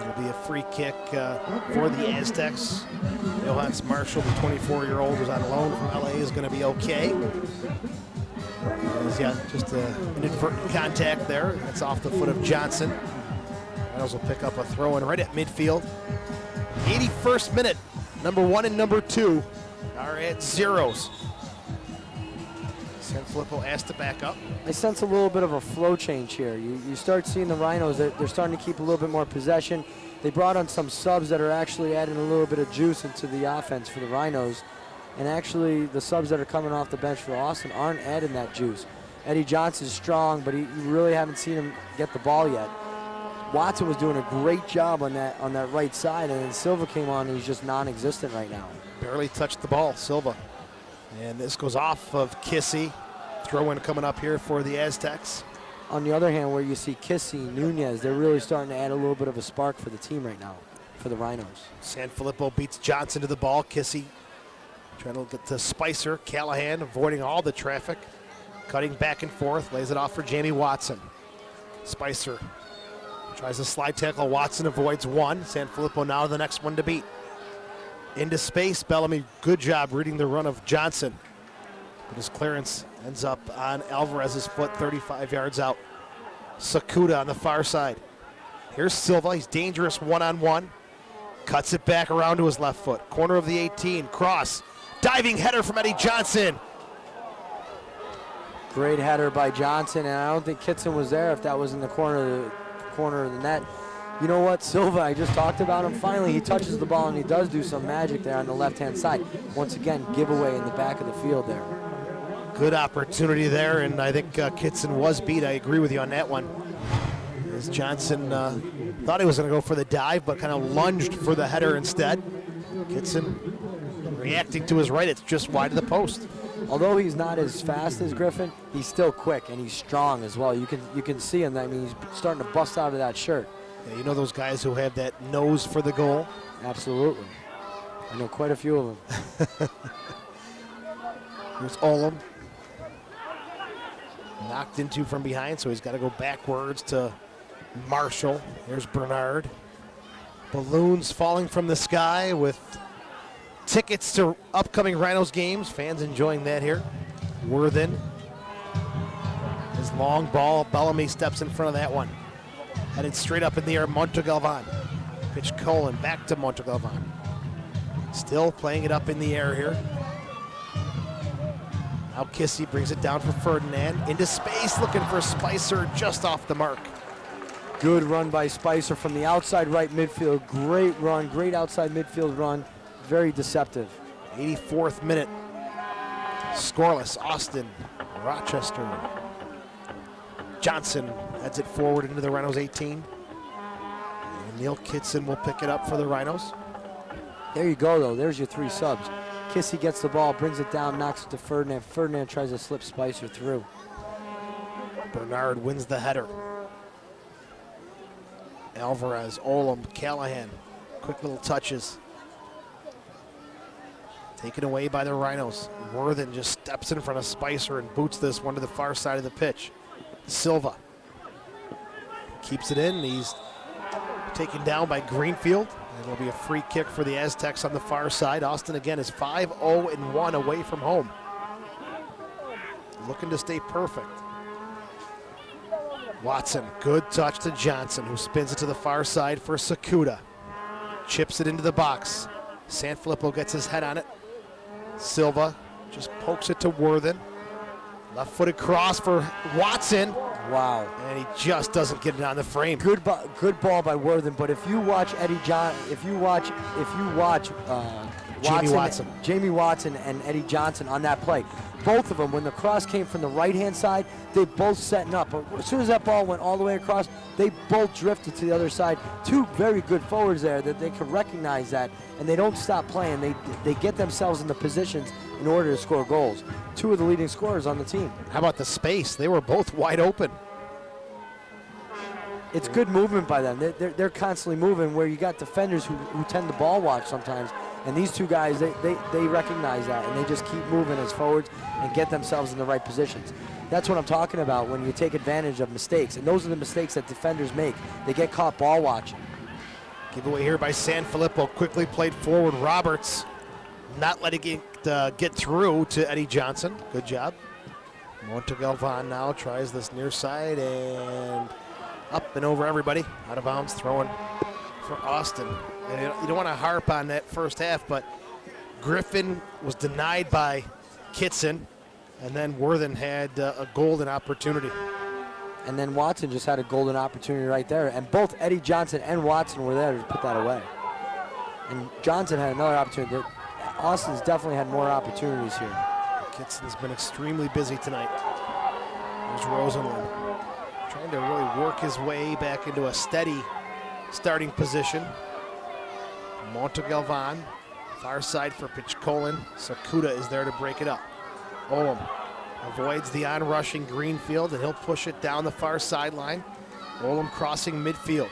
It'll be a free kick for the Aztecs. Johannes Marshall, the 24-year-old who's on loan from LA, is going to be okay. Yeah, just an inadvertent contact there. That's off the foot of Johnson. Reynolds will pick up a throw-in right at midfield. 81st minute. Number 1 and number 2 are at zeros. Sanfilippo asked to back up. I sense a little bit of a flow change here. You start seeing the Rhinos, they're starting to keep a little bit more possession. They brought on some subs that are actually adding a little bit of juice into the offense for the Rhinos. And actually, the subs that are coming off the bench for Austin aren't adding that juice. Eddie Johnson's strong, but you really haven't seen him get the ball yet. Watson was doing a great job on that right side, and then Silva came on, and he's just non-existent right now. Barely touched the ball, Silva. And this goes off of Kissy. Throw-in coming up here for the Aztecs. On the other hand, where you see Kissy, Nunez, they're really starting to add a little bit of a spark for the team right now, for the Rhinos. Sanfilippo beats Johnson to the ball. Kissy trying to get to Spicer. Callahan avoiding all the traffic. Cutting back and forth. Lays it off for Jamie Watson. Spicer tries to slide tackle. Watson avoids one. Sanfilippo now the next one to beat. Into space. Bellamy, good job reading the run of Johnson. But his clearance ends up on Alvarez's foot, 35 yards out. Sakuda on the far side. Here's Silva. He's dangerous one-on-one. Cuts it back around to his left foot. Corner of the 18. Cross. Diving header from Eddie Johnson. Great header by Johnson, and I don't think Kitson was there if that was in the corner of the net. You know what, Silva, I just talked about him. Finally, he touches the ball, and he does do some magic there on the left-hand side. Once again, giveaway in the back of the field there. Good opportunity there, and I think Kitson was beat. I agree with you on that one. As Johnson thought he was going to go for the dive, but kind of lunged for the header instead. Kitson reacting to his right. It's just wide of the post. Although he's not as fast as Griffin, he's still quick, and he's strong as well. You can see him. I mean, he's starting to bust out of that shirt. Yeah, you know those guys who have that nose for the goal? Absolutely. I know quite a few of them. Here's Olam. Knocked into from behind, so he's got to go backwards to Marshall. There's Bernard. Balloons falling from the sky with tickets to upcoming Rhinos games. Fans enjoying that here. Worthen. His long ball. Bellamy steps in front of that one. Headed straight up in the air. Montegalvan. Pitch Colin back to Montegalvan. Still playing it up in the air here. Now Kissy brings it down for Ferdinand. Into space, looking for Spicer, just off the mark. Good run by Spicer from the outside right midfield. Great run, great outside midfield run. Very deceptive. 84th minute. Scoreless. Austin, Rochester. Johnson heads it forward into the Rhinos 18. And Neil Kitson will pick it up for the Rhinos. There you go, though. There's your 3 subs. Kissy gets the ball, brings it down, knocks it to Ferdinand. Ferdinand tries to slip Spicer through. Bernard wins the header. Alvarez, Olam, Callahan. Quick little touches. Taken away by the Rhinos. Worthen just steps in front of Spicer and boots this one to the far side of the pitch. Silva keeps it in. He's taken down by Greenfield. And it'll be a free kick for the Aztecs on the far side. Austin again is 5-0-1 away from home. Looking to stay perfect. Watson, good touch to Johnson, who spins it to the far side for Sakuda. Chips it into the box. Sanfilippo gets his head on it. Silva just pokes it to Worthen. Left-footed cross for Watson. Wow. And he just doesn't get it on the frame. Good ball by Worthen, but if you watch Jamie Watson and Eddie Johnson on that play, both of them, when the cross came from the right-hand side, they both setting up. But as soon as that ball went all the way across, they both drifted to the other side. Two very good forwards there that they could recognize that, and they don't stop playing. They get themselves in the positions in order to score goals. Two of the leading scorers on the team. How about the space? They were both wide open. It's good movement by them. They're constantly moving, where you got defenders who tend to ball watch sometimes. And these two guys, they recognize that, and they just keep moving as forwards and get themselves in the right positions. That's what I'm talking about when you take advantage of mistakes. And those are the mistakes that defenders make. They get caught ball watching. Giveaway here by Sanfilippo. Quickly played forward. Roberts not letting it get through to Eddie Johnson. Good job. Montegalvan now tries this near side and up and over everybody. Out of bounds, throwing for Austin. And you don't want to harp on that first half, but Griffin was denied by Kitson, and then Worthen had a golden opportunity. And then Watson just had a golden opportunity right there. And both Eddie Johnson and Watson were there to put that away. And Johnson had another opportunity. Austin's definitely had more opportunities here. Kitson's been extremely busy tonight. There's Rosenlund trying to really work his way back into a steady starting position. Montegalvan, far side for Pichkolin. Sakuda is there to break it up. Olam avoids the on-rushing Greenfield, and he'll push it down the far sideline. Olam crossing midfield.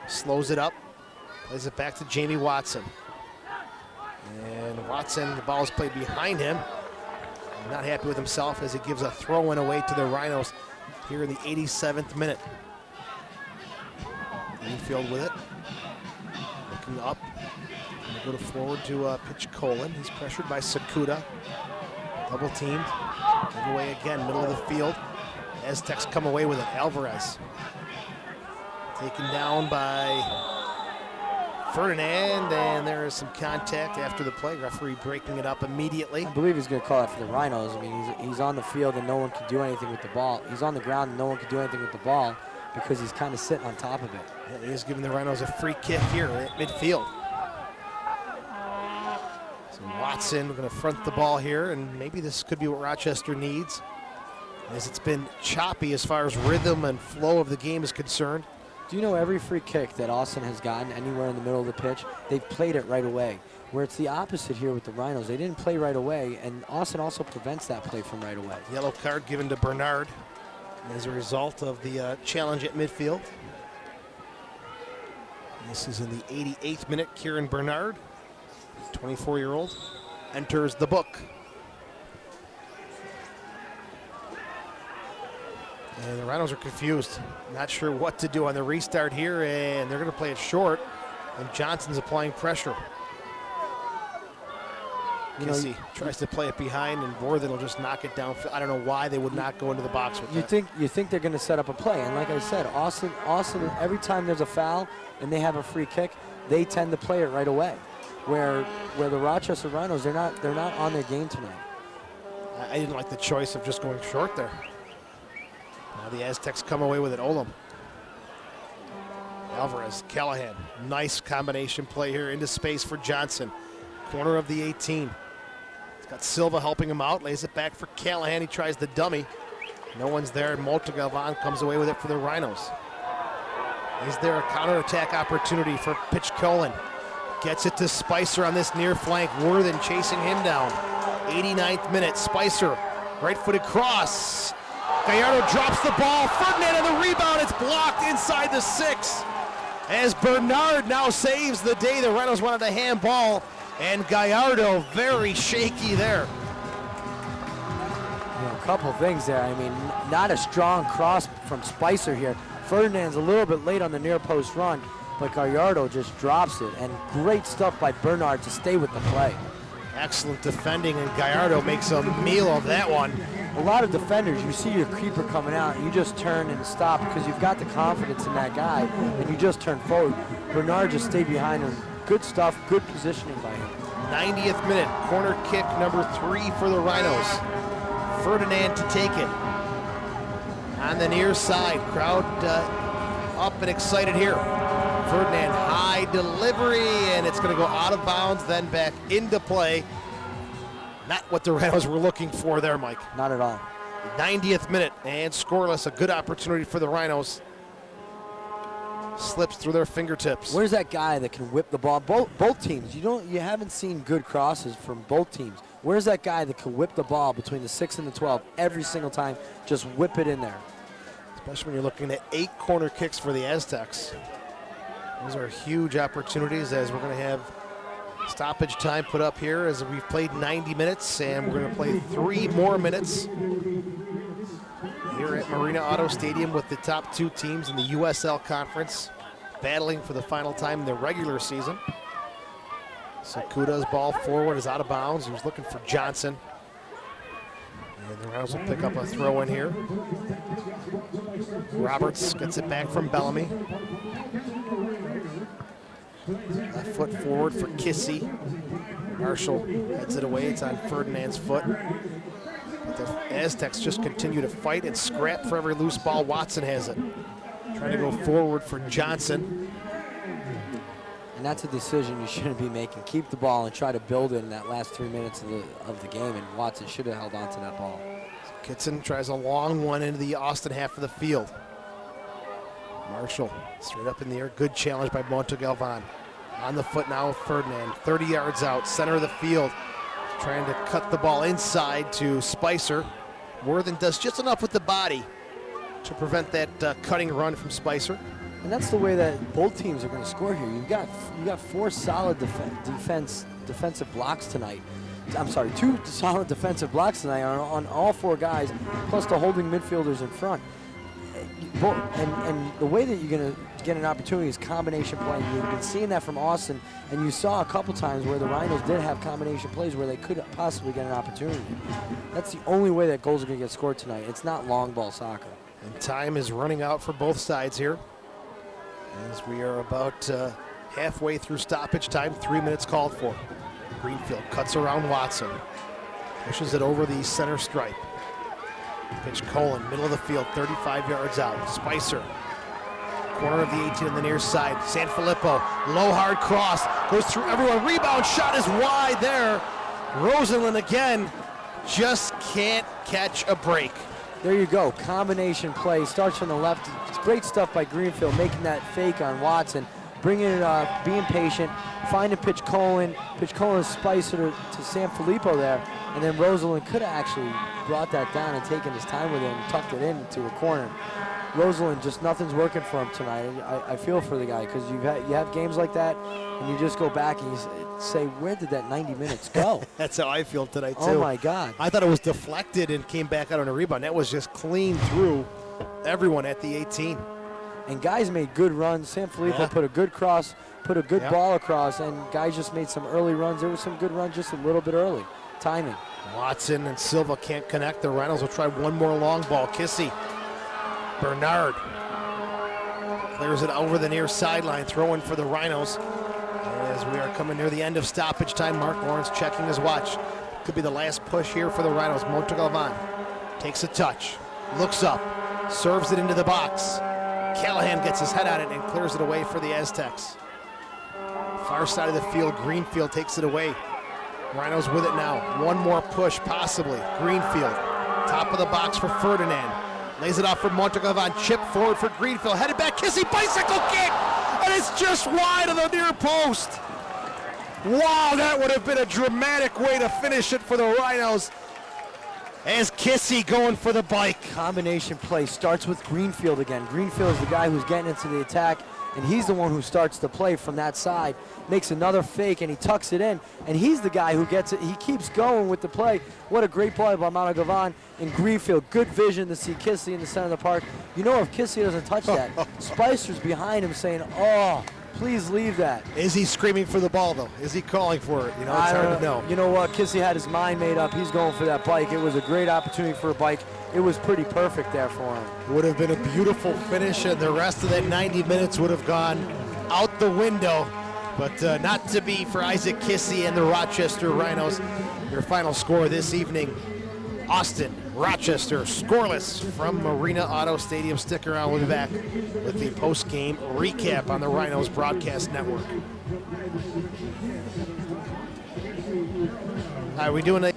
Slows it up, plays it back to Jamie Watson. And Watson, the ball is played behind him. Not happy with himself as he gives a throw-in away to the Rhinos here in the 87th minute. Greenfield with it. Looking up. Go to forward to Pichkolin. He's pressured by Sakuda. Double teamed. Giveaway again, middle of the field. Aztecs come away with it. Alvarez. Taken down by Ferdinand, and there is some contact after the play. Referee breaking it up immediately. I believe he's going to call it for the Rhinos. I mean, he's on the field and no one can do anything with the ball. He's on the ground and no one can do anything with the ball because he's kind of sitting on top of it. Yeah, he is giving the Rhinos a free kick here at midfield. So Watson going to front the ball here, and maybe this could be what Rochester needs, as it's been choppy as far as rhythm and flow of the game is concerned. Do you know every free kick that Austin has gotten anywhere in the middle of the pitch, they've played it right away. Where it's the opposite here with the Rhinos. They didn't play right away, and Austin also prevents that play from right away. Yellow card given to Bernard as a result of the challenge at midfield. This is in the 88th minute. Kieran Bernard, 24-year-old, enters the book. And the Rhinos are confused, not sure what to do on the restart here, and they're going to play it short, and Johnson's applying pressure. Kissy tries to play it behind, and Worthen will just knock it down. I don't know why they would not go into the box with that. You think they're going to set up a play, and like I said, Austin, every time there's a foul and they have a free kick, they tend to play it right away. Where the Rochester Rhinos, they're not on their game tonight. I didn't like the choice of just going short there. Now the Aztecs come away with it. Olam. Alvarez, Callahan. Nice combination play here into space for Johnson. Corner of the 18. He's got Silva helping him out. Lays it back for Callahan. He tries the dummy. No one's there. Montegalvan comes away with it for the Rhinos. Is there a counterattack opportunity for Pichkolin? Gets it to Spicer on this near flank. Worthen chasing him down. 89th minute. Spicer, right-footed cross. Gallardo drops the ball. Ferdinand on the rebound. It's blocked inside the 6. as Bernard now saves the day. The Rhinos wanted a handball, and Gallardo very shaky there. A couple things there. I mean, not a strong cross from Spicer here. Ferdinand's a little bit late on the near post run, but Gallardo just drops it. And great stuff by Bernard to stay with the play. Excellent defending, and Gallardo makes a meal of that one. A lot of defenders, you see your keeper coming out, and you just turn and stop because you've got the confidence in that guy, and you just turn forward. Bernard just stayed behind him. Good stuff, good positioning by him. 90th minute, corner kick number 3 for the Rhinos. Ferdinand to take it. On the near side, crowd up and excited here. Ferdinand, high delivery, and it's going to go out of bounds, then back into play. Not what the Rhinos were looking for there, Mike. Not at all. 90th minute, and scoreless. A good opportunity for the Rhinos. Slips through their fingertips. Where's that guy that can whip the ball? Both teams. You haven't seen good crosses from both teams. Where's that guy that can whip the ball between the 6 and the 12 every single time? Just whip it in there. Especially when you're looking at 8 corner kicks for the Aztecs. Those are huge opportunities, as we're going to have stoppage time put up here as we've played 90 minutes, and we're going to play 3 more minutes here at Marina Auto Stadium with the top 2 teams in the USL Conference battling for the final time in the regular season. Sakuta's ball forward is out of bounds. He was looking for Johnson. And the Rhinos will pick up a throw in here. Roberts gets it back from Bellamy. Left foot forward for Kissy. Marshall heads it away. It's on Ferdinand's foot. But the Aztecs just continue to fight and scrap for every loose ball. Watson has it. Trying to go forward for Johnson. And that's a decision you shouldn't be making. Keep the ball and try to build it in that last 3 minutes of the game, and Watson should have held on to that ball. Kitson tries a long one into the Austin half of the field. Marshall straight up in the air. Good challenge by Montegalvan. On the foot now, Ferdinand. 30 yards out, center of the field. Trying to cut the ball inside to Spicer. Worthen does just enough with the body to prevent that cutting run from Spicer. And that's the way that both teams are going to score here. You got 4 solid defensive blocks tonight. I'm sorry, 2 solid defensive blocks tonight on all 4 guys, plus the holding midfielders in front. And the way that you're going to get an opportunity is combination play. You've been seeing that from Austin, and you saw a couple times where the Rhinos did have combination plays where they could possibly get an opportunity. That's the only way that goals are going to get scored tonight. It's not long ball soccer. And time is running out for both sides here, as we are about halfway through stoppage time. 3 minutes called for. Greenfield cuts around Watson. Pushes it over the center stripe. Pitch Colin, middle of the field, 35 yards out. Spicer, corner of the 18 on the near side. Sanfilippo, low hard cross, goes through everyone. Rebound shot is wide there. Rosalind again, just can't catch a break. There you go, combination play, starts from the left. It's great stuff by Greenfield, making that fake on Watson, bringing it up, being patient, finding Pitch Colin Spicer to Sanfilippo there, and then Rosalind could have actually brought that down and taken his time with it and tucked it into a corner. Rosalind, just nothing's working for him tonight. I feel for the guy, because you have games like that, and you just go back and you say, where did that 90 minutes go? That's how I feel tonight, too. Oh, my God. I thought it was deflected and came back out on a rebound. That was just clean through everyone at the 18. And guys made good runs. Sanfilippo put a good cross, put a good ball across, and guys just made some early runs. There was some good runs just a little bit early. Timing. Watson and Silva can't connect. The Rhinos will try one more long ball. Kissy. Bernard clears it over the near sideline, throwing for the Rhinos. As we are coming near the end of stoppage time, Mark Lawrence checking his watch. Could be the last push here for the Rhinos. Montegalvan takes a touch, looks up, serves it into the box. Callahan gets his head on it and clears it away for the Aztecs. Far side of the field, Greenfield takes it away. Rhinos with it now. One more push, possibly. Greenfield, top of the box for Ferdinand. Lays it off for Montegalvan. Chip forward for Greenfield. Headed back. Kissy, bicycle kick! And it's just wide of the near post. Wow, that would have been a dramatic way to finish it for the Rhinos. As Kissy going for the bike. Combination play starts with Greenfield again. Greenfield is the guy who's getting into the attack, and he's the one who starts the play from that side, makes another fake, and he tucks it in, and he's the guy who gets it. He keeps going with the play. What a great play by Montegavan and Greenfield. Good vision to see Kissy in the center of the park. You know, if Kissy doesn't touch that, Spicer's behind him saying, oh, please leave that. Is he screaming for the ball, though? Is he calling for it? You know, it's I don't hard to know. You know what? Kissy had his mind made up. He's going for that bike. It was a great opportunity for a bike. It was pretty perfect there for him. Would have been a beautiful finish, and the rest of that 90 minutes would have gone out the window. But not to be for Isaac Kissy and the Rochester Rhinos. Your final score this evening, Austin, Rochester, scoreless from Marina Auto Stadium. Stick around, we'll be back with the post-game recap on the Rhinos Broadcast Network. All right, we doing a...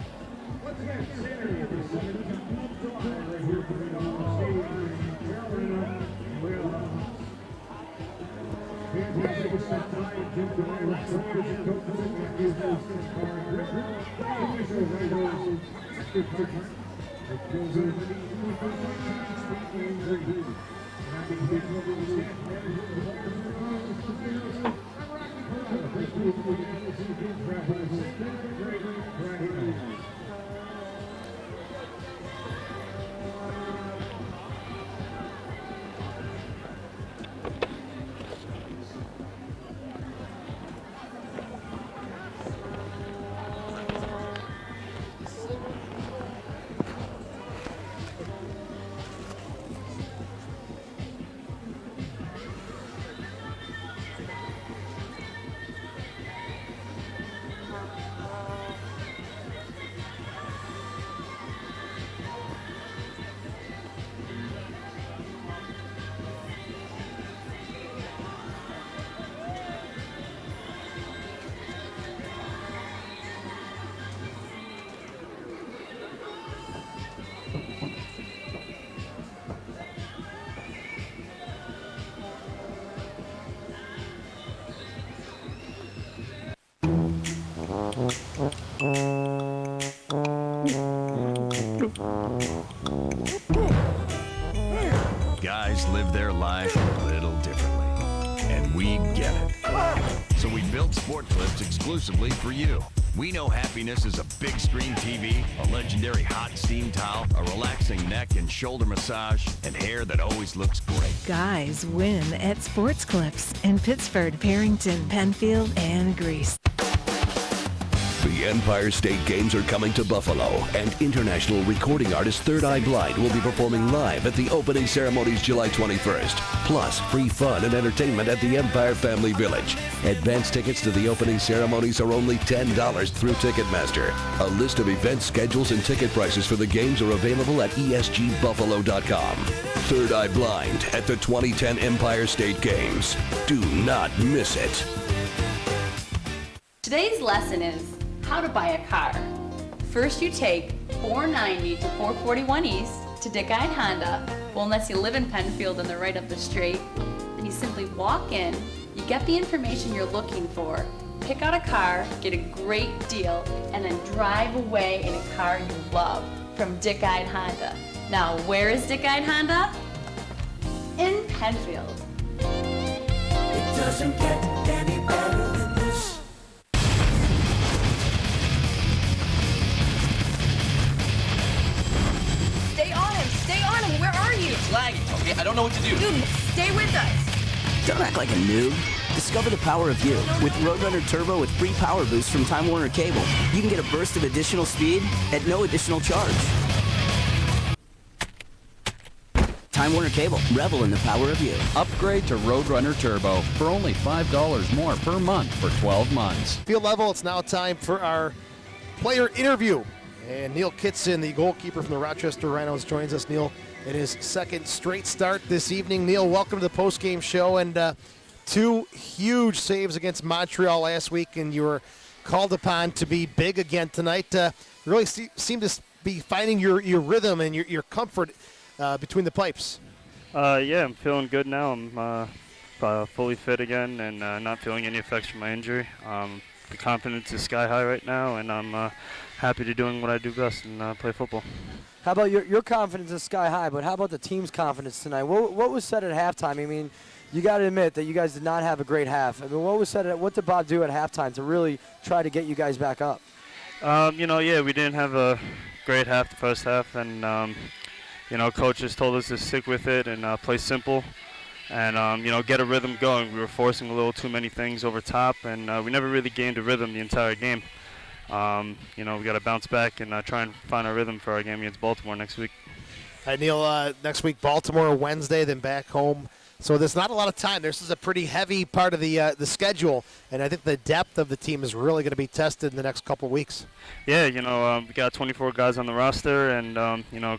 Guys live their life a little differently, and we get it. So we built Sport Clips exclusively for you. We know happiness is a big screen TV, a legendary hot steam towel, a relaxing neck and shoulder massage, and hair that always looks great. Guys win at Sports Clips in Pittsford, Perrington, Penfield, and Greece. The Empire State Games are coming to Buffalo, and international recording artist Third Eye Blind will be performing live at the opening ceremonies July 21st. Plus, free fun and entertainment at the Empire Family Village. Advance tickets to the opening ceremonies are only $10 through Ticketmaster. A list of event schedules and ticket prices for the games are available at esgbuffalo.com. Third Eye Blind at the 2010 Empire State Games. Do not miss it. Today's lesson is how to buy a car. First, you take 490 to 441 East to Dick Eyed Honda. Well, unless you live in Penfield and they're right up the street. Then you simply walk in, you get the information you're looking for, pick out a car, get a great deal, and then drive away in a car you love from Dick Eyed Honda. Now, where is Dick Eyed Honda? In Penfield. It doesn't get any better than this. Stay on him. Where are you? It's lagging, okay? I don't know what to do. Dude, stay with us. Don't act like a noob. Discover the power of you. With Roadrunner Turbo with free power boost from Time Warner Cable, you can get a burst of additional speed at no additional charge. Time Warner Cable. Revel in the power of you. Upgrade to Roadrunner Turbo for only $5 more per month for 12 months. Field level, it's now time for our player interview. And Neil Kitson, the goalkeeper from the Rochester Rhinos, joins us. Neil, in his second straight start this evening. Neil, welcome to the post-game show. And two huge saves against Montreal last week, and you were called upon to be big again tonight. Really seem to be finding your rhythm and your comfort between the pipes. Yeah, I'm feeling good now. I'm fully fit again and not feeling any effects from my injury. The confidence is sky high right now, and I'm happy to doing what I do best and play football. How about your confidence is sky high, but how about the team's confidence tonight? What was said at halftime? I mean, you got to admit that you guys did not have a great half. I mean, what did Bob do at halftime to really try to get you guys back up? We didn't have a great half the first half, and Coach just told us to stick with it and play simple, and get a rhythm going. We were forcing a little too many things over top, and we never really gained a rhythm the entire game. We got to bounce back and try and find our rhythm for our game against Baltimore next week. All right, Neil, next week Baltimore Wednesday, then back home. So there's not a lot of time. This is a pretty heavy part of the schedule, and I think the depth of the team is really going to be tested in the next couple of weeks. Yeah, we got 24 guys on the roster, and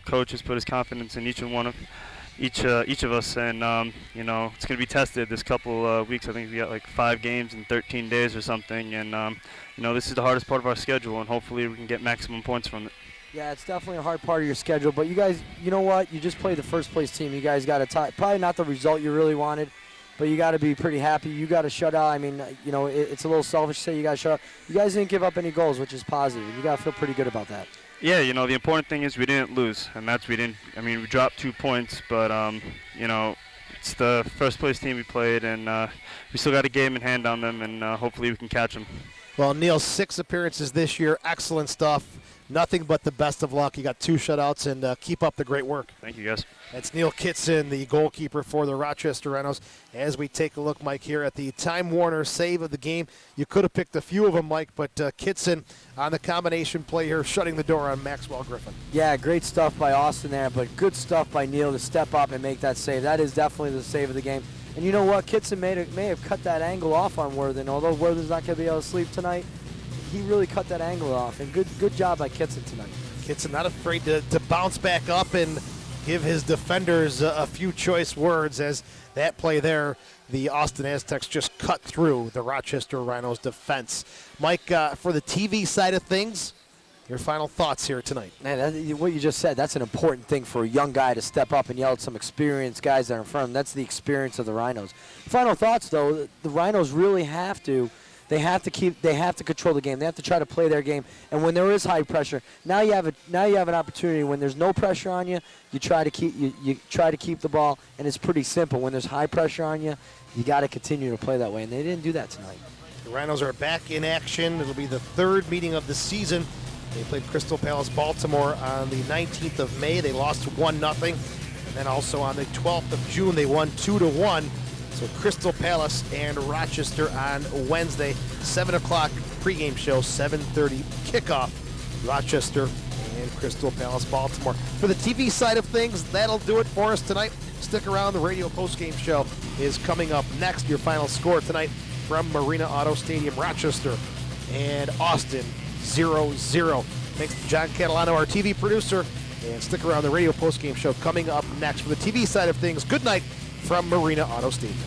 Coach has put his confidence in each of us, and it's going to be tested this couple of weeks. I think we got like 5 games in 13 days or something, and this is the hardest part of our schedule, and hopefully we can get maximum points from it. Yeah, it's definitely a hard part of your schedule, but you guys, you know what? You just played the first-place team. You guys got to probably not the result you really wanted, but you got to be pretty happy. You got to shut out. I mean, it's a little selfish to say you got to shut out. You guys didn't give up any goals, which is positive. You got to feel pretty good about that. Yeah, the important thing is we didn't lose, and we dropped 2 points, but, it's the first-place team we played, and we still got a game in hand on them, and hopefully we can catch them. Well, Neil, 6 appearances this year. Excellent stuff. Nothing but the best of luck. You got 2 shutouts, and keep up the great work. Thank you, guys. That's Neil Kitson, the goalkeeper for the Rochester Rhinos. As we take a look, Mike, here at the Time Warner save of the game. You could have picked a few of them, Mike, but Kitson on the combination play here, shutting the door on Maxwell Griffin. Yeah, great stuff by Austin there, but good stuff by Neil to step up and make that save. That is definitely the save of the game. And you know what? Kitson may have cut that angle off on Worthen, although Worthen's not going to be able to sleep tonight. He really cut that angle off, and good job by Kitson tonight. Kitson not afraid to bounce back up and give his defenders a few choice words, as that play there, the Austin Aztecs just cut through the Rochester Rhinos defense. Mike, for the TV side of things, your final thoughts here tonight. Man, what you just said, that's an important thing for a young guy to step up and yell at some experienced guys that are in front of him. That's the experience of the Rhinos. Final thoughts, though, the Rhinos really have to. They have to control the game. They have to try to play their game. And when there is high pressure, now you have an opportunity. When there's no pressure on you, you try to keep the ball, and it's pretty simple. When there's high pressure on you, you got to continue to play that way, and they didn't do that tonight. The Rhinos are back in action. It'll be the 3rd meeting of the season. They played Crystal Palace Baltimore on the 19th of May. They lost 1-0. And then also on the 12th of June, they won 2-1. So Crystal Palace and Rochester on Wednesday, 7 o'clock pregame show, 7:30 kickoff, Rochester and Crystal Palace, Baltimore. For the TV side of things, that'll do it for us tonight. Stick around. The radio postgame show is coming up next. Your final score tonight from Marina Auto Stadium, Rochester and Austin, 0-0. Thanks to John Catalano, our TV producer. And stick around. The radio postgame show coming up next. For the TV side of things, good night from Marina Auto Stadium.